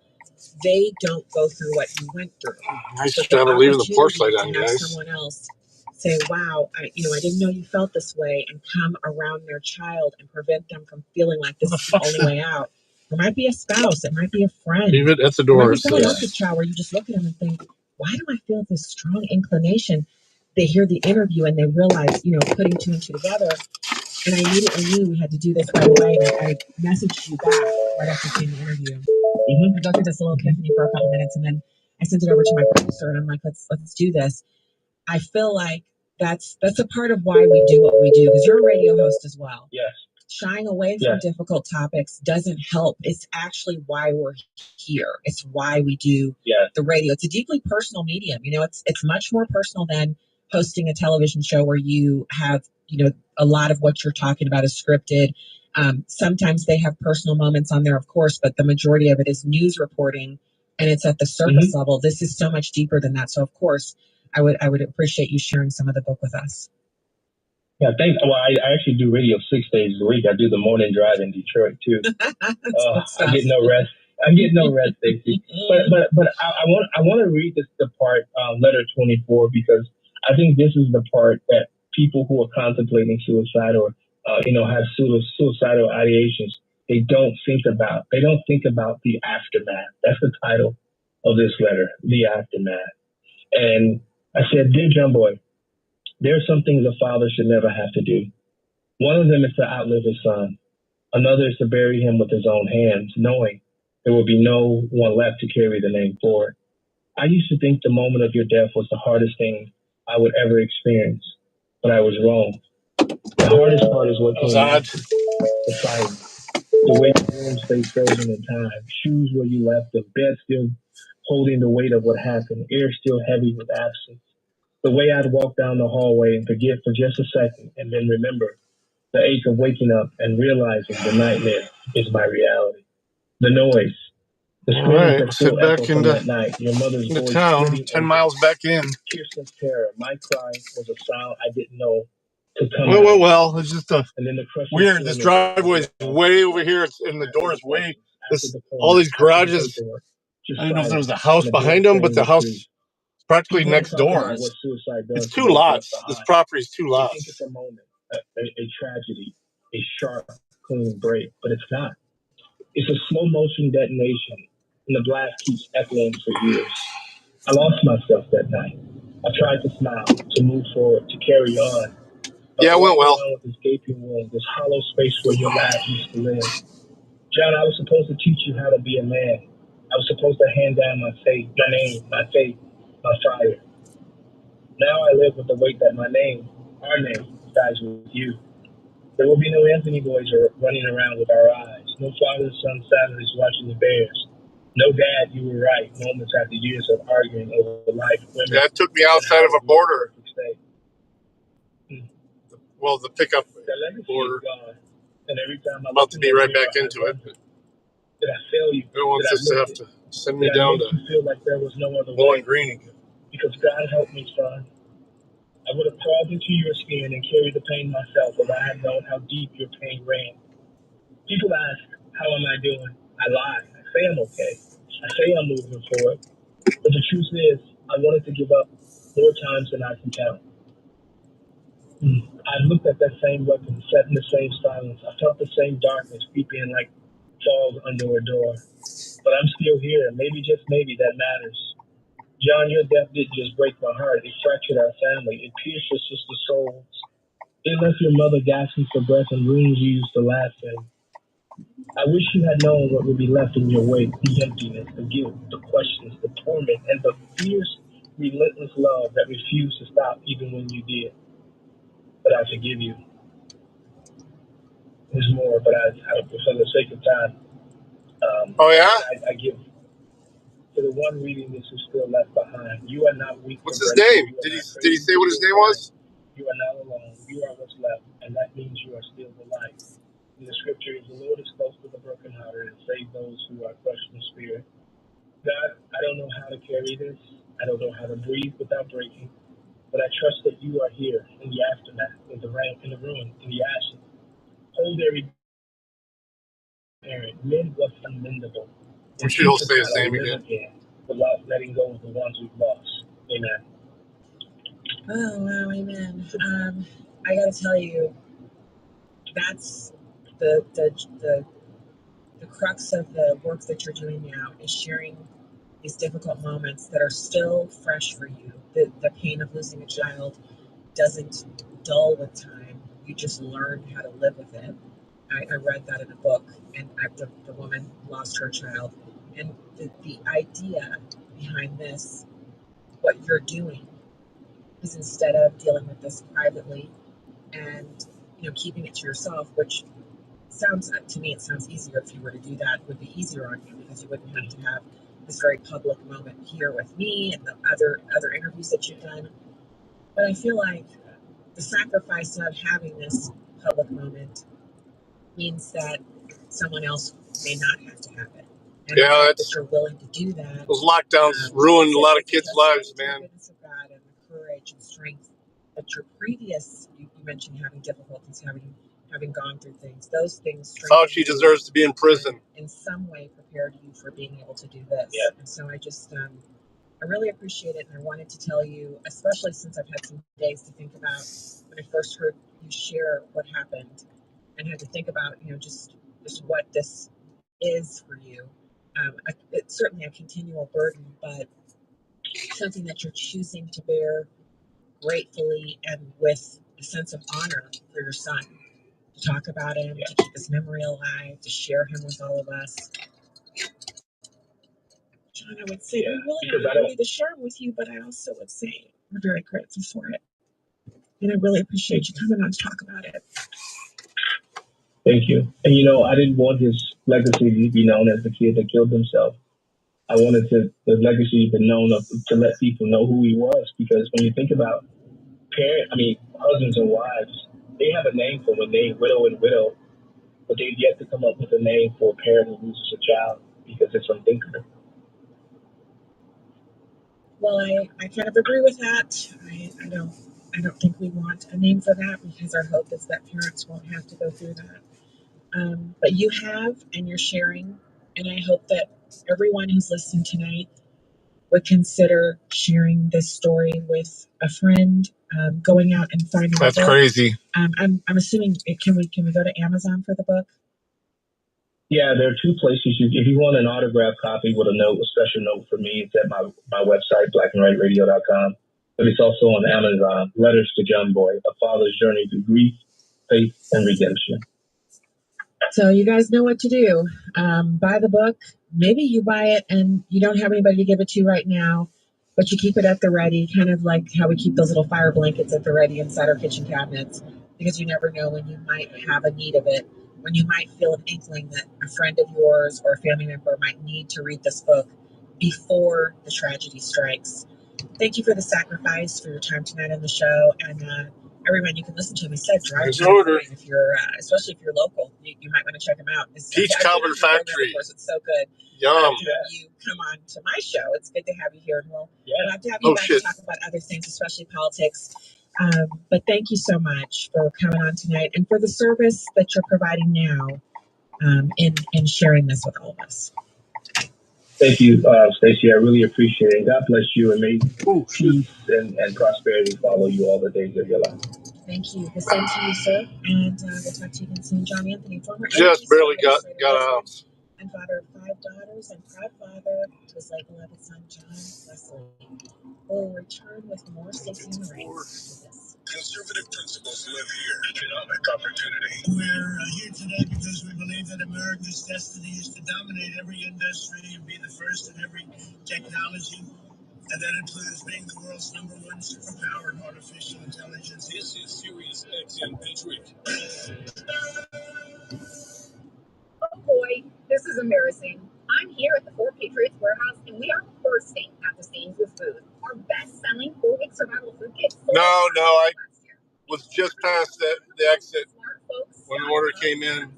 they don't go through what you went through. Nice job of leaving the porch light on, guys. Someone else say, wow, I didn't know you felt this way, and come around their child and prevent them from feeling like this is the only way out. It might be a spouse, it might be a friend. Leave it at the door. It might be someone else's child where you just look at them and think, why do I feel this strong inclination? They hear the interview and they realize, putting two and two together. And I immediately knew we had to do this right away. And I messaged you back right after seeing the interview. I go through this little epiphany for a couple minutes, and then I sent it over to my producer, and I'm like, let's do this. I feel like that's a part of why we do what we do, because you're a radio host as well. Yes. Shying away from difficult topics doesn't help. It's actually why we're here. It's why we do the radio. It's a deeply personal medium. It's much more personal than hosting a television show where you have, a lot of what you're talking about is scripted. Sometimes they have personal moments on there, of course, but the majority of it is news reporting, and it's at the surface level. This is so much deeper than that. So, of course, I would appreciate you sharing some of the book with us. Yeah, thanks. Well, I actually do radio 6 days a week. I do the morning drive in Detroit too. I get no rest. Stacey. But I want to read the part, letter 24, because I think this is the part that people who are contemplating suicide or have suicidal ideations, they don't think about. They don't think about the aftermath. That's the title of this letter, The Aftermath. And I said, dear John Boy, there are some things a father should never have to do. One of them is to outlive his son. Another is to bury him with his own hands, knowing there will be no one left to carry the name forward. I used to think the moment of your death was the hardest thing I would ever experience, but I was wrong. The hardest part is what came after. The silence. The way the room stayed frozen in time. Shoes where you left them. Bed still holding the weight of what happened. Air still heavy with absence. The way I'd walk down the hallway and forget for just a second and then remember the ache of waking up and realizing the nightmare is my reality. The noise. The screams that still echo from that night. Your mother's voice. Town, 10 miles back in. Kirsten's terror. My cry was a sound I didn't know to come Well, it's just weird. This driveway is way over here, and the door is way This all these garages. I don't know if there was a house behind them, but the house is practically next door. It's two lots. This property is two lots. I think it's a moment, a tragedy, a sharp, clean break, but it's not. It's a slow motion detonation, and the blast keeps echoing for years. I lost myself that night. I tried to smile, to move forward, to carry on. Yeah, it went well. With this gaping wound, this hollow space where your laugh used to live. John, I was supposed to teach you how to be a man. I was supposed to hand down my faith, my name, my faith, my fire. Now I live with the weight that my name, our name, dies with you. There will be no Anthony boys running around with our eyes. No father son Saturdays watching the Bears. No dad, you were right. Moments after years of arguing over life, women. That took me outside of a border. Well, the pickup border. And every time I'm about to be right back into it. Did I fail you? I don't want this to have to send me down to feel like there was no other Bowling Green. Because God helped me, son. I would have crawled into your skin and carried the pain myself if I had known how deep your pain ran. People ask, how am I doing? I lie. I say I'm okay. I say I'm moving forward. But the truth is, I wanted to give up more times than I can count. I looked at that same weapon, sat in the same silence. I felt the same darkness creep in like fog under a door. But I'm still here. Maybe, just maybe, that matters. John, your death didn't just break my heart. It fractured our family. It pierced your sister's souls. It left your mother gasping for breath in rooms you used to laugh in. I wish you had known what would be left in your wake. The emptiness, the guilt, the questions, the torment, and the fierce, relentless love that refused to stop even when you did. But I forgive you. There's more, but for the sake of time, oh yeah, I give to the one reading this is still left behind. You are not weak. What's his name? Did he say what his name was? You are not alone. You are what's left, and that means you are still the light. In the scripture is, the Lord is close to the brokenhearted and save those who are crushed in spirit. God, I don't know how to carry this. I don't know how to breathe without breaking, but I trust that you are here in the aftermath, in the rain, in the ruin, in the ashes. Hold every parent, mend what's unmendable. I'm sure he'll say his name again. Without letting go of the ones we've lost. Amen. Oh, wow, amen. I got to tell you, that's the crux of the work that you're doing now, is sharing these difficult moments that are still fresh for you. The pain of losing a child doesn't dull with time. You just learn how to live with it. I read that in a book, and the woman lost her child. And the idea behind this, what you're doing, is instead of dealing with this privately and keeping it to yourself, which sounds to me, it sounds easier. If you were to do that, it would be easier on you because you wouldn't have to have this very public moment here with me and the other interviews that you've done. But I feel like the sacrifice of having this public moment means that someone else may not have to have it. And yeah, that you're willing to do that. Those lockdowns ruined a lot of kids' lives, man. The goodness of God and the courage and strength that your previous, you mentioned having difficulties, having gone through things. Those things. Fauci deserves to be in prison. In some way, prepared you for being able to do this. Yeah. And so I just, I really appreciate it, and I wanted to tell you, especially since I've had some days to think about when I first heard you share what happened, and had to think about, just what this is for you. It's certainly a continual burden, but something that you're choosing to bear gratefully and with a sense of honor for your son. To talk about him, to keep his memory alive, to share him with all of us. John, I would say we really not ready to share him with you, but I also would say we're very grateful for it. And I really appreciate you coming on to talk about it. Thank you. And I didn't want his legacy to be known as the kid that killed himself. I wanted the legacy to be known to let people know who he was, because when you think about husbands and wives, they have a name for when they widow and widow, but they've yet to come up with a name for a parent who loses a child, because it's unthinkable. Well, I kind of agree with that. I don't think we want a name for that, because our hope is that parents won't have to go through that. But you have, and you're sharing, And I hope that everyone who's listening tonight would consider sharing this story with a friend, going out and finding the That's book. crazy. I'm assuming can we go to Amazon for the book? Yeah, there are two places. If you want an autographed copy with a note, a special note for me, it's at my website, blackandwhiteradio.com. But it's also on Amazon, Letters to John Boy, A Father's Journey Through Grief, Faith, and Redemption. So you guys know what to do. Buy the book. Maybe you buy it and you don't have anybody to give it to right now, but you keep it at the ready, kind of like how we keep those little fire blankets at the ready inside our kitchen cabinets, because you never know when you might have a need of it, when you might feel an inkling that a friend of yours or a family member might need to read this book before the tragedy strikes. Thank you for the sacrifice, for your time tonight on the show, and everyone, you can listen to him. He said, drive to order. If you're, especially if you're local, you might want to check him out. Peach Cobbler Factory. Of course, it's so good. Yum. You come on to my show. It's good to have you here. We'll have to have you back to talk about other things, especially politics. But thank you so much for coming on tonight and for the service that you're providing now in sharing this with all of us. Thank you, Stacey. I really appreciate it. God bless you, and may peace and prosperity follow you all the days of your life. Thank you. The same to you, sir. And we'll talk to you again soon. John Anthony, former just barely got out. And father of 5 daughters and proud father to his late beloved son, John Wesley. We'll return with more Stacey in the Ring after this. Conservative principles live here. Economic opportunity. We're here today because we believe that America's destiny is to dominate every industry and be the first in every technology. And that includes being the world's #1 superpower in artificial intelligence. This is Sirius XM Patriot. Oh boy, this is embarrassing. I'm here at the 4 Patriots warehouse and we are bursting at the seams with food. Our best-selling 4-week survival food kit. No, I was just past the exit when the order came in.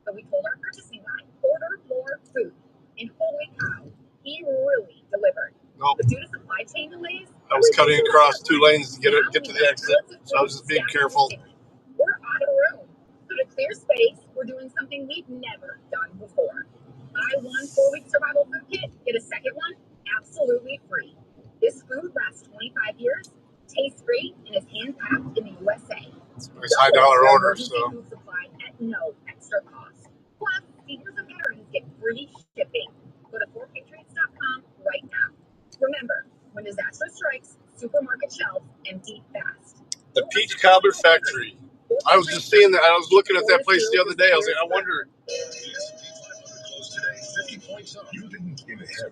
So we told our purchasing guy, order more food. And holy cow, he really delivered. Nope. But due to supply chain delays, I was cutting across 2 lanes to get to the exit, so I was just being careful. We're out of room. So to clear space, we're doing something we've never done before. Buy 1 4-week survival food kit, get a second one absolutely free. This food lasts 25 years, tastes great, and is hand-packed in the USA. It's a high dollar order, so. Food supply at no extra cost. Plus, seniors and veterans get free shipping. Go to 4patriots.com right now. Remember, when disaster strikes, supermarket shelves empty fast. The Peach Cobbler Factory. I was just seeing that. I was looking at that place the other day. I was like, I wonder.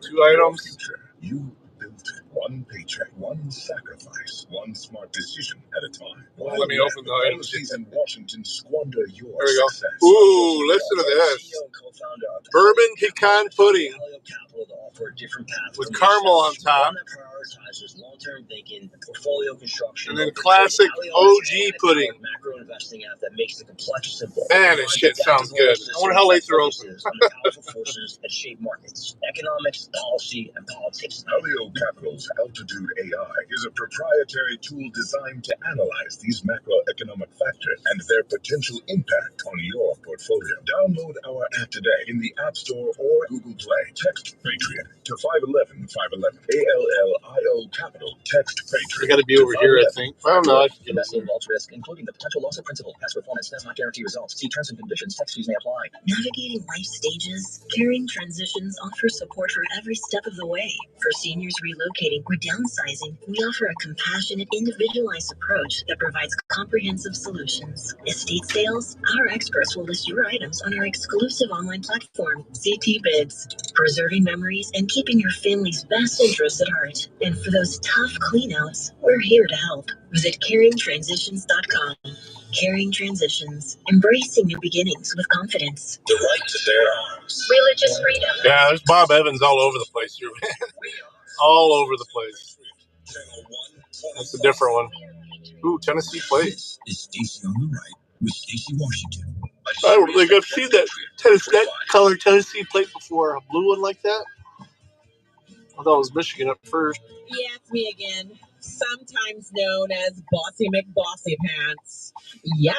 2 items. You built it. 1 paycheck, 1 sacrifice, 1 smart decision at a time. Well, let me open the items. Policies in Washington squander your there we go. success. Ooh, listen to this. Bourbon pecan pudding with caramel on top. And then classic OG pudding. Man, this shit sounds good. I wonder how late they're open. Economics, policy, and politics. Alio Capital's Altitude AI is a proprietary tool designed to analyze these macroeconomic factors and their potential impact on your portfolio. Download our app today in the App Store or Google Play. Text Patriot to 511 511. ALLIO Capital. Text Patriot. You got to be over here, I think. I don't know. I should Investing involves risk, including the potential loss of principal. Past performance does not guarantee results. See terms and conditions. Tax fees may apply. Navigating life stages, Caring Transitions offers support for every step of the way. For seniors relocating or downsizing, we offer a compassionate, individualized approach that provides comprehensive solutions. Estate sales, our experts will list your items on our exclusive online platform, CT Bids, preserving memories and keeping your family's best interests at heart. And for those tough cleanouts, we're here to help. Visit CaringTransitions.com. Caring Transitions, embracing new beginnings with confidence. The right to bear arms. Religious freedom. Yeah, there's Bob Evans all over the place here, man. All over the place. That's a different one. Ooh, Tennessee plate. This is Stacey on the right with Stacey Washington. I don't think I've seen that color Tennessee plate before. A blue one like that? I thought it was Michigan up first. Yeah, it's me again. Sometimes known as Bossy McBossy Pants. Yeah.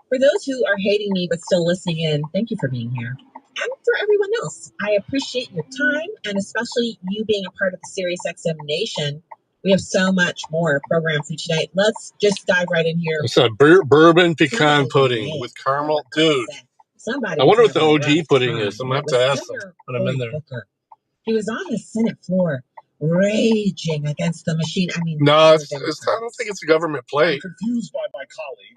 For those who are hating me but still listening in, thank you for being here. I'm everyone else. I appreciate your time, and especially you being a part of the SiriusXM Nation. We have so much more program for you tonight. Let's just dive right in here. It's a bourbon pecan pudding with caramel. Dude, Somebody I wonder what the having a OG rough pudding time. is. I'm going to have to ask them when I'm in there. Booker. He was on the Senate floor raging against the machine. I mean, no, I don't think it's a government plate. I'm confused by my colleague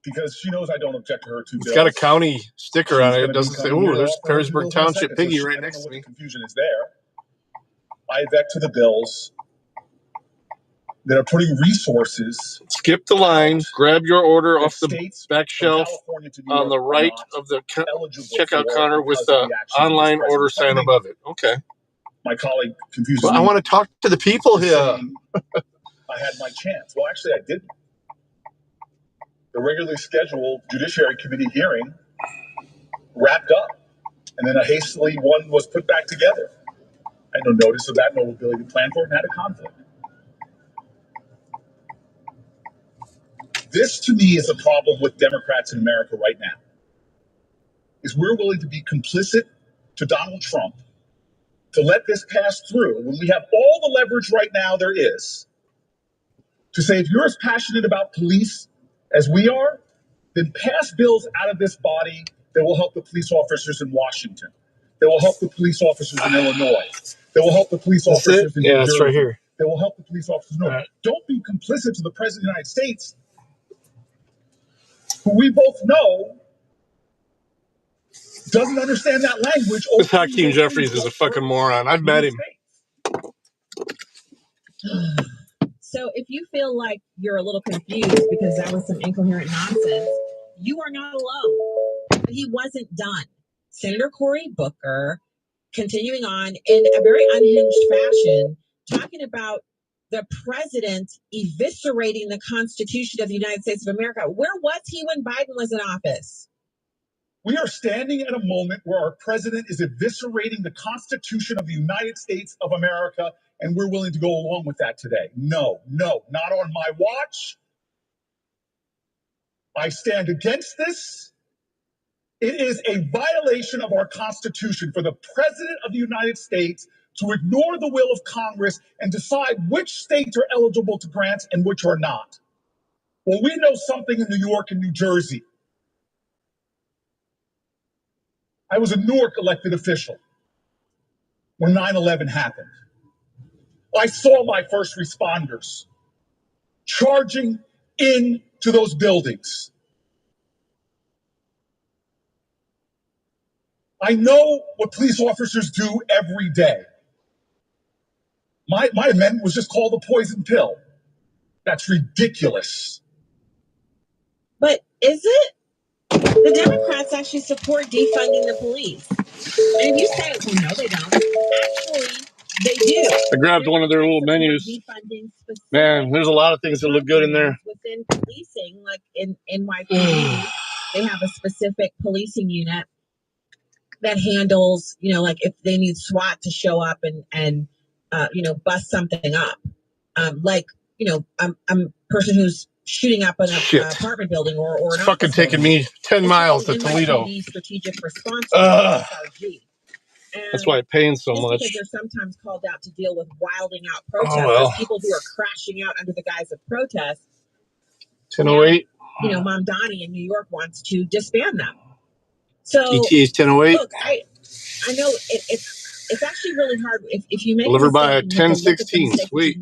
because she knows I don't object to her two bills. It's got a county sticker on it. It doesn't say, oh, there's Perrysburg Township Piggy right next to me. Confusion is there. I object to the bills that are putting resources. Skip the line, grab your order off the back shelf on the right of the checkout counter with the online order sign above it. Okay. My colleague confuses me. I want to talk to the people here. I had my chance. Well, actually, I didn't. The regularly scheduled Judiciary Committee hearing wrapped up, and then a hastily one was put back together. I had no notice of that, no ability to plan for it, and had a conflict. This, to me, is a problem with Democrats in America right now, is we're willing to be complicit to Donald Trump to let this pass through when we have all the leverage right now there is to say, if you're as passionate about police as we are, then pass bills out of this body that will help the police officers in Washington, that will help the police officers in Illinois, that will help the police officers in New Jersey, it's right here. That will help the police officers. No, right. Don't be complicit to the President of the United States, who we both know doesn't understand that language. This Hakeem Jeffries is a fucking moron. I've met him. So if you feel like you're a little confused because that was some incoherent nonsense, you are not alone. He wasn't done. Senator Cory Booker, continuing on in a very unhinged fashion, talking about the president eviscerating the Constitution of the United States of America. Where was he when Biden was in office? We are standing at a moment where our president is eviscerating the Constitution of the United States of America, and we're willing to go along with that today. No, not on my watch. I stand against this. It is a violation of our Constitution for the president of the United States to ignore the will of Congress and decide which states are eligible to grant and which are not. Well, we know something in New York and New Jersey. I was a Newark elected official when 9/11 happened. I saw my first responders charging into those buildings. I know what police officers do every day. My amendment was just called the poison pill. That's ridiculous. But is it? The Democrats actually support defunding the police. And if you say, well, no, they don't. Actually, they do. I grabbed one of their little menus. Man, there's a lot of things that look good in there. Within policing, like in NYPD, they have a specific policing unit that handles, like if they need SWAT to show up and bust something up. I'm a person who's shooting up an apartment building or it's fucking taking me 10 miles to Toledo. Strategic response. That's why it pains so much. Because they're sometimes called out to deal with wilding out protesters, people who are crashing out under the guise of protest. 10:08. Mom Donnie in New York wants to disband them. So ETA is 10:08. Look, I know it's actually really hard if you make delivered by 10:16. Sweet.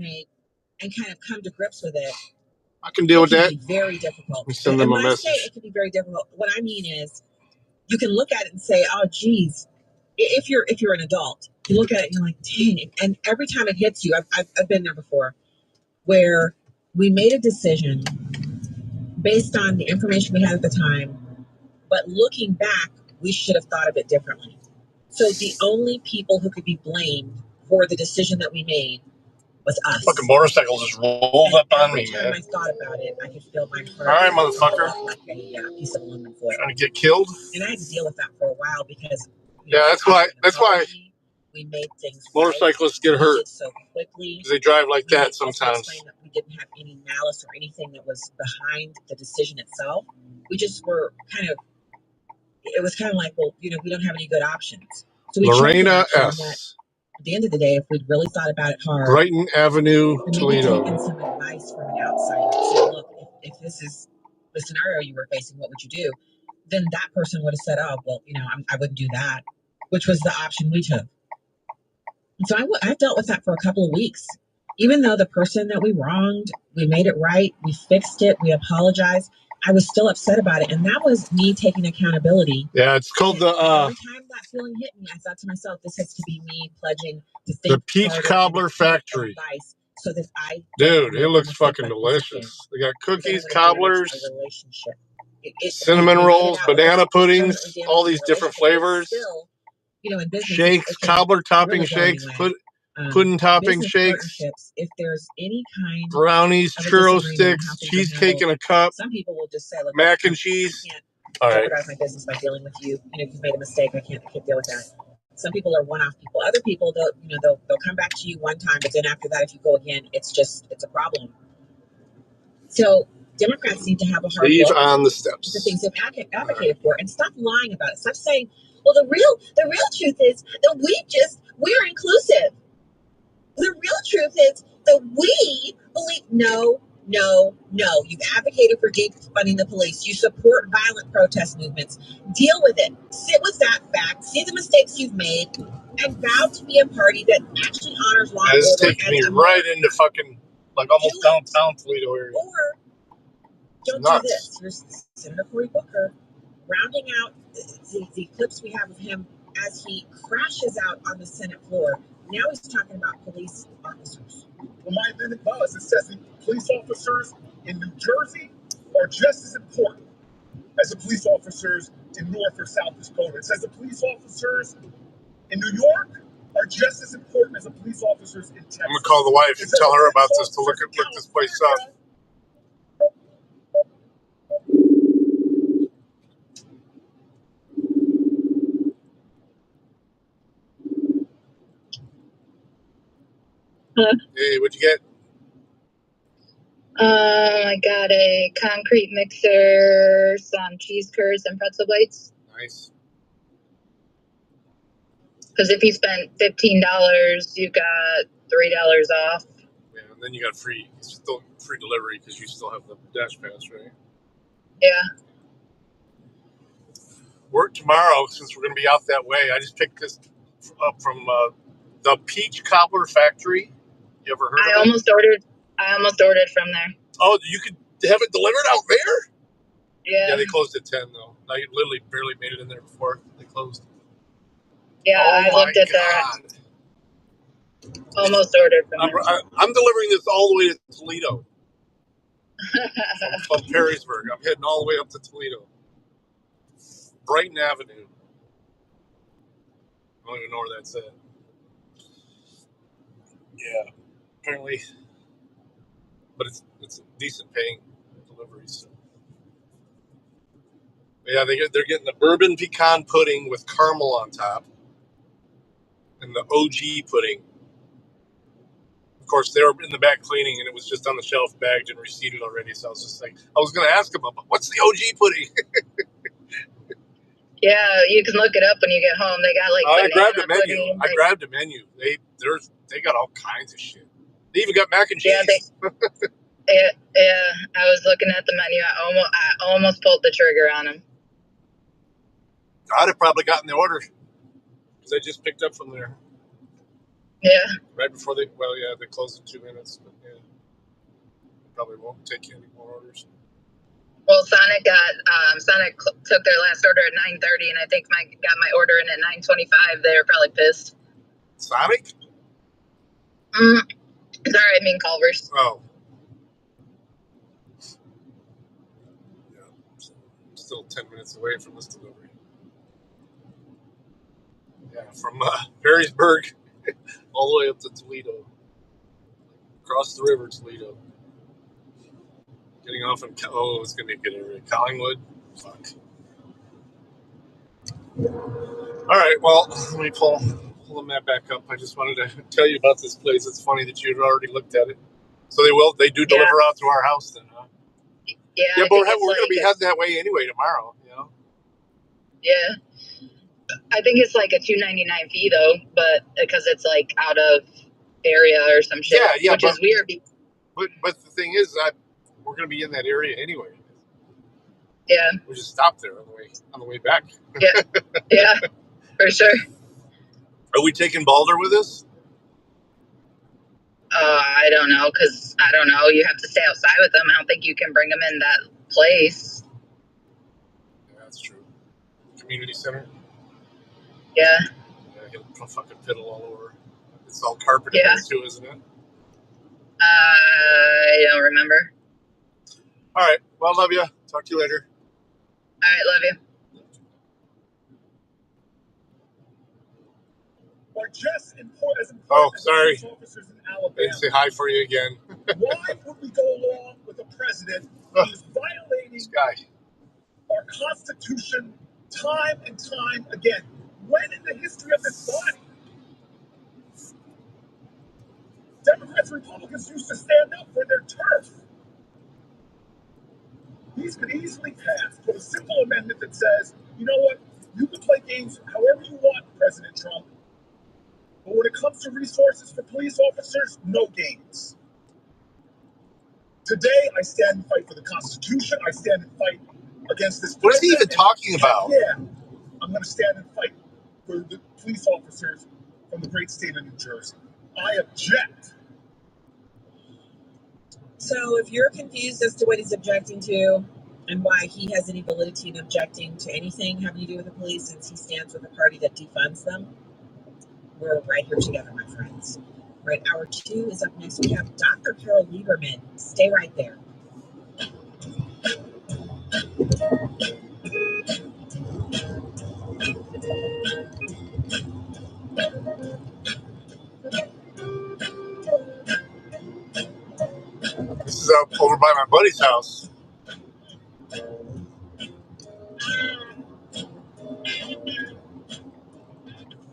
And kind of come to grips with it. I can deal with that. It can be very difficult. Send them a message. When I say it can be very difficult, what I mean is you can look at it and say, oh, geez, if you're an adult, you look at it and you're like, dang. And every time it hits you, I've been there before, where we made a decision based on the information we had at the time, but looking back, we should have thought of it differently. So the only people who could be blamed for the decision that we made was us. Fucking motorcycle just rolled up on me, man. Every time I thought about it, I could feel my heart. All right, motherfucker. Like a piece of aluminum foil. Trying to get killed? And I had to deal with that for a while because that's why we made things motorcyclists get hurt so quickly because they drive like that sometimes. We didn't have any malice or anything that was behind the decision itself. We just were kind of it was kind of like, well, we don't have any good options. So we Lorena chose an option that, S. at the end of the day, if we'd really thought about it hard, Brighton Avenue, and maybe Toledo. taken some advice from an outsider to say, look, if this is the scenario you were facing, what would you do? Then that person would have said, oh, well, I wouldn't do that, which was the option we took. And so I dealt with that for a couple of weeks. Even though the person that we wronged, we made it right, we fixed it, we apologized, I was still upset about it. And that was me taking accountability. Yeah, it's called the every time that feeling hit me, I thought to myself, this has to be me pledging to think the Peach harder Cobbler Factory. So that I Dude, it looks fucking delicious. They got cookies, cobblers, cinnamon rolls, banana puddings, all these different flavors. Still, in business, Shakes, cobbler topping shakes, pudding topping shakes, if there's any kind brownies, churro sticks, cheesecake in a cup, some people will just say, look, mac and cheese. All right. Jeopardize my business by dealing with you. If you've made a mistake, I can't deal with that. Some people are one-off people. Other people, they'll come back to you one time, but then after that, if you go again, it's a problem. So Democrats need to have a hard Leave look on the at steps. the things they've advocated for, and stop lying about it. Stop saying, well, the real truth is that we're inclusive. The real truth is that we believe, no. You've advocated for defunding the police. You support violent protest movements. Deal with it. Sit with that fact. See the mistakes you've made, and vow to be a party that actually honors law and order. This takes me right into fucking almost downtown Toledo area. Or don't do this. Here's Senator Cory Booker rounding out the clips we have of him as he crashes out on the Senate floor. Now he's talking about police officers. Well, my amendment does. It says that police officers in New Jersey are just as important as the police officers in North or South Dakota. It says the police officers in New York are just as important as the police officers in Texas. I'm gonna call the wife and tell her about this to look this place up. Hey, what'd you get? I got a concrete mixer, some cheese curds, and pretzel bites. Nice. Because if you spent $15, you got $3 off. Yeah, and then you got free delivery because you still have the Dash Pass, right? Yeah. Work tomorrow since we're gonna be out that way. I just picked this up from the Peach Cobbler Factory. You ever heard of it? I almost ordered from there. Oh, you could have it delivered out there? Yeah. Yeah, they closed at 10 though. I literally barely made it in there before they closed. Yeah, I looked at that. Almost ordered from there. I'm delivering this all the way to Toledo. from Perrysburg. I'm heading all the way up to Toledo. Brighton Avenue. I don't even know where that's at. Yeah, apparently. But it's a decent paying delivery. So. Yeah, they're getting the bourbon pecan pudding with caramel on top, and the OG pudding. Of course, they were in the back cleaning, and it was just on the shelf, bagged and receipted already. So I was just like, I was going to ask them, but what's the OG pudding? Yeah, you can look it up when you get home. They got I grabbed a menu. Pudding, I grabbed a menu. They got all kinds of shit. They even got mac and cheese. Yeah, I was looking at the menu. I almost pulled the trigger on them. I'd have probably gotten the order because I just picked up from there. Yeah. Right before they closed in 2 minutes. But yeah, probably won't take any more orders. Well, Sonic took their last order at 9:30, and I think got my order in at 9:25. They were probably pissed. Sonic? Sorry, I mean Culver's. Oh. Yeah, still 10 minutes away from this delivery. Yeah, from Perrysburg all the way up to Toledo. Across the river, Toledo. Getting off in, it's going to be a good area. Collingwood? Fuck. All right, well, let me pull the map back up. I just wanted to tell you about this place. It's funny that you had already looked at it. So they do deliver out to our house then, huh? Yeah, but we're going to be heading that way anyway tomorrow, you know? Yeah. I think it's like a $2.99 fee though, but because it's like out of area or some shit. Yeah, which is weird. But the thing is, we're gonna be in that area anyway. Yeah. We just stop there on the way back. Yeah. Yeah, for sure. Are we taking Balder with us? I don't know, because I don't know. You have to stay outside with them. I don't think you can bring them in that place. Yeah, that's true. Community center. Yeah. I get fucking fiddle all over. It's all carpeted there too, isn't it? I don't remember. All right. Well, love you. Talk to you later. All right, love you. Or just as important sorry. officers in Alabama. I didn't say hi for you again. Why would we go along with a president who's violating our Constitution time and time again? When in the history of this body, Democrats and Republicans used to stand up for their turf? These could easily pass with a simple amendment that says, you know what, you can play games however you want, President Trump. But when it comes to resources for police officers, no games. Today, I stand and fight for the Constitution. I stand and fight against this. What is he even talking about? Yeah, I'm going to stand and fight for the police officers from the great state of New Jersey. I object. So if you're confused as to what he's objecting to and why he has any validity in objecting to anything having to do with the police, since he stands with a party that defunds them, we're right here together, my friends. Right, hour 2 is up next. We have Dr. Carol Lieberman. Stay right there. This is over by my buddy's house.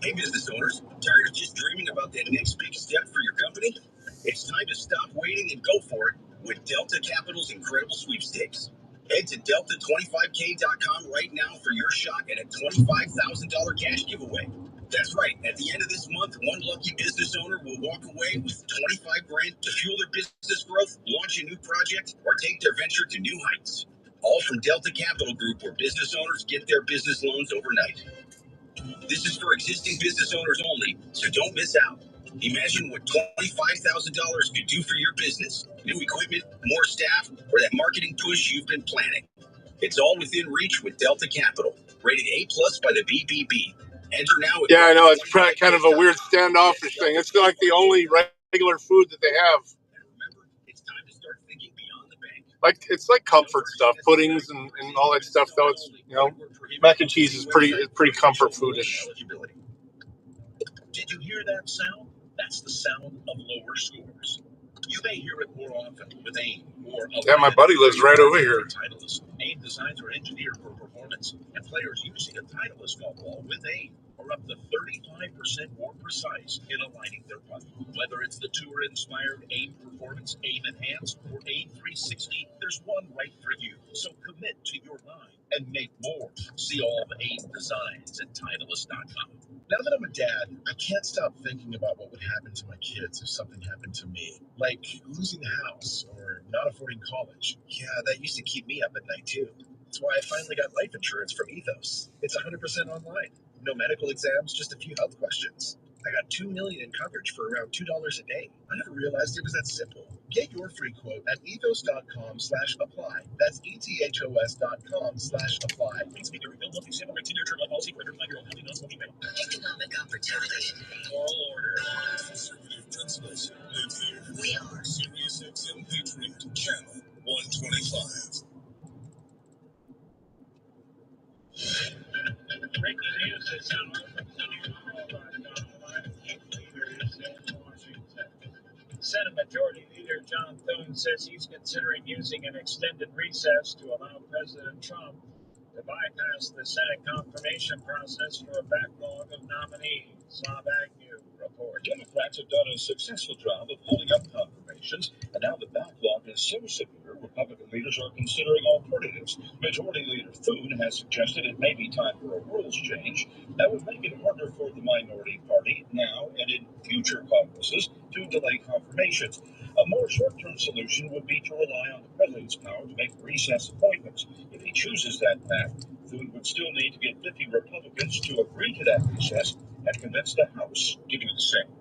Hey, business owners, tired of just dreaming about that next big step for your company? It's time to stop waiting and go for it with Delta Capital's incredible sweepstakes. Head to delta25k.com right now for your shot at a $25,000 cash giveaway. That's right. At the end of this month, one lucky business owner will walk away with 25 grand to fuel their business growth, launch a new project, or take their venture to new heights. All from Delta Capital Group, where business owners get their business loans overnight. This is for existing business owners only, so don't miss out. Imagine what $25,000 could do for your business. New equipment, more staff, or that marketing push you've been planning. It's all within reach with Delta Capital. Rated A+ by the BBB. Enter now. Yeah, I know. It's kind of a weird standoffish thing. It's like the only regular food that they have. Remember, it's time to start thinking beyond the bank. Like it's like comfort stuff, puddings and all that stuff. Though it's mac and cheese is pretty comfort foodish. Did you hear that sound? That's the sound of lower scores. You may hear it more often with AIM or yeah, my buddy lives right over here. Titleist. AIM designs are engineered for performance, and players using a Titleist golf ball with AIM are up to 35% more precise in aligning their putt. Whether it's the tour-inspired AIM Performance, AIM Enhanced, or AIM 360, there's one right for you. So commit to your line and make more. See all the AIM designs at Titleist.com. Now that I'm a dad, I can't stop thinking about what would happen to my kids if something happened to me. Like losing the house or not affording college. Yeah, that used to keep me up at night too. That's why I finally got life insurance from Ethos. It's 100% online. No medical exams, just a few health questions. I got $2 million in coverage for around $2 a day. I never realized it was that simple. Get your free quote at ethos.com/apply. That's ethos.com/apply. Please meet your rebuild monthly sample rate 10-year term life policy for a 35-year-old healthy non-smoking male. Economic opportunity. Moral order. Conservative principles live here. We are Sirius XM Patriot, Channel 125. Breaking news this hour from inDOCtriNATIONlive. Leaders in Washington. Senate Majority Leader John Thune says he's considering using an extended recess to allow President Trump to bypass the Senate confirmation process for a backlog of nominees. Bob Agnew reports. Democrats have done a successful job of holding up confirmations, and now the backlog is so severe Republican leaders are considering alternatives. Majority Leader Thune has suggested it may be time for a rules change that would make it harder for the minority party now and in future Congresses to delay confirmations. A more short-term solution would be to rely on the president's power to make recess appointments. If he chooses that path, Thune would still need to get 50 Republicans to agree to that recess and convince the House to do the same.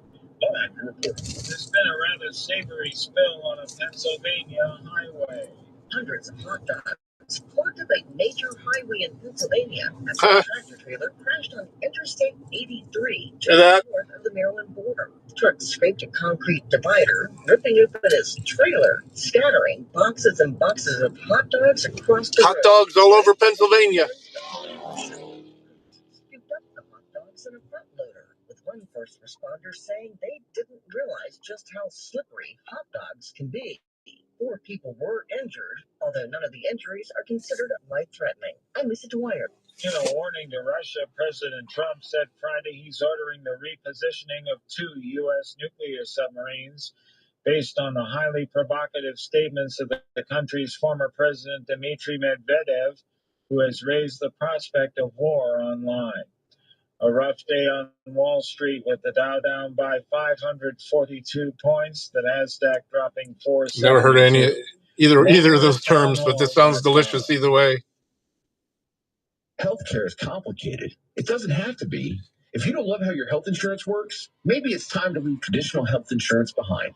There's been a rather savory spill on a Pennsylvania highway. Hundreds of hot dogs poured of a major highway in Pennsylvania as a tractor trailer crashed on Interstate 83 just north of the Maryland border. The truck scraped a concrete divider, ripping open his trailer, scattering boxes and boxes of hot dogs across the road. Hot dogs all over Pennsylvania. Scooped up the hot dogs in a front loader, with one first responder saying they didn't realize just how slippery hot dogs can be. 4 people were injured, although none of the injuries are considered life-threatening. I'm Lisa Dwyer. In a warning to Russia, President Trump said Friday he's ordering the repositioning of 2 U.S. nuclear submarines based on the highly provocative statements of the country's former president, Dmitry Medvedev, who has raised the prospect of war online. A rough day on Wall Street with the Dow down by 542 points, the Nasdaq dropping 472. Never heard of either of those terms, but this sounds delicious either way. Healthcare is complicated. It doesn't have to be. If you don't love how your health insurance works, maybe it's time to leave traditional health insurance behind.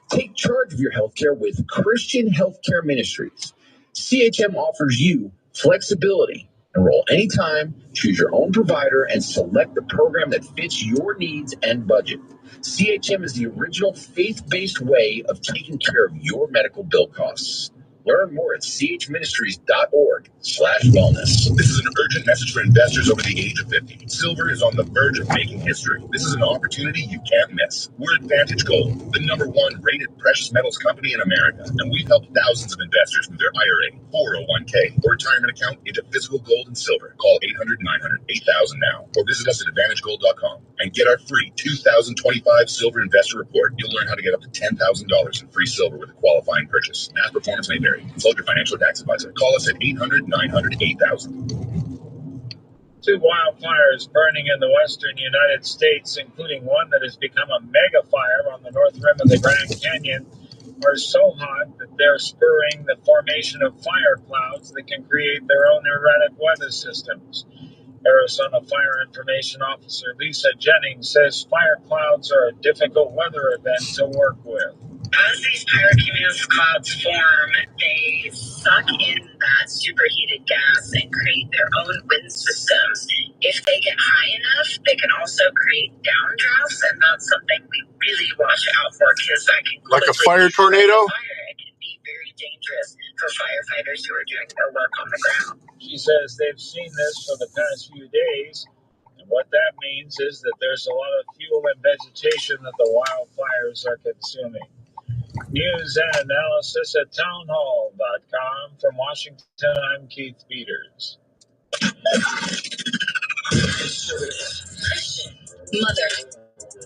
Take charge of your healthcare with Christian Healthcare Ministries. CHM offers you flexibility. Enroll anytime, choose your own provider, and select the program that fits your needs and budget. CHM is the original faith-based way of taking care of your medical bill costs. Learn more at chministries.org/wellness. This is an urgent message for investors over the age of 50. Silver is on the verge of making history. This is an opportunity you can't miss. We're Advantage Gold, the #1 rated precious metals company in America, and we've helped thousands of investors move their IRA, 401k, or retirement account into physical gold and silver. Call 800-900-8000 now, or visit us at AdvantageGold.com and get our free 2025 Silver Investor Report. You'll learn how to get up to $10,000 in free silver with a qualifying purchase. Past performance may vary. Consult your financial or tax advisor. Call us at 800-900-8000. 2 wildfires burning in the western United States, including one that has become a mega fire on the north rim of the Grand Canyon, are so hot that they're spurring the formation of fire clouds that can create their own erratic weather systems. Arizona Fire Information Officer Lisa Jennings says fire clouds are a difficult weather event to work with. As these pyrocumulus clouds form, they suck in that superheated gas and create their own wind systems. If they get high enough, they can also create downdrafts, and that's something we really watch out for because that can like a fire tornado. It can be very dangerous for firefighters who are doing their work on the ground. She says they've seen this for the past few days, and what that means is that there's a lot of fuel and vegetation that the wildfires are consuming. News and analysis at townhall.com. From Washington, I'm Keith Peters. Christian, mother,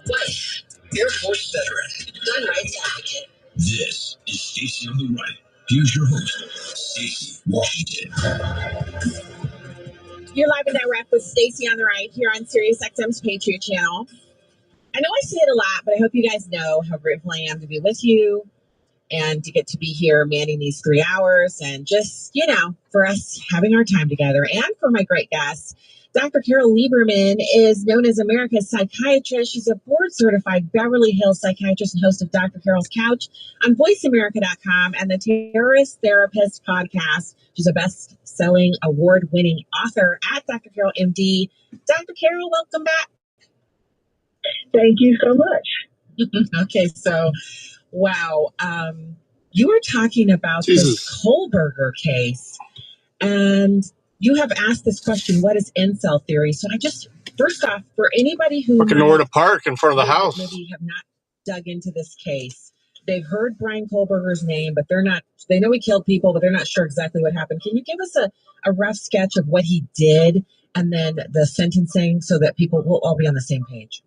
wife, Air Force veteran, gun rights advocate. This is Stacy on the Right. Here's your host, Stacy Washington. You're live and direct with Stacy on the Right here on SiriusXM's Patriot Channel. I know I say it a lot, but I hope you guys know how grateful I am to be with you and to get to be here manning these 3 hours and just, for us having our time together and for my great guests. Dr. Carol Lieberman is known as America's psychiatrist. She's a board-certified Beverly Hills psychiatrist and host of Dr. Carol's Couch on VoiceAmerica.com and the Terrorist Therapist podcast. She's a best-selling, award-winning author at Dr. Carol MD. Dr. Carol, welcome back. Thank you so much. Okay, so, wow. You were talking about this Kohlberger case, and you have asked this question, what is incel theory? So first off, for anybody who fucking nowhere to park in front of the house, maybe have not dug into this case, they've heard Brian Kohlberger's name, but they know he killed people, but they're not sure exactly what happened. Can you give us a rough sketch of what he did and then the sentencing so that people will all be on the same page?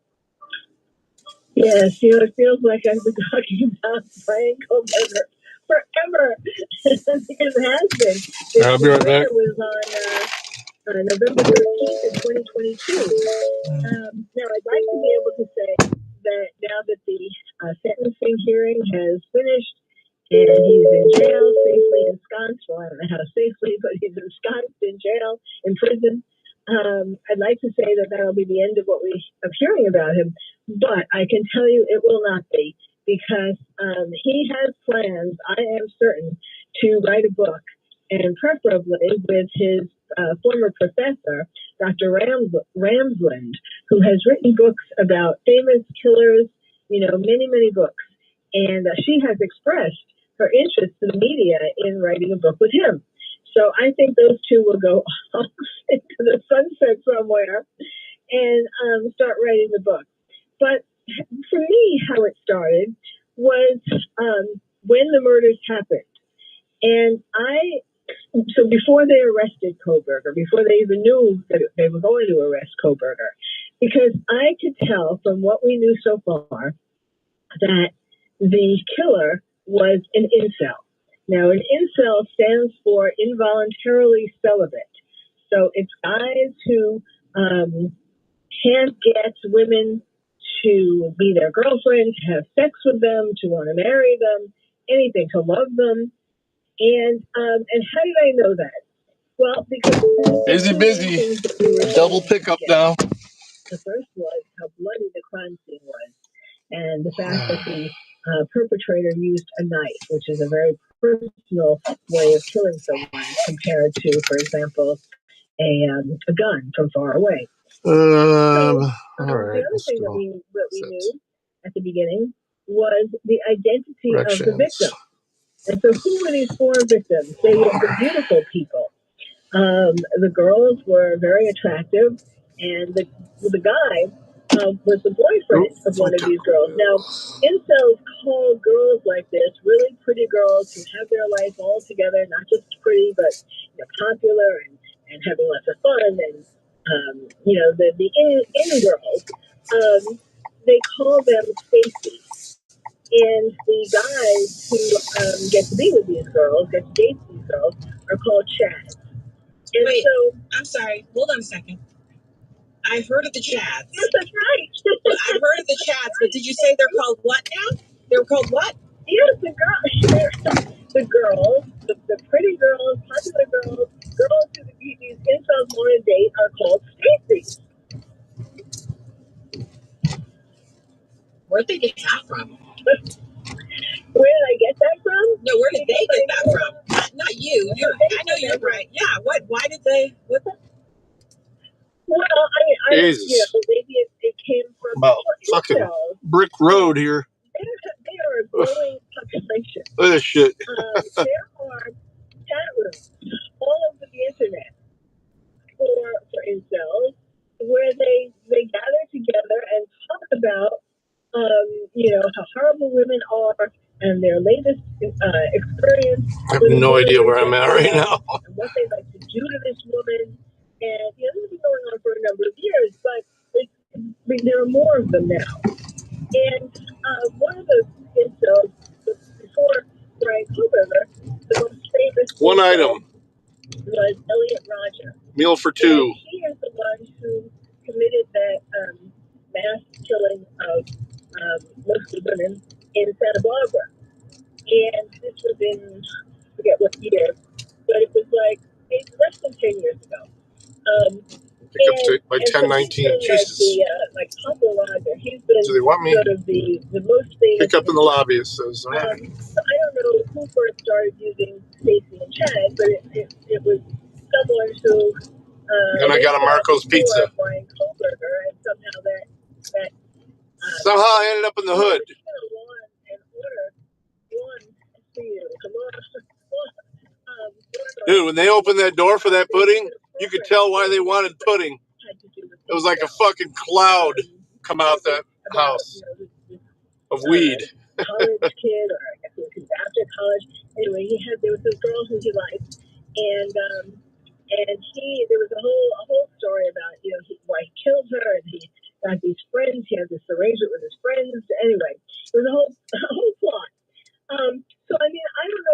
Yes, it feels like I've been talking about Brian Kohlberger forever because it has been. I'll be right back. It was on November 13th of 2022. Now, I'd like to be able to say that now that the sentencing hearing has finished and he's in jail, safely ensconced, well, I don't know how safely, but he's ensconced in jail, in prison. I'd like to say that that'll be the end of what we of hearing about him, but I can tell you it will not be, because he has plans, I am certain, to write a book, and preferably with his former professor, Dr. Ramsland, who has written books about famous killers, many, many books. And she has expressed her interest in the media in writing a book with him. So I think those two will go off into the sunset somewhere and start writing the book. But for me, how it started was when the murders happened. And so before they arrested Kohberger, before they even knew that they were going to arrest Kohberger, because I could tell from what we knew so far that the killer was an incel. Now, an incel stands for involuntarily celibate. So it's guys who can't get women to be their girlfriend, to have sex with them, to want to marry them, anything, to love them. And how did I know that? Well, because busy. Double pickup now. The first was how bloody the crime scene was, and the fact that the perpetrator used a knife, which is a very personal way of killing someone compared to, for example, a gun from far away. All right. The other thing that we knew at the beginning was the identity of the victim. And so who were these four victims? They were beautiful people. The girls were very attractive, and the guy was the boyfriend of one of these girls. Now, incels call girls like this really pretty girls who have their life all together, not just pretty, but popular and having lots of fun. And the in girls, they call them Stacy. And the guys who get to be with these girls, get to date these girls, are called Chads. And Wait, so, I'm sorry. Hold on a second. I've heard of the Chads. yes, that's right. I've heard of the Chads, but did you say they're called what now? They were called what? Yes, the girls, the pretty girls, popular girls who these incels want to date are called Stacy. Where'd they get that from? Where did I get that from? No, where did they get that from? Not you. I know you're right. Yeah. What? Why did they? What? Well, I maybe it came from about fucking incels. Brick Road here. They are a growing population. Look at this shit. There are chat rooms all over the internet for incels where they gather together and talk about how horrible women are and their latest experience. I have no idea where I'm at right now. And what they'd like to do to this woman. And this has been going on for a number of years, but there are more of them now. And one of the incels before Brian Kohberger, the most famous one item was Elliot Rodger. Meal for two. And he is the one who committed that mass killing of mostly women in Santa Barbara. And this was in, I forget what year, but it was like less than 10 years ago. By 1019. Jesus. Like Papa Rodger, he's been Do they want me? sort of the most famous. Pick up in the lobby, it says. So I don't know who first started using Stacy and Chad, but it was someone who. And I got a Marco's Pizza. Brian Kohberger, and somehow somehow I ended up in the hood. Dude, when they opened that door for that pudding, you could tell why they wanted pudding. It was like a fucking cloud come out that house of weed. College kid, or I guess it was after college. Anyway, there was this girl who he liked, and there was a whole story about why he killed her, and he got these friends. He had this arrangement with his friends. Anyway, it was a whole plot. So I mean, I don't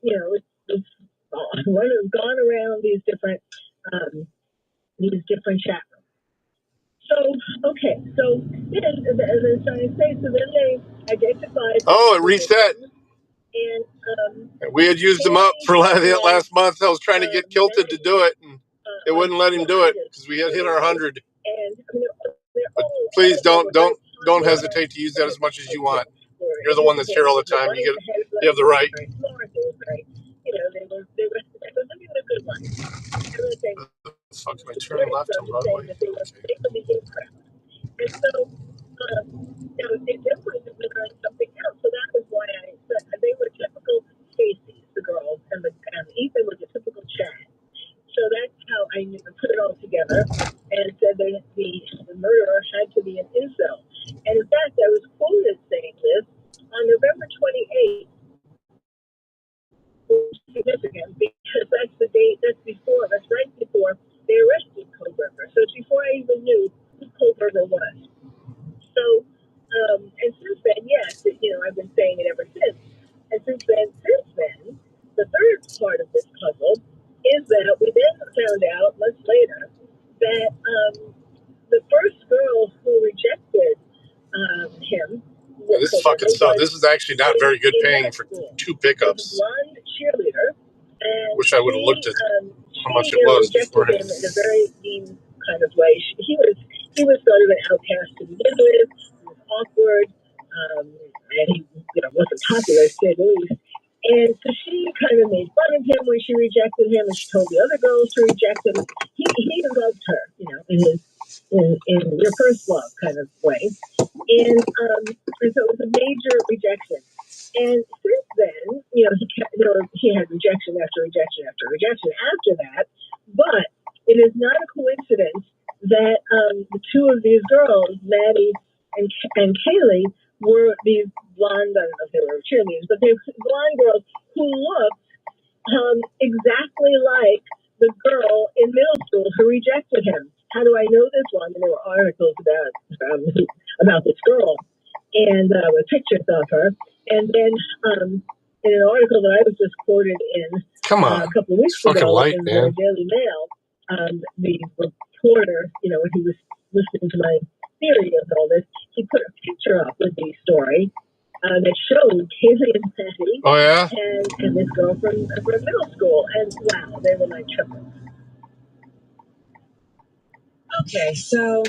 been, it's gone around these different chat rooms. So, okay, so then, as I was trying to say, so then they identified. Oh, it reset. And we had used them up for last month. I was trying to get Kilted to do it, and it wouldn't let him do it because we had hit our 100. But please don't hesitate to use that as much as you want. You're the one that's here all the time. You have the right. Fuck, am I turning left on Broadway? And so, they definitely have been on something else. So that was why I said they were typical Casey's, the girls, and Ethan was a typical Chad. So that's how I put it all together and said that the murderer had to be an incel. And in fact, I was quoted saying this on November 28th. Significant because that's the date, that's right before they arrested Kohlberger. So it's before I even knew who Kohlberger was. So, and since then, yes, I've been saying it ever since. And since then, the third part of this puzzle is that we then found out months later that the first girl who rejected him. This fucking sucks. This is actually not very good paying for 2 pickups. Blonde cheerleader. Wish I would have looked at how much it was beforehand. Him in a very mean kind of way. He was sort of an outcast to begin with. He was awkward, and he wasn't popular to say the least. And so she kind of made fun of him when she rejected him, and she told the other girls to reject him. He loved her, in your first love kind of way. And so it was a major rejection. And since then, he had rejection after rejection after rejection after that. But it is not a coincidence that the two of these girls, Maddie and Kaylee, were these blonde, I don't know if they were cheerleaders, but they were blonde girls who looked exactly like the girl in middle school who rejected him. How do I know this one? And there were articles about this girl and with pictures of her. And then in an article that I was just quoted in a couple of weeks ago in the Daily Mail, the reporter, when he was listening to my theory of all this, he put a picture up with the story that showed Kaylee and Patty and this girl from middle school. And wow, they were like triplets. Okay, so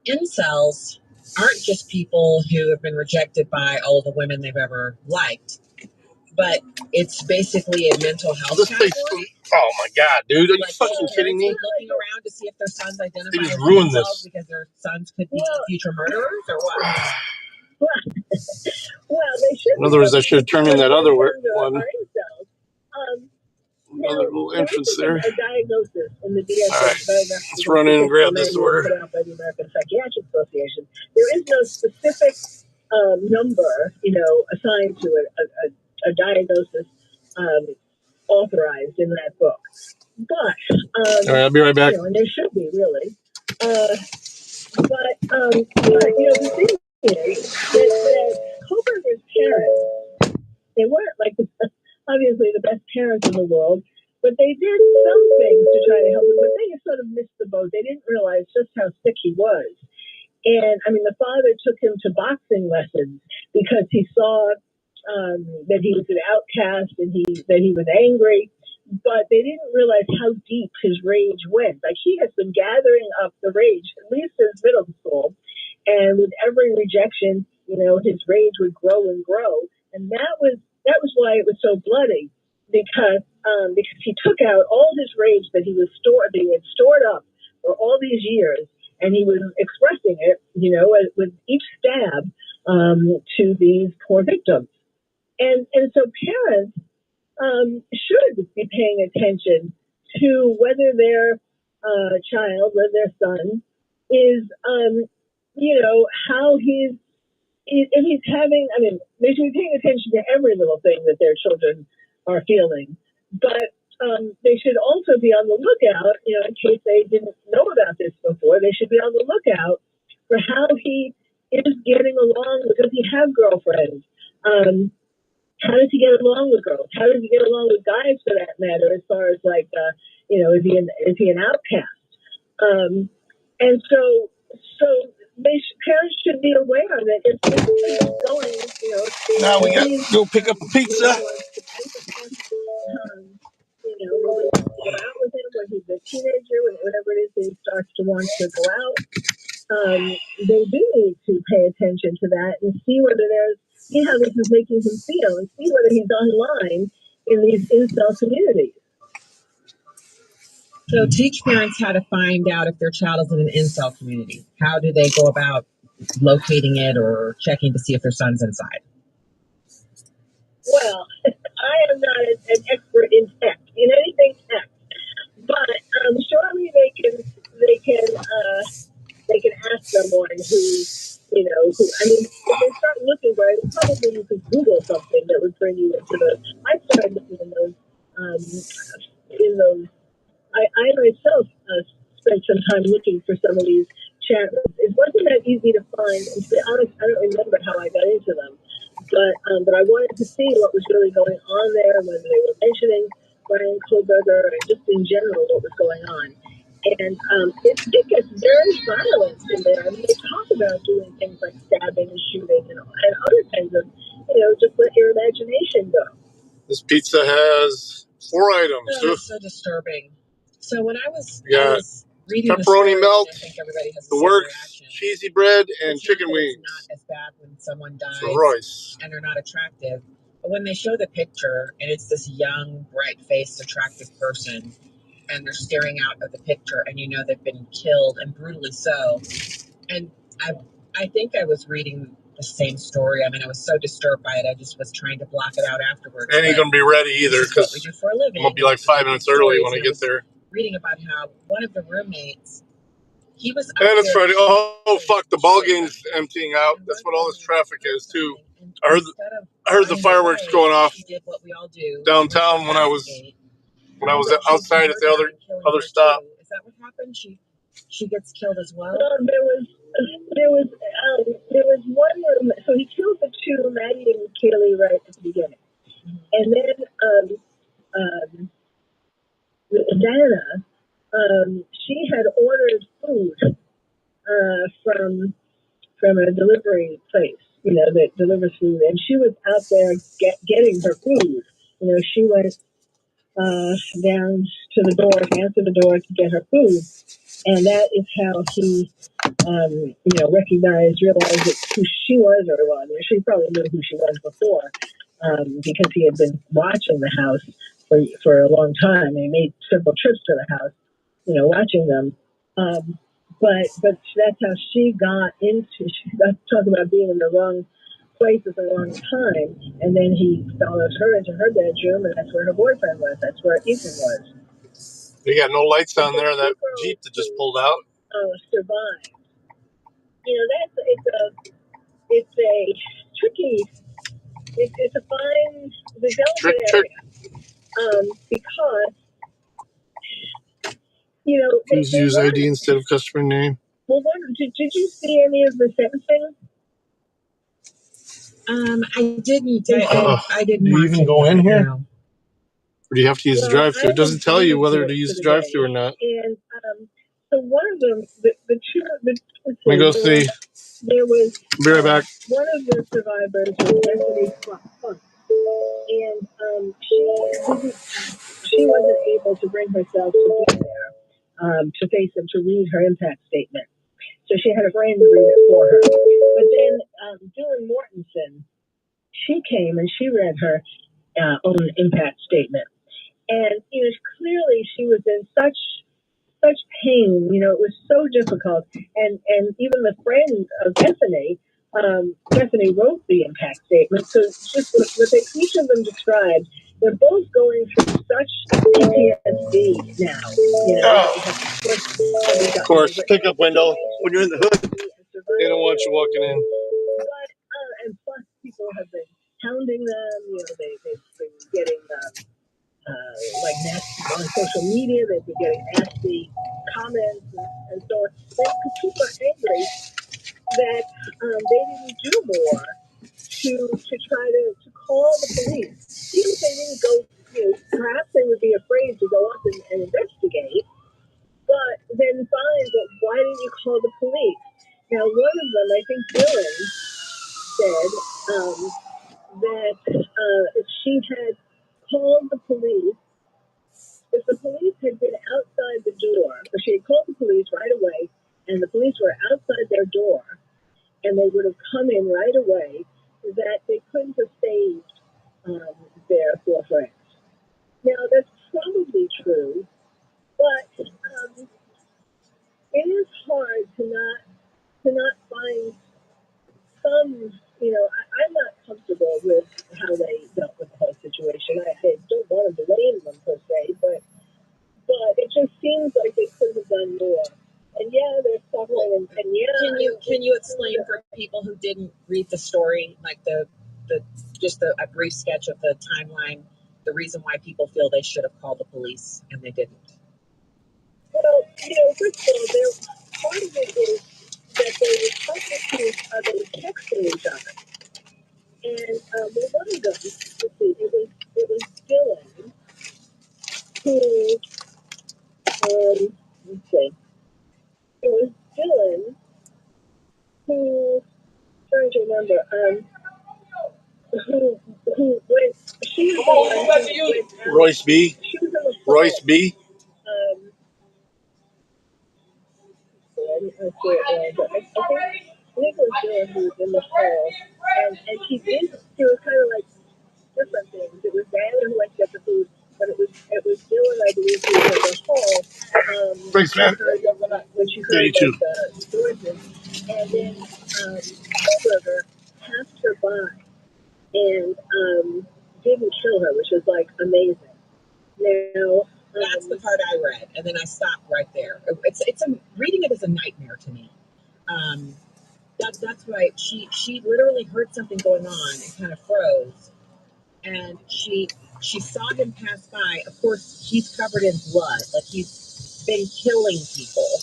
incels aren't just people who have been rejected by all the women they've ever liked, but it's basically a mental health category. Oh my god, dude, are you fucking kidding me? Looking around to see if their sons identify they just as ruined themselves this because their sons could be future murderers or what? Well, they should. In other words, I should turn in that other one. Another little entrance there. A diagnosis in the DSM. All right, let's run in and grab this order. Put out by the American Psychiatric Association. There is no specific number, assigned to it, a diagnosis authorized in that book. But all right, I'll be right back. And there should be really. But the thing is that Kohlberger's parents, they weren't like obviously the best parents in the world, but they did some things to try to help him. But they sort of missed the boat. They didn't realize just how sick he was. And the father took him to boxing lessons because he saw that he was an outcast and that he was angry. But they didn't realize how deep his rage went. Like he has been gathering up the rage at least since middle school, and with every rejection, his rage would grow and grow. And that was why it was so bloody, because he took out all his rage that he had stored up for all these years, and he was expressing it, with each stab to these poor victims. And so parents should be paying attention to whether their child, whether their son is, how if he's having, they should be paying attention to every little thing that their children are feeling. But they should also be on the lookout, in case they didn't know about this before, they should be on the lookout for how he is getting along. Does he have girlfriends? How does he get along with girls? How does he get along with guys, for that matter? As far as like, is he an outcast? And so parents should be aware that if this kid is going, Now we got to go pick up a pizza. Nobody wants to go out with him when he's a teenager, whenever it is that he starts to want to go out. They do need to pay attention to that and see how this is making him feel, and see whether he's online in these incel communities. So teach parents how to find out if their child is in an incel community. How do they go about locating it or checking to see if their son's inside? Well, I am not an expert in tech, in anything tech, but surely they can ask someone who, if they start looking for it, probably you could Google something that would bring you into those. I started looking in those. I myself spent some time looking for some of these chat rooms. It wasn't that easy to find, and to be honest, I don't remember how I got into them. But I wanted to see what was really going on there, whether they were mentioning Brian Kohlberger, and just in general what was going on. And it gets very violent in there. I mean, they talk about doing things like stabbing and shooting and other kinds of, just let your imagination go. This pizza has 4 items. Oh, it's so disturbing. So when I was reading pepperoni melt, I think everybody has the works, cheesy bread, and chicken wings. It's not as bad when someone dies Royce. and they're not attractive. But when they show the picture and it's this young, bright-faced, attractive person, and they're staring out of the picture, and they've been killed, and brutally so. And I think I was reading the same story. I mean, I was so disturbed by it, I just was trying to block it out afterwards. And ain't gonna be ready either, because I'm gonna be like 5 minutes early when I get there. Reading about how one of the roommates, he was and it's Friday. Oh fuck, the ball game's emptying out. That's what all this traffic is too. I heard the fireworks going off downtown when I was outside at the other stop. Is that what happened? She gets killed as well. There was one room. So he killed the two, Maddie and Kaylee, right at the beginning, and then Diana, she had ordered food from a delivery place, that delivers food, and she was out there getting her food. She went down to the door to answer the door to get her food, and that is how he, realized who she was, or well, she probably knew who she was before, because he had been watching the house for a long time. He made several trips to the house, watching them. But that's how she got into. She got to talk about being in the wrong place at the wrong time, and then he follows her into her bedroom, and that's where her boyfriend was. That's where Ethan was. You got no lights on there. That Jeep that just pulled out. Survived. It's a tricky. It's a fine, the delicate area, because Please use ID instead of customer name. Well, did you see any of the sentencing? I didn't. I didn't. Do you even go in here? No. Or do you have to use the drive-thru? It doesn't tell you whether to use the drive-thru or not. And so one of them, the two. Let me go see. There was. Be right back. One of the survivors was Anthony Funk, and she wasn't able to bring herself to be there to face him to read her impact statement. So she had a friend to read it for her. But then Dylan Mortensen, she came and she read her own impact statement. And clearly she was in such pain. It was so difficult. And even the friend of Bethany wrote the impact statement. So just what each of them described, they're both going through such PTSD now. Of course, pickup window. When you're in the hood, they don't want you walking in. But and plus, people have been hounding them. They've been getting like nasty on social media. They've been getting nasty comments and so on. Because people are angry that they didn't do more to try to call the police. Even if they didn't go, perhaps they would be afraid to go up and investigate. But then fine, but why didn't you call the police? Now, one of them, I think Dylan, said that if she had called the police, if the police had been outside the door, or she had called the police right away, and the police were outside their door, and they would have come in right away, that they couldn't have saved their four friends. Now, that's probably true, but it is hard to not find some, I'm not comfortable with how they dealt with the whole situation. I don't want to blame them per se, but it just seems like they could have done more. And yeah, they're suffering, and yeah. Can you explain for people who didn't read the story, like a brief sketch of the timeline, the reason why people feel they should have called the police and they didn't? Well, first of all, part of it is that they were talking to each other, texting each other. And one of them, let's see, it was Dylan who, let's see, it was Dylan who, trying to remember, who went, she was the one who went out. Royce B. She was in the hall. Royce B. I think it was Dylan who was in the hall, and she was kind of like different things. It was Diana who went to get the food, but it was Dylan, I believe, who was in the hall. Thanks, man. When she heard like, the noises, and then Kohlberger passed her by and didn't kill her, which was like amazing. Now that's the part I read, and then I stopped right there. Reading it is a nightmare to me. That's right. She literally heard something going on and kind of froze, and she saw him pass by. Of course, he's covered in blood, like he's been killing people,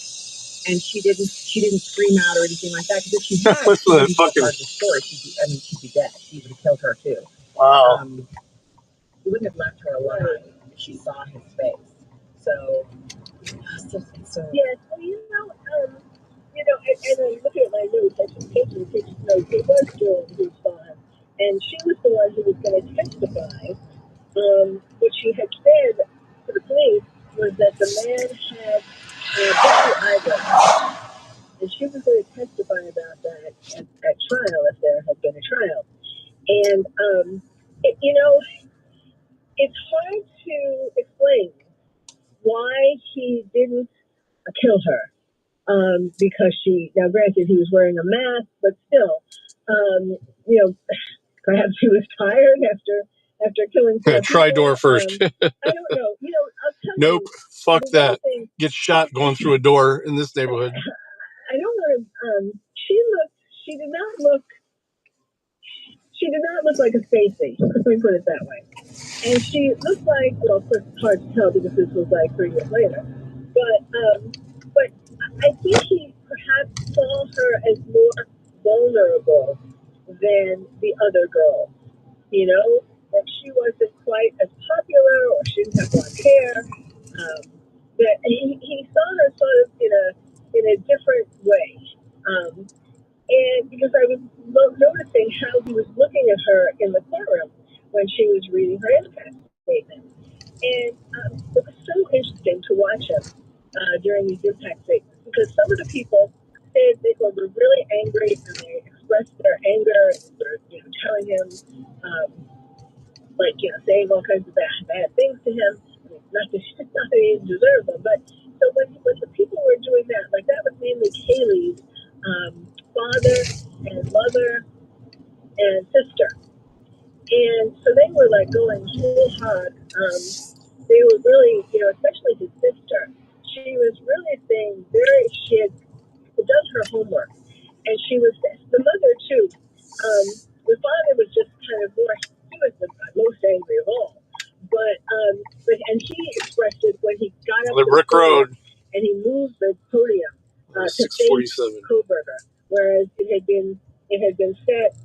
and she didn't scream out or anything like that, because if she had, she wouldn't be part of the story. She'd be dead. He would have killed her too. Wow. He wouldn't have left her alive if she saw his face. So yes, well, and I'm looking at my notes. I took taking notes. It was Dylan who saw him, and she was the one who was going to testify. What she had said to the police was that the man had bushy eyebrows, and she was going to testify about that at trial if there had been a trial. And it's hard to explain why he didn't kill her. Because now granted he was wearing a mask, but still, perhaps he was tired after killing four Try people. door first. I don't know. I'll tell Nope. you. Fuck that. Get shot going through a door in this neighborhood. I don't want to. She did not look like a Stacy. Let me put it that way. And she looked like, well, of course it's hard to tell because this was like 3 years later. But I think he perhaps saw her as more vulnerable than the other girl. That she wasn't quite as popular, or she didn't have blonde hair. That he saw her sort of in a different way. And because I was noticing how he was looking at her in the courtroom when she was reading her impact statement. And it was so interesting to watch him during these impact statements, because some of the people said they were really angry and they expressed their anger and were telling him, saying all kinds of bad things to him. I mean, not that he didn't deserve them, but so when the people were doing that, like that was mainly Kaylee's father and mother and sister. And so they were like going whole hog. They were really, especially his sister. She was really saying she had done her homework. And she was, the mother too. The father was just kind of more, he was the most angry of all. And he expressed it when he got up the to Brick the podium, Road. and he moved the podium to face 647. Kohlberger, whereas it had been set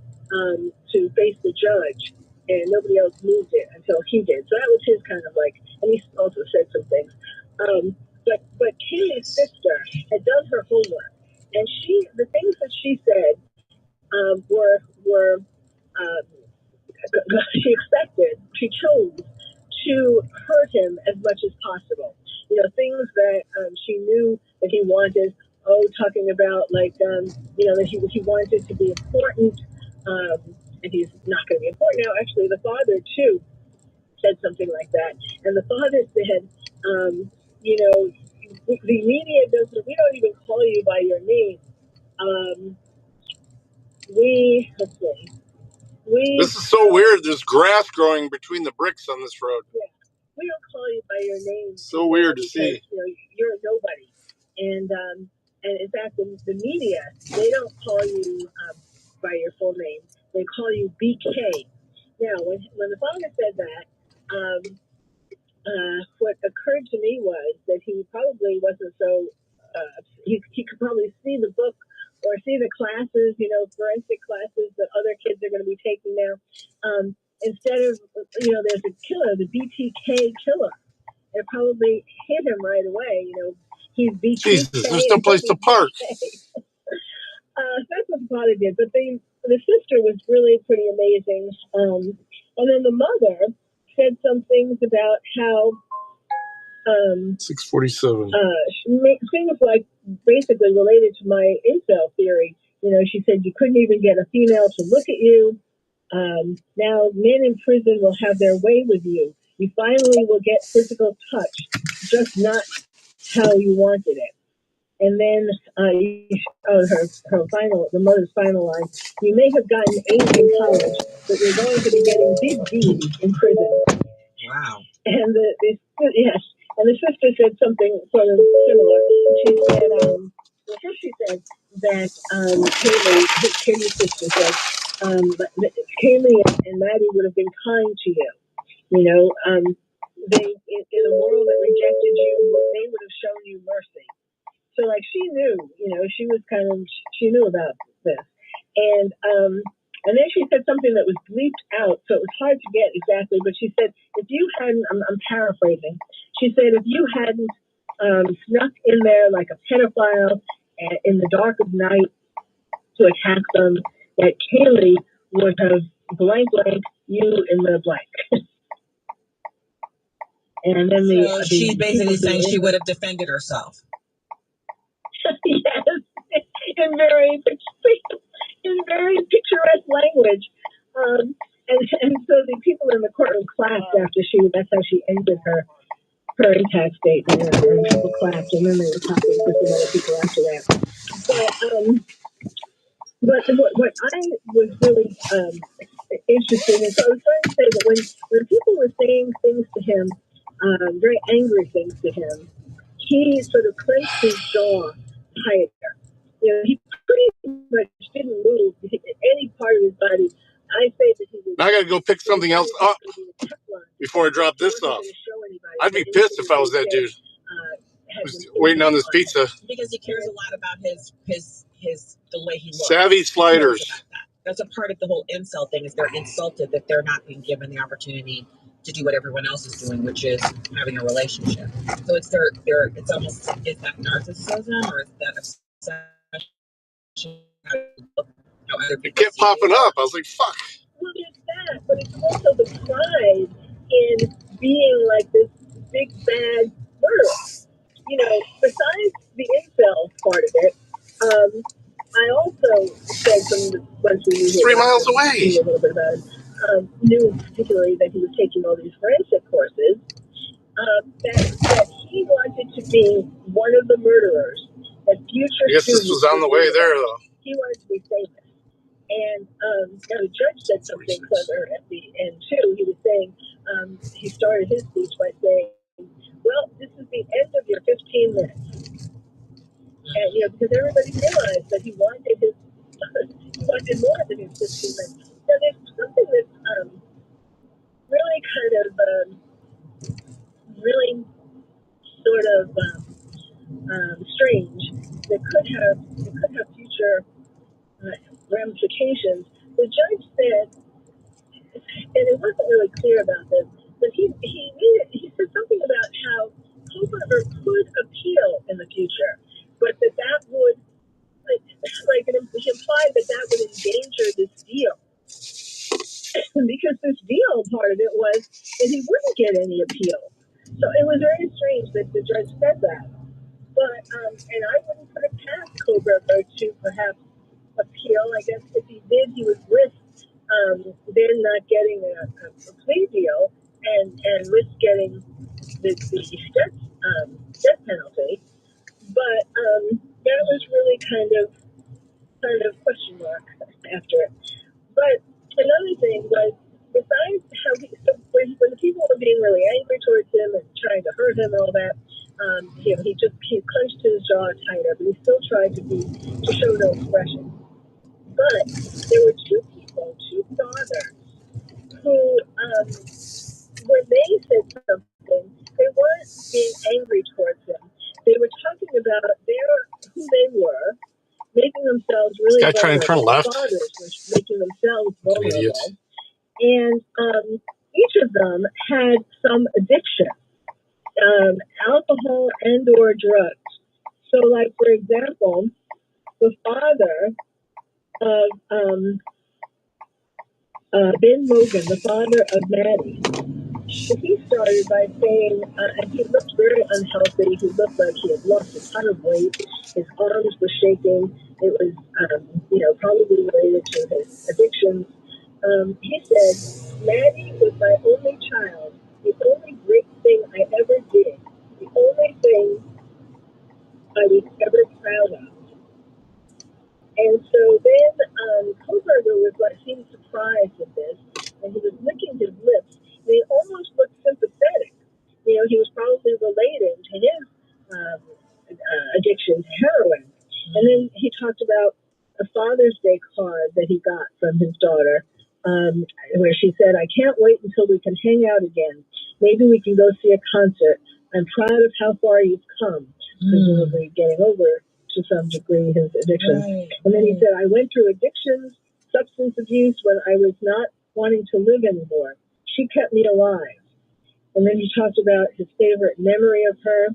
to face the judge. and nobody else moved it until he did. So that was his kind of like, and he also said some things. But Kaylee's sister had done her homework, and the things that she said were she expected, she chose to hurt him as much as possible. You know, things that she knew that he wanted. Oh, talking about like that he wanted to be important, and he's not going to be important now. Actually, the father too said something like that, and the father said, you know, the media doesn't. We don't even call you by your name. Let's see. This is so weird. There's grass growing between the bricks on this road. Yeah, we don't call you by your name. So weird to because, see. You know, you're a nobody, and in fact, the media, they don't call you by your full name. They call you BK. Now, when the father said that, what occurred to me was that he probably wasn't so. He could probably see the book or see the classes, you know, forensic classes that other kids are going to be taking now. Instead of, you know, there's a killer, the BTK killer. It probably hit him right away. You know, he's BTK. Jesus, there's no place to park. That's what the father did. But the sister was really pretty amazing. And then the mother said some things about how 647. Things like basically related to my incel theory. You know, she said you couldn't even get a female to look at you. Now men in prison will have their way with you. You finally will get physical touch, just not how you wanted it. And then the mother's final line. You may have gotten A's in college, but you're going to be getting big D's in prison. Wow. And the sister said something sort of similar. She said, first she said that Kaylee's sister said, that Kaylee and Maddie would have been kind to you. You know, they in a world that rejected you, they would have shown you mercy. So like she knew, you know, she knew about this, and then she said something that was bleeped out, so it was hard to get exactly. But she said, if you hadn't, I'm paraphrasing. She said, if you hadn't snuck in there like a pedophile in the dark of night to attack them, that Kaylee would have blank you in the blank. And then she's basically saying she would have defended herself. Yes, in very picturesque language. And so the people in the courtroom clapped that's how she ended her impact statement, and people clapped, and then they were talking to some other people after that. But what I was really interested in, so I was trying to say that when people were saying things to him, very angry things to him, he sort of clenched his jaw tighter. You know, he pretty much didn't move any part of his body. I say that he was. Now I got to go pick something else up before I drop this off. I'd be pissed if I was that dude who's waiting on this pizza. Because he cares a lot about the way he looks. Savvy sliders. That's a part of the whole incel thing, is they're insulted that they're not being given the opportunity to do what everyone else is doing, which is having a relationship. So it's it's almost, is that narcissism or is that obsession? It kept popping up. I was like, fuck. Well, there's that, but it's also the pride in being like this big bad murderer. You know, besides the incel part of it, I also said once we knew 3 miles away. A little bit about it, knew particularly that he was taking all these forensic courses, that he wanted to be one of the murderers. That future I guess this was on the way there, though. He wanted to be famous. And the judge said something clever at the end, too. He was saying, he started his speech by saying, well, this is the end of your 15 minutes. And, you know, because everybody realized that he wanted more than his 15 minutes. Now, there's something that's really kind of, really sort of strange that could have future ramifications. The judge said, and it wasn't really clear about this, but he said something about how Koberger could appeal in the future, but that would he implied that would endanger this deal. Because this deal part of it was that he wouldn't get any appeal. So it was very strange that the judge said that. But and I wouldn't put it past Koberger to perhaps appeal. I guess if he did, he would risk then not getting a plea deal and risk getting the death penalty. But that was really kind of question mark after it. But another thing was, besides how when the people were being really angry towards him and trying to hurt him and all that, he clenched his jaw tighter, but he still tried to show no expression. But there were two fathers, who, when they said something, they weren't being angry towards him. They were talking about who they were, making themselves really this guy trying to turn left. Fathers were making themselves vulnerable. And each of them had some addiction, alcohol and or drugs. So, like, for example, the father of Ben Logan, the father of Maddie, he started by saying, and he looked very unhealthy. He looked like he had lost a ton of weight. His arms were shaking. It was, probably related to his addictions. He said, Maddie was my only child, the only great thing I ever did, the only thing I was ever proud of. And so then Koberger was seemed surprised at this, and he was licking his lips, and he almost looked sympathetic. He was probably relating to his addiction to heroin. And then he talked about a Father's Day card that he got from his daughter, where she said, I can't wait until we can hang out again. Maybe we can go see a concert. I'm proud of how far you've come, presumably getting over to some degree his addiction. Right. And then he said, I went through addictions, substance abuse when I was not wanting to live anymore. She kept me alive. And then he talked about his favorite memory of her,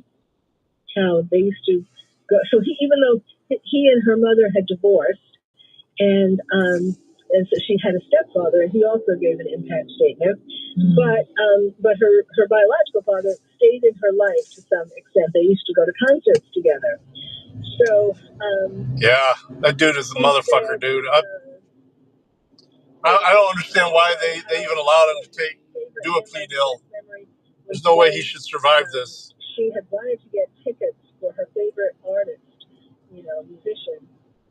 how they used to go. So even though he and her mother had divorced, and so she had a stepfather, and he also gave an impact statement. But her biological father stayed in her life to some extent. They used to go to concerts together. So yeah, that dude is a motherfucker, dude. I don't understand why they even allowed him to do a plea deal. There's no way he should survive this. She had wanted to get tickets for her favorite artist, musician,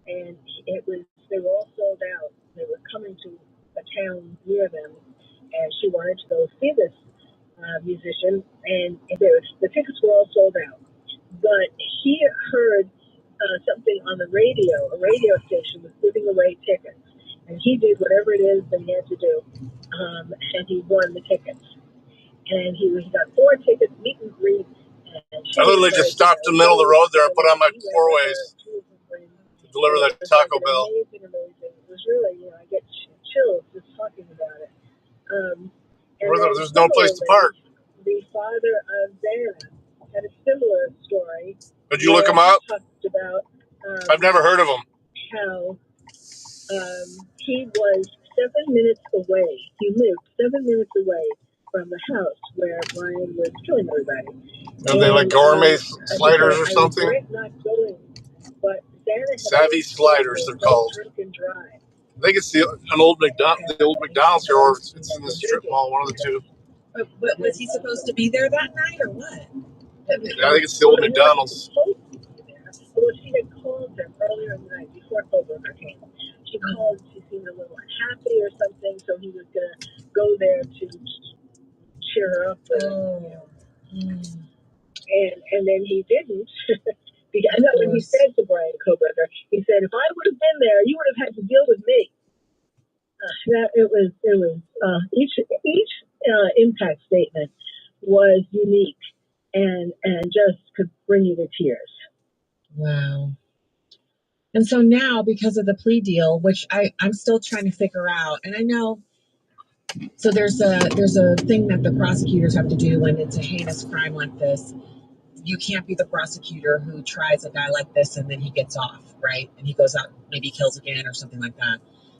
and they were all sold out. They were coming to a town near them, and she wanted to go see this musician, and the tickets were all sold out. But he heard something on the radio. A radio station was giving away tickets, and he did whatever it is that he had to do, and he won the tickets. And he got 4 tickets, meet and greet. I literally just stopped in the middle of the road there and put on my 4-ways to deliver that Taco Bell. Amazing. It was really, I get chills just talking about it. There's no place to park. The father of Xana had a similar story. Did you look him up? Talked about, I've never heard of him. How he was 7 minutes away. He lived 7 minutes away from the house where Brian was killing everybody. Are they like gourmet sliders or something? I regret not going, but Savvy sliders, they're called. Drink and drive. I think it's the old McDonald's here, or it's in the strip mall, one of the two. But was he supposed to be there that night, or what? Yeah, I think it's the old McDonald's. Well, she had called him earlier in the night before Koberger came. She called, she seemed a little unhappy or something, so he was going to go there to cheer her up. And then he didn't. Because I know when he said to Brian Koberger, he said, if I would have been there, you would have had to deal with me. Each impact statement was unique and just could bring you to tears. Wow. And so now, because of the plea deal, which I'm still trying to figure out, and I know So there's a thing that the prosecutors have to do when it's a heinous crime like this. You can't be the prosecutor who tries a guy like this and then he gets off, right? And he goes out, maybe kills again or something like that.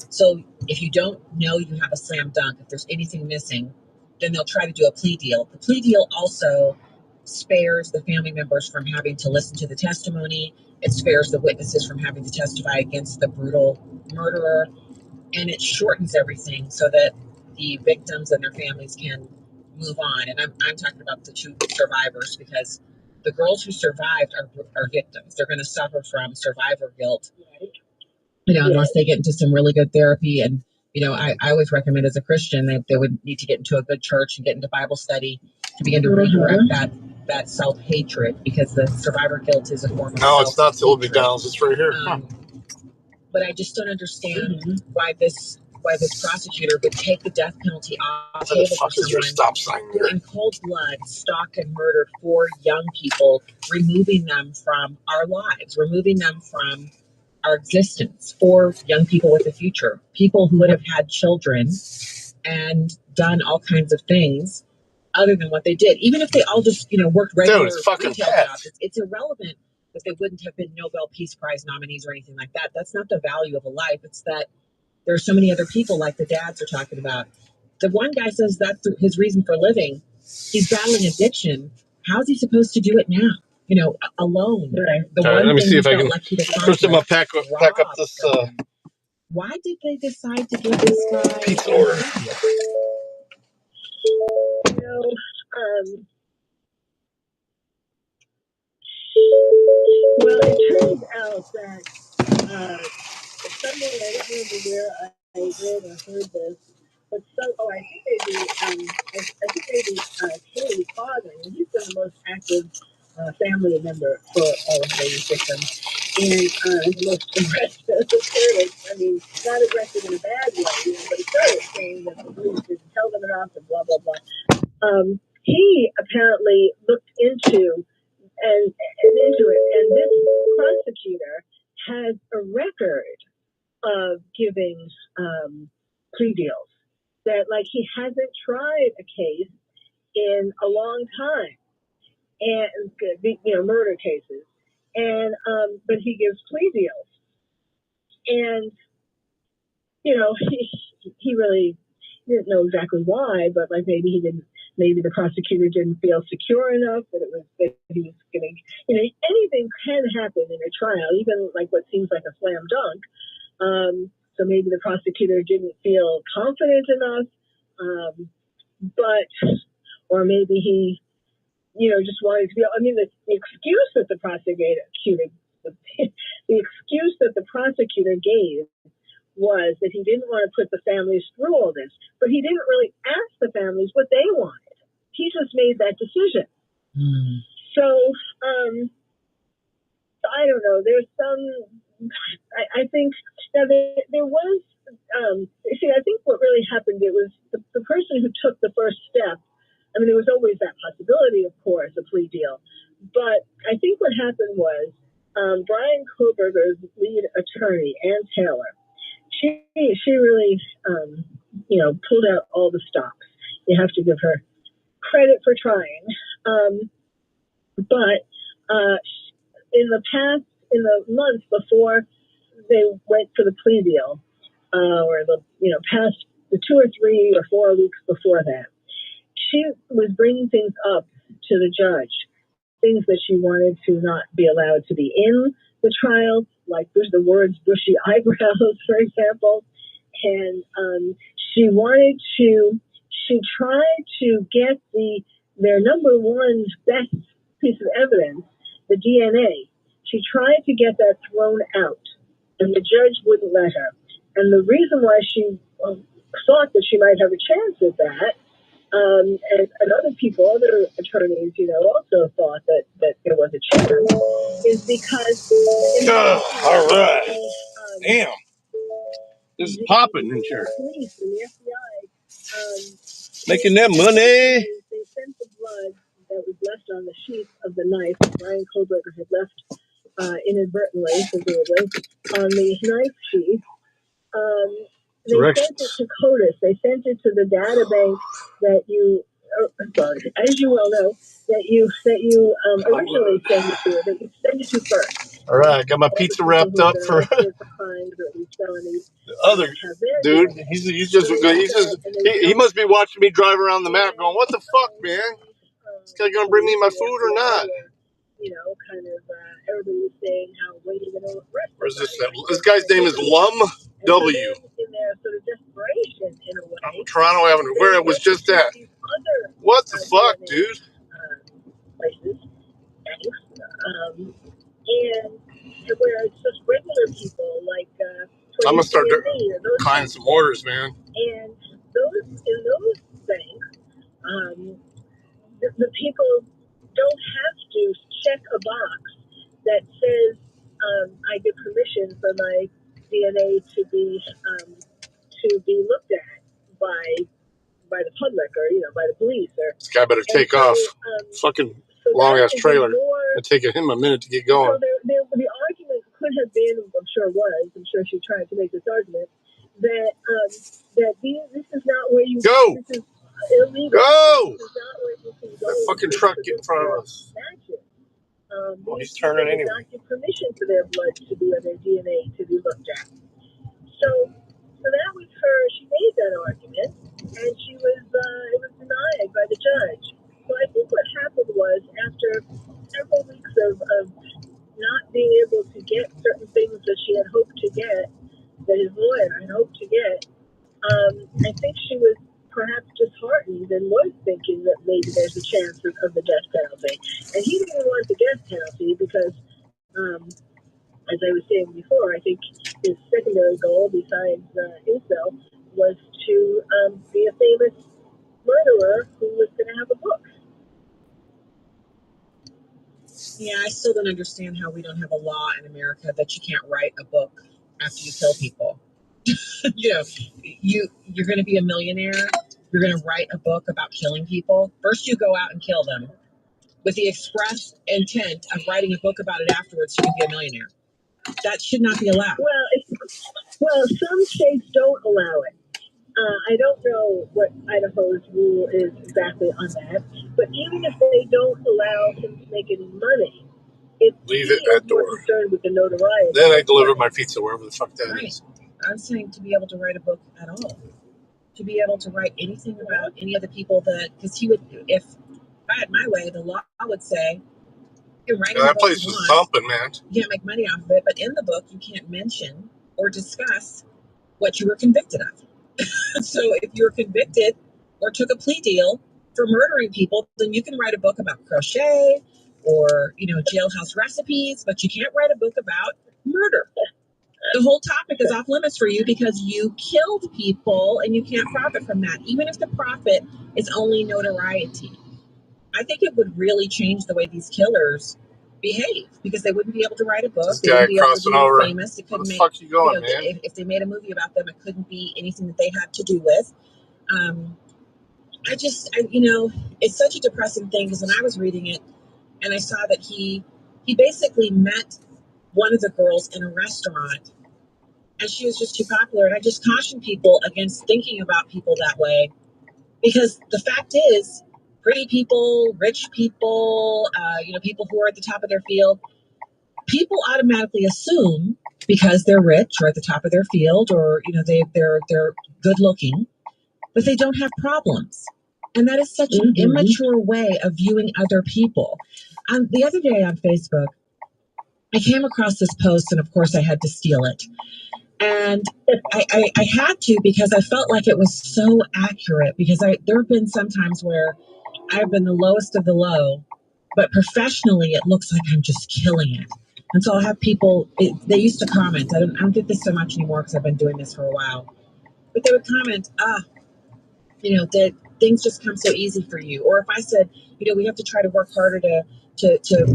So if you don't know you have a slam dunk, if there's anything missing, then they'll try to do a plea deal. The plea deal also spares the family members from having to listen to the testimony. It spares the witnesses from having to testify against the brutal murderer. And it shortens everything so that the victims and their families can move on. And I'm talking about the two survivors, because the girls who survived are victims. They're going to suffer from survivor guilt, unless they get into some really good therapy. And, I always recommend as a Christian that they would need to get into a good church and get into Bible study to begin to redirect that self-hatred, because the survivor guilt is a form of No, it's not the old self-hatred. McDonald's. It's right here. But I just don't understand why this prosecutor would take the death penalty off the Where the table for fuck is your someone stop sign who, there? in cold blood, stalked and murdered 4 young people, removing them from our lives, removing them from our existence. 4 young people with a future, people who would have had children and done all kinds of things other than what they did. Even if they all just, worked regular retail jobs, it's irrelevant that they wouldn't have been Nobel Peace Prize nominees or anything like that. That's not the value of a life. It's that there are so many other people, like the dads are talking about. The one guy says that's his reason for living. He's battling addiction. How's he supposed to do it now? Alone. Right. All right, let me see if I can. First, I'm gonna pack up this Why did they decide to give this guy pizza order. Well, it turns out that somewhere, I don't remember where I read or heard this, but I think maybe Kaylee's father, and he's been the most active family member for all of these victims, and the most aggressive. I mean, not aggressive in a bad way, but he started saying that the police didn't tell them enough and blah, blah, blah. He apparently looked into into it. And this prosecutor has a record of giving plea deals. That, like, he hasn't tried a case in a long time, and murder cases, and but he gives plea deals, and he really didn't know exactly why, but like maybe the prosecutor didn't feel secure enough that he was going to, anything can happen in a trial, even like what seems like a slam dunk. So maybe the prosecutor didn't feel confident enough, or maybe he, just wanted to be, the excuse that the prosecutor gave was that he didn't want to put the families through all this, but he didn't really ask the families what they wanted. He just made that decision. So, I don't know. There's some, I think now there was, I think what really happened, it was the person who took the first step. I mean, there was always that possibility, of course, a plea deal. But I think what happened was Brian Koberger's lead attorney, Ann Taylor, she really, pulled out all the stops. You have to give her credit for trying. But in the months before they went for the plea deal, or past the 2 or 3 or 4 weeks before that, she was bringing things up to the judge, things that she wanted to not be allowed to be in the trial, like there's the words bushy eyebrows, for example. And she tried to get their number one best piece of evidence, the DNA. She tried to get that thrown out, and the judge wouldn't let her. And the reason why she thought that she might have a chance at that, and other attorneys, also thought that there was a chance, is because. All right. Damn. This is popping in here. Police and the FBI making that money. They sent the blood that was left on the sheath of the knife that Brian Koberger had left inadvertently, presumably, on the knife sheath. sent it to CODIS. They sent it to the database that you, as you well know, that you originally sent it to. That you sent it to first. All right, got my pizza wrapped up for crimes or at least felonies. the other dude. He must be watching me drive around the map, going, "What the fuck, man? This guy gonna bring me my food or not?" You know, kind of everybody was saying how when you're gonna arrest. Where's this? This guy's name is Lum W. In their sort of desperation, in a way. Toronto Avenue, where it was just at. What the fuck, dude? Places, and where it's just regular people like. I'm gonna start climbing some orders, man. And those things, the people don't have to check a box that says I give permission for my DNA to be looked at by the public or by the police or. This guy better take off. Fucking long ass trailer. It's taking him a minute to get going. So the argument could have been, I'm sure she tried to make this argument that this is not where you go. This is illegal. Go. This is not where you can go. That fucking truck get in front of us. He's turning anyway. Not give permission for their blood to be or their DNA to be looked at. So that was her. She made that argument, and it was denied by the judge. So I think what happened was after several weeks of not being able to get certain things that she had hoped to get, that his lawyer had hoped to get, I think she was perhaps disheartened and was thinking that maybe there's a chance of the death penalty. And he didn't want the death penalty because, as I was saying before, I think his secondary goal besides himself was to be a famous murderer who was going to have a book. Yeah, I still don't understand how we don't have a law in America that you can't write a book after you kill people. You're going to be a millionaire. You're going to write a book about killing people. First, you go out and kill them with the express intent of writing a book about it afterwards. You can be a millionaire. That should not be allowed. Well, some states don't allow it. I don't know what Idaho's rule is exactly on that, but even if they don't allow him to make any money, leave it at door. Concerned with the notoriety. Then I deliver my pizza wherever the fuck that is. I'm saying to be able to write a book at all, to be able to write anything about any of the people because he would, if I had my way, the law would say, you're writing that place was thumping, man. You can't make money off of it, but in the book, you can't mention or discuss what you were convicted of. So if you're convicted or took a plea deal for murdering people, then you can write a book about crochet or, jailhouse recipes, but you can't write a book about murder. The whole topic is off limits for you because you killed people and you can't profit from that, even if the profit is only notoriety. I think it would really change the way these killers behave because they wouldn't be able to write a book. This they guy wouldn't be able to over. Be famous. It couldn't Where the fuck you going, man? If they made a movie about them, it couldn't be anything that they had to do with. It's such a depressing thing because when I was reading it and I saw that he basically met one of the girls in a restaurant and she was just too popular. And I just caution people against thinking about people that way because the fact is, pretty people, rich people, people who are at the top of their field, people automatically assume because they're rich or at the top of their field or, they're good looking, but they don't have problems. And that is such an immature way of viewing other people. The other day on Facebook, I came across this post and of course I had to steal it. And I had to because I felt like it was so accurate because there have been some times where I've been the lowest of the low, but professionally it looks like I'm just killing it. And so I'll have people, they used to comment, I don't get this so much anymore because I've been doing this for a while, but they would comment, that things just come so easy for you. Or if I said, we have to try to work harder to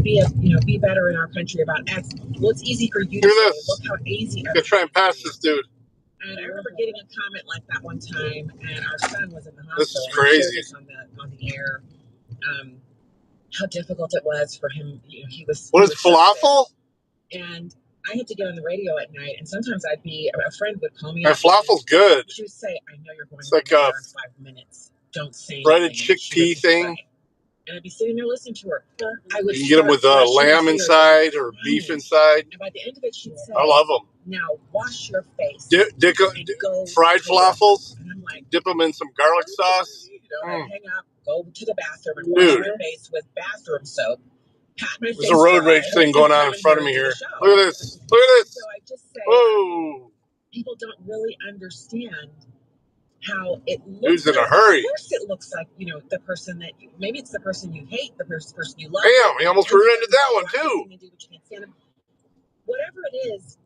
be better in our country about X. Well, it's easy for you to say. Look how easy. I'm gonna try and pass this dude. And I remember getting a comment like that one time, and our son was in the hospital. This is crazy. On the air, how difficult it was for him. He was. What is falafel? And I had to get on the radio at night, and sometimes a friend would call me. That falafel's good. She would say, "I know you're going it's to like the in 5 minutes. Don't say breaded anything." chickpea thing. And I'd be sitting there listening to her. I would you can get them with lamb inside or beef inside. And by the end of it, she'd say, I love them. "Now wash your face." Fried falafels. And I'm like, dip them in some garlic sauce. I'd hang up, go to the bathroom, and wash my face with bathroom soap. There's a road rage thing going on in front of me here. Look at this. Look at this. So I just say, whoa. People don't really understand how it looks. Dude's in a hurry. Of course it looks like, the person that, maybe it's the person you hate, the person you love. Damn, he almost rear-ended that one too. Whatever it is,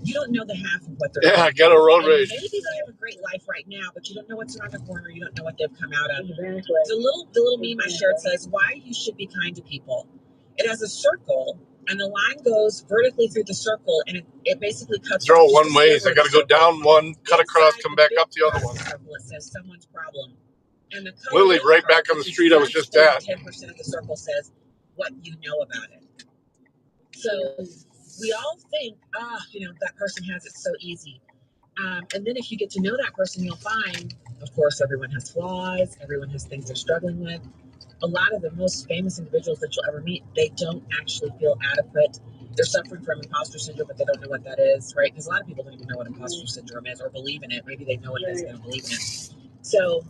you don't know the half of what they're doing. I got a road rage. Maybe they have a great life right now, but you don't know what's around the corner. You don't know what they've come out of. The little meme I shared says, why you should be kind to people. It has a circle, and the line goes vertically through the circle, and it basically cuts. They're all one ways. I got to go down one, cut across, come back up the other one. It says someone's problem. And the literally right back on the street I was just at. 10% of the circle says what you know about it. So we all think, that person has it so easy. And then if you get to know that person, you'll find, of course, everyone has flaws. Everyone has things they're struggling with. A lot of the most famous individuals that you'll ever meet, they don't actually feel adequate. They're suffering from imposter syndrome, but they don't know what that is, right? Because a lot of people don't even know what imposter syndrome is or believe in it. Maybe they know what it is, they don't believe in it. So,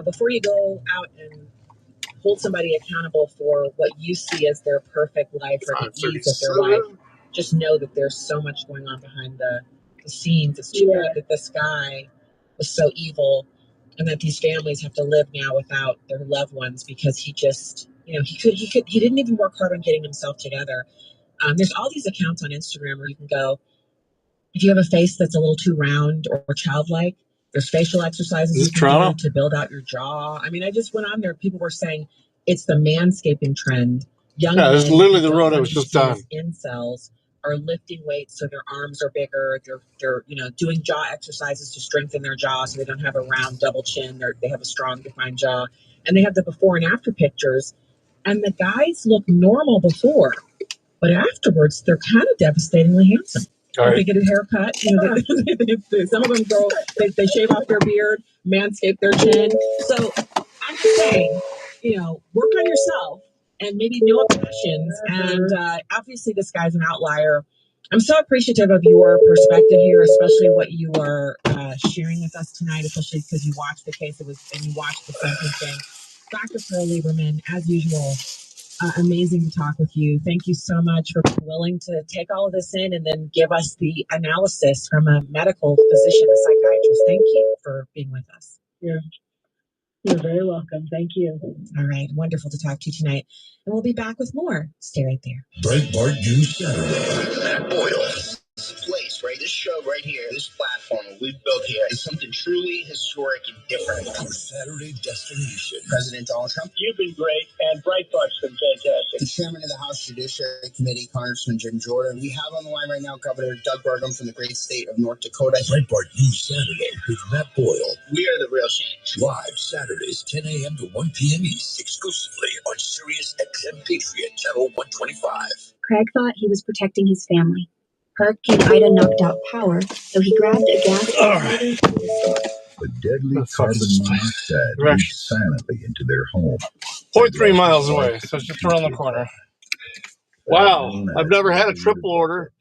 before you go out and hold somebody accountable for what you see as their perfect life or the ease of their life, just know that there's so much going on behind the scenes. It's too bad that this guy was so evil and that these families have to live now without their loved ones because he just, he didn't even work hard on getting himself together. There's all these accounts on Instagram where you can go, if you have a face that's a little too round or childlike, there's facial exercises you can do to build out your jaw. I mean, I just went on there. People were saying it's the manscaping trend. Young men that's literally the road I was just on. Incels are lifting weights so their arms are bigger. They're doing jaw exercises to strengthen their jaw so they don't have a round double chin. They have a strong defined jaw. And they have the before and after pictures. And the guys look normal before, but afterwards they're kind of devastatingly handsome. Right. They get a haircut. Some of them they shave off their beard, manscape their chin. So I'm just saying, work on yourself and maybe know obsessions. And obviously this guy's an outlier. I'm so appreciative of your perspective here, especially what you are sharing with us tonight, especially because you watched the case and you watched the sentencing. Dr. Pearl Lieberman, as usual, amazing to talk with you. Thank you so much for being willing to take all of this in and then give us the analysis from a medical physician, a psychiatrist. Thank you for being with us. Yeah. You're very welcome. Thank you. All right. Wonderful to talk to you tonight. And we'll be back with more. Stay right there. Breitbart News Saturday. Matt Boyle. This place, right? This show right here, this platform we've built here is something truly historic and different. Our Saturday destination. President Donald Trump. You've been great, and Breitbart's been fantastic. The chairman of the House Judiciary Committee, Congressman Jim Jordan. We have on the line right now Governor Doug Burgum from the great state of North Dakota. Breitbart News Saturday with Matt Boyle. We are the real change. Live Saturdays, 10 a.m. to 1 p.m. East, exclusively on Sirius XM Patriot, channel 125. Craig thought he was protecting his family. Hurricane Ida knocked out power, so he grabbed a gas generator from the store. The deadly carbon monoxide leaks silently into their home. 0.3 miles away, so it's just around the corner. Wow, I've never had a triple order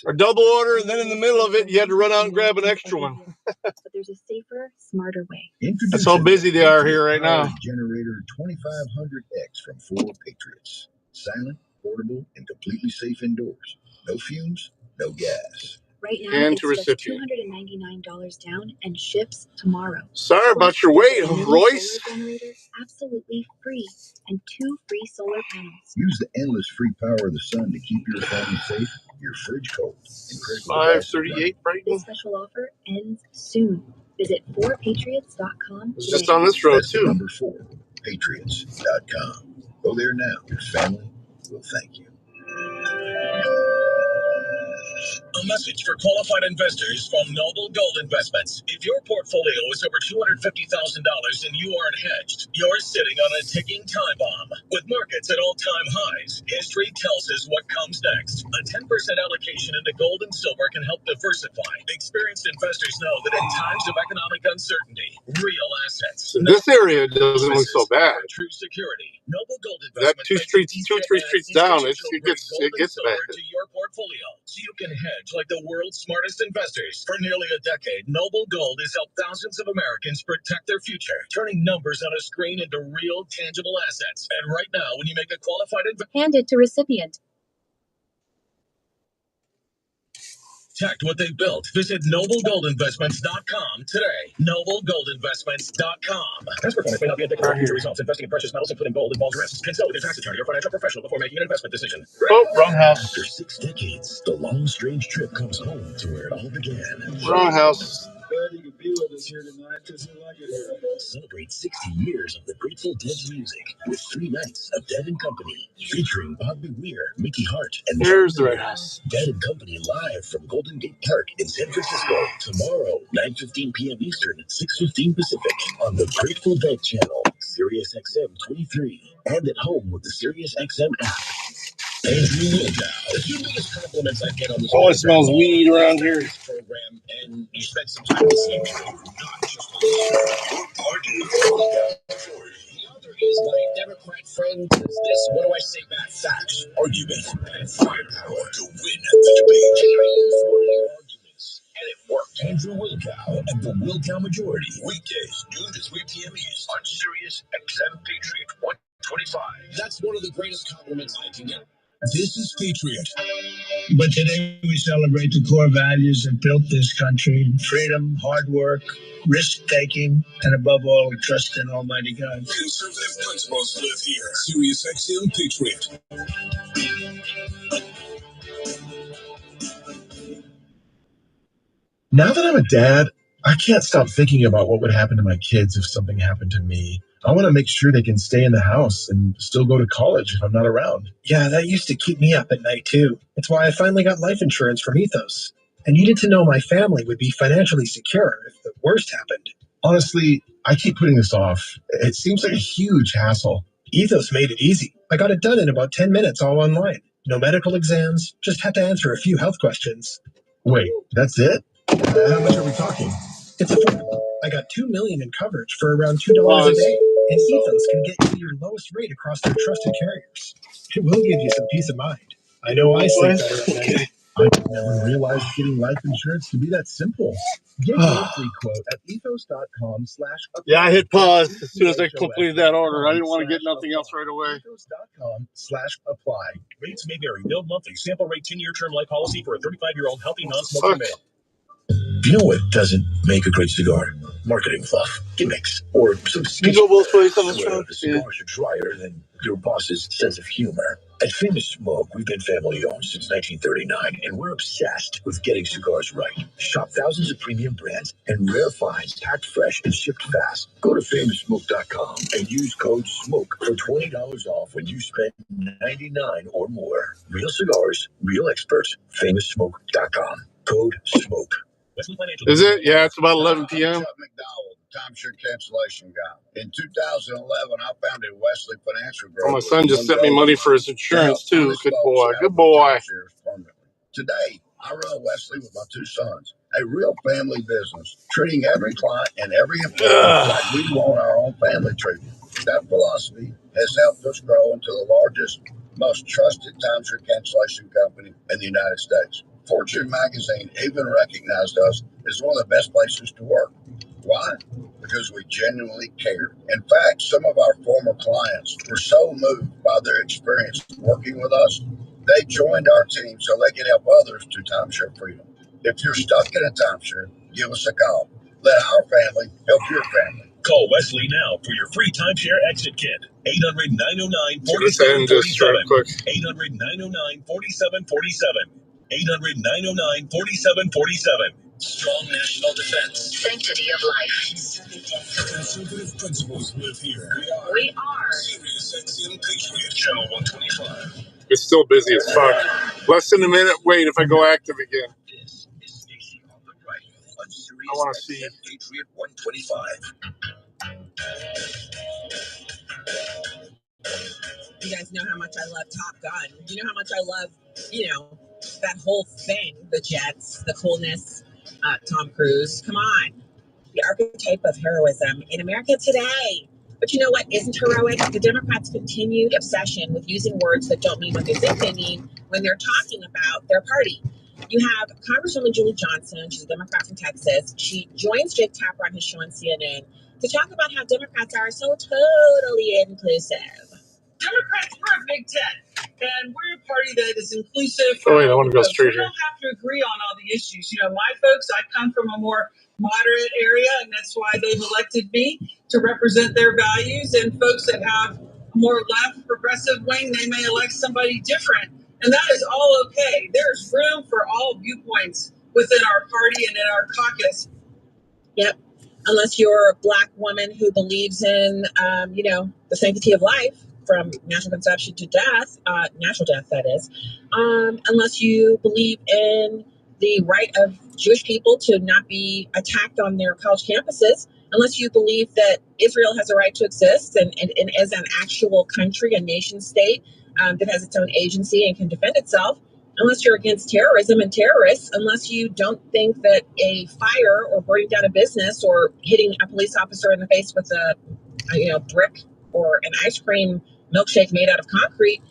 or double order, and then in the middle of it, you had to run out and grab an extra one. But there's a safer, smarter way. That's how busy they are here right now. Generator 2500X from Ford Patriots. Silent, portable, and completely safe indoors. No fumes, no gas. Right now, it's just $299 down and ships tomorrow. Sorry about your wait, Royce. Solar generator, absolutely free, and 2 free solar panels. Use the endless free power of the sun to keep your family safe, your fridge cold, and critical. 538 right now. This special offer ends soon. Visit 4patriots.com. It's just on this road That's too. Number 4, patriots.com. Go there now. Your family will thank you. A message for qualified investors from Noble Gold Investments. If your portfolio is over $250,000 and you aren't hedged, you're sitting on a ticking time bomb. With markets at all-time highs, history tells us what comes next. A 10% allocation into gold and silver can help diversify. Experienced investors know that in times of economic uncertainty, real assets. So this area doesn't look so bad. True security. Noble Gold That Investments 2 or 3 streets down, it gets bad. to your portfolio, so you can hedge like the world's smartest investors. For nearly a decade, Noble Gold has helped thousands of Americans protect their future, turning numbers on a screen into real, tangible assets. And right now, when you make a qualified investment, Handed to recipient. protect what they've built. Visit NobleGoldInvestments.com today. NobleGoldInvestments.com. Past performance may not be indicative of future results. Investing in precious metals, including gold, involves risks. Consult with your tax attorney or financial professional before making an investment decision. Oh, wrong house. After 6 decades, the long, strange trip comes home to where it all began. Wrong house. Glad you could be with us here tonight because you like it here. Celebrate 60 years of the Grateful Dead's music with 3 nights of Dead & Company, featuring Bobby Weir, Mickey Hart, and Here's the right house. Dead & Company live from Golden Gate Park in San Francisco tomorrow, 9:15 p.m. Eastern, 6:15 Pacific on the Grateful Dead channel, Sirius XM 23, and at home with the Sirius XM app. Andrew Wilkow. The 2 biggest compliments I get on this Oh, it smells weed around here. program, and you spent some time listening to, not just a listener. Pardon. The other is my Democrat friend says this. What do I say back? Facts. Argument. And firepower to win at the debate. Jerry used one of your arguments, and it worked. Andrew Wilkow and the Wilkow Majority. Weekdays, noon to 3 p.m. East on Sirius XM Patriot 125. That's one of the greatest compliments I can get. This is Patriot. But today we celebrate the core values that built this country: freedom, hard work, risk-taking, and above all, trust in Almighty God. Conservative principles live here. Sirius XM Patriot. Now that I'm a dad, I can't stop thinking about what would happen to my kids if something happened to me. I want to make sure they can stay in the house and still go to college if I'm not around. Yeah, that used to keep me up at night too. It's why I finally got life insurance from Ethos. I needed to know my family would be financially secure if the worst happened. Honestly, I keep putting this off. It seems like a huge hassle. Ethos made it easy. I got it done in about 10 minutes all online. No medical exams, just had to answer a few health questions. Wait, that's it? How much are we talking? It's affordable. I got $2 million in coverage for around $2 a day. And Ethos can get you your lowest rate across their trusted carriers. It will give you some peace of mind. I know I sleep better at night. I never realized getting life insurance could be that simple. Get your free quote at ethos.com/apply. Yeah, I hit pause as soon as I completed that order. I didn't want to get nothing else right away. Ethos.com/apply. Rates may vary. No monthly. Sample rate 10-year term life policy for a 35-year-old healthy non-smoker male. You know what doesn't make a great cigar? Marketing fluff, gimmicks, or some You go both ways on this where one. the cigars are drier than your boss's sense of humor. At Famous Smoke, we've been family-owned since 1939, and we're obsessed with getting cigars right. Shop thousands of premium brands and rare finds packed fresh and shipped fast. Go to FamousSmoke.com and use code SMOKE for $20 off when you spend $99 or more. Real cigars, real experts, FamousSmoke.com. Code SMOKE. Is it? Yeah, it's about 11 p.m. Chuck McDowell, timeshare cancellation guy. In 2011, I founded Wesley Financial Group. Oh, my son just sent me money for his insurance, too. Good boy. Good boy. Today, I run Wesley with my 2 sons, a real family business, treating every client and every employee like we want our own family treatment. That philosophy has helped us grow into the largest, most trusted timeshare cancellation company in the United States. Fortune magazine even recognized us as one of the best places to work. Why? Because we genuinely care. In fact, some of our former clients were so moved by their experience working with us, they joined our team so they could help others to timeshare freedom. If you're stuck in a timeshare, give us a call. Let our family help your family. Call Wesley now for your free timeshare exit kit. 800-909-4747. 800-909-4747. 800-909-4747. Strong national defense. Sanctity of life. Conservative principles live here. We are Sirius XM Patriot Channel 125. It's still busy as fuck. Less than a minute wait if I go active again. want to see. Patriot 125. You guys know how much I love Top Gun. You know how much I love, that whole thing, the jets, the coolness, Tom Cruise. Come on. The archetype of heroism in America today. But you know what isn't heroic? The Democrats' continued obsession with using words that don't mean what they think they mean when they're talking about their party. You have Congresswoman Julie Johnson. She's a Democrat from Texas. She joins Jake Tapper on his show on CNN to talk about how Democrats are so totally inclusive. Democrats, we're a big tent, and we're a party that is inclusive. Oh, wait, I want to go straight here. We don't have to agree on all the issues. My folks, I come from a more moderate area, and that's why they've elected me to represent their values. And folks that have a more left progressive wing, they may elect somebody different, and that is all okay. There's room for all viewpoints within our party and in our caucus. Yep. Unless you're a Black woman who believes in, the sanctity of life from natural conception to death, natural death, that is. Unless you believe in the right of Jewish people to not be attacked on their college campuses. Unless you believe that Israel has a right to exist and as an actual country, a nation state that has its own agency and can defend itself. Unless you're against terrorism and terrorists, unless you don't think that a fire or burning down a business or hitting a police officer in the face with a brick or an ice cream milkshake made out of concrete,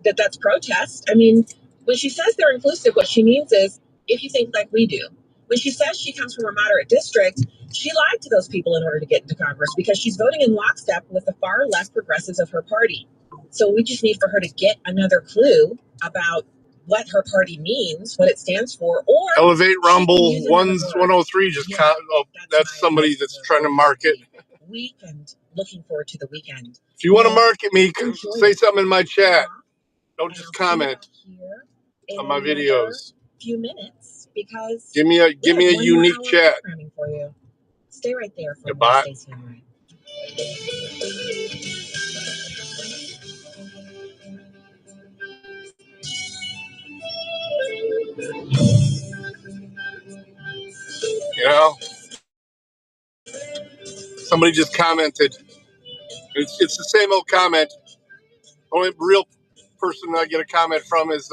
that's protest. I mean, when she says they're inclusive, what she means is if you think like we do. When she says she comes from a moderate district, she lied to those people in order to get into Congress because she's voting in lockstep with the far left progressives of her party. So we just need for her to get another clue about what her party means, what it stands for, or Elevate Rumble 103 just that's somebody that's trying to market. Week and looking forward to the weekend. If you want to market me, say something in my chat. Don't just comment on my videos. Few minutes because give me a unique chat. For you. Stay right there for Goodbye. Somebody just commented. It's the same old comment. Only real person I get a comment from is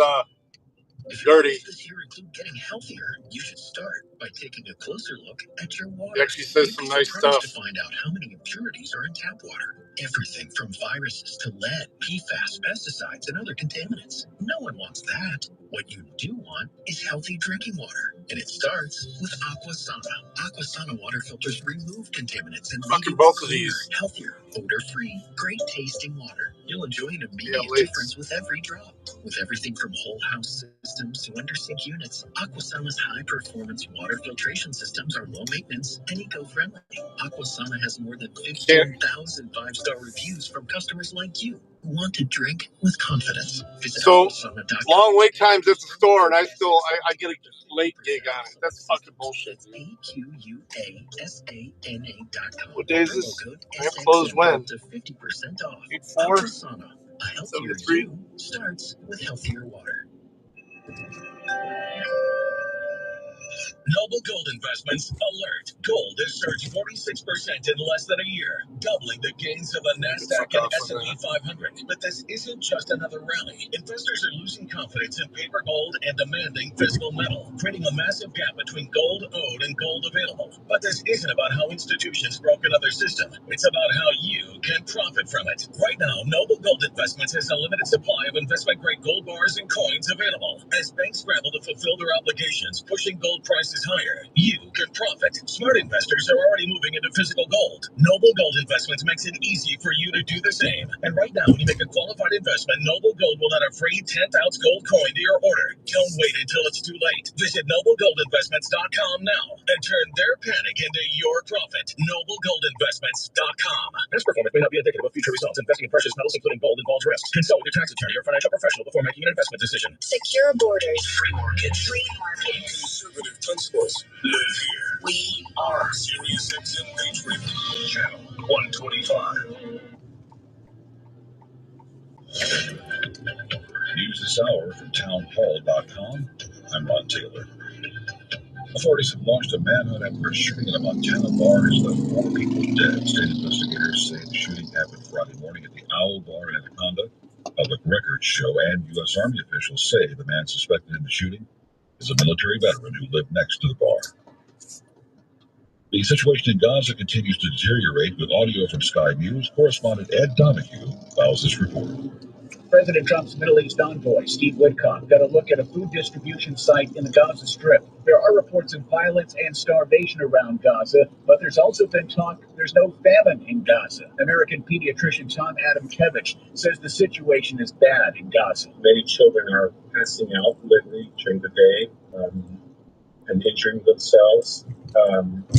Dirty. This year include getting healthier. You should start by taking a closer look at your water. He actually says some nice stuff. To find out how many impurities are in tap water. Everything from viruses to lead, PFAS, pesticides, and other contaminants. No one wants that. What you do want is healthy drinking water. And it starts with Aquasana. Aquasana water filters remove contaminants and fucking both of these. Healthier, odor-free, great-tasting water. You'll enjoy an immediate difference with every drop. With everything from whole house systems to under-sink units, Aquasana's high-performance water filtration systems are low-maintenance and eco-friendly. Aquasana has more than 15,000 five-star reviews from customers like you who want to drink with confidence. Visit Aquasana.com. Long wait times at the store, and I get a late gig on it. That's fucking bullshit. AQUASANA.com. What day is this? I have closed when? To 50% off. 8/4? Aquasana. A healthier you starts with healthier water. Noble Gold Investments alert. Gold has surged 46% in less than a year, doubling the gains of the NASDAQ and S&P 500. But this isn't just another rally. Investors are losing confidence in paper gold and demanding physical metal, creating a massive gap between gold owed and gold available. But this isn't about how institutions broke another system. It's about how you can profit from it. Right now, Noble Gold Investments has a limited supply of investment-grade gold bars and coins available. As banks scramble to fulfill their obligations, pushing gold prices higher, you can profit. Smart investors are already moving into physical gold. Noble Gold Investments makes it easy for you to do the same. And right now, when you make a qualified investment, Noble Gold will add a free 10th ounce gold coin to your order. Don't wait until it's too late. Visit NobleGoldInvestments.com now and turn their panic into your profit. NobleGoldInvestments.com. Past performance may not be indicative of future results. Investing in precious metals, including gold, involves risks. Consult with your tax attorney or financial professional before making an investment decision. Secure borders. Free market. Conservative principles live here. We are Sirius XM Patriot, channel 125. News this hour from townhall.com. I'm Ron Taylor. Authorities have launched a manhunt after a shooting in a Montana bar has left 4 people dead. State investigators say the shooting happened Friday morning at the Owl Bar in Anaconda. Public records show and U.S. Army officials say the man suspected in the shooting is a military veteran who lived next to the bar. The situation in Gaza continues to deteriorate. With audio from Sky News, correspondent Ed Donahue files this report. President Trump's Middle East envoy, Steve Witkoff, got a look at a food distribution site in the Gaza Strip. There are reports of violence and starvation around Gaza, but there's also been talk there's no famine in Gaza. American pediatrician Tom Adamkevich says the situation is bad in Gaza. Many children are passing out literally during the day and injuring themselves.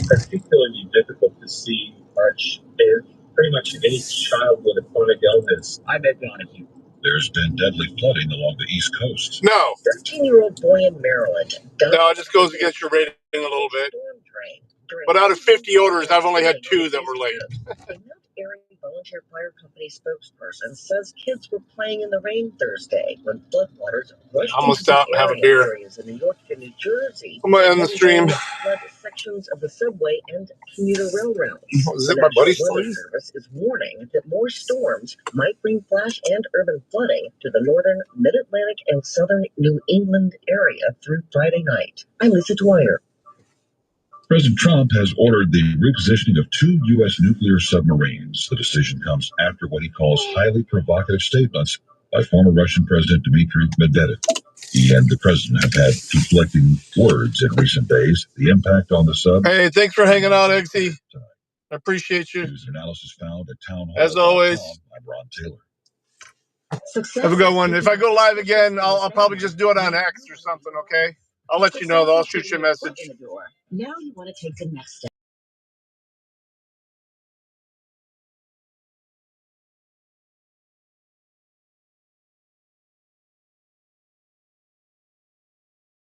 Particularly difficult to see pretty much any child with a chronic illness. I'm Ed Donahue. There's been deadly flooding along the East Coast. No. 13-year-old boy in Maryland. No, it just goes against your rating a little bit. But out of 50 orders, I've only had 2 that were late. A Mount Airy Volunteer Fire Company spokesperson says kids were playing in the rain Thursday when floodwaters rushed I'm gonna stop and have a beer. areas in New York and New Jersey. I'm gonna end the stream. Flood sections of the subway and commuter rail routes. Is it my buddy's The Weather Service is warning that more storms might bring flash and urban flooding to the northern, mid-Atlantic, and southern New England area through Friday night. I'm Lisa Dwyer. President Trump has ordered the repositioning of 2 U.S. nuclear submarines. The decision comes after what he calls highly provocative statements by former Russian President Dmitry Medvedev. He and the president have had conflicting words in recent days. The impact on the sub. Hey, thanks for hanging out, Eggsy. I appreciate you. News and analysis found at Town Hall. As always. I'm Ron Taylor. Have a good one. If I go live again, I'll probably just do it on X or something, okay? I'll let you know, though. I'll shoot you a message. Now you want to take the next step.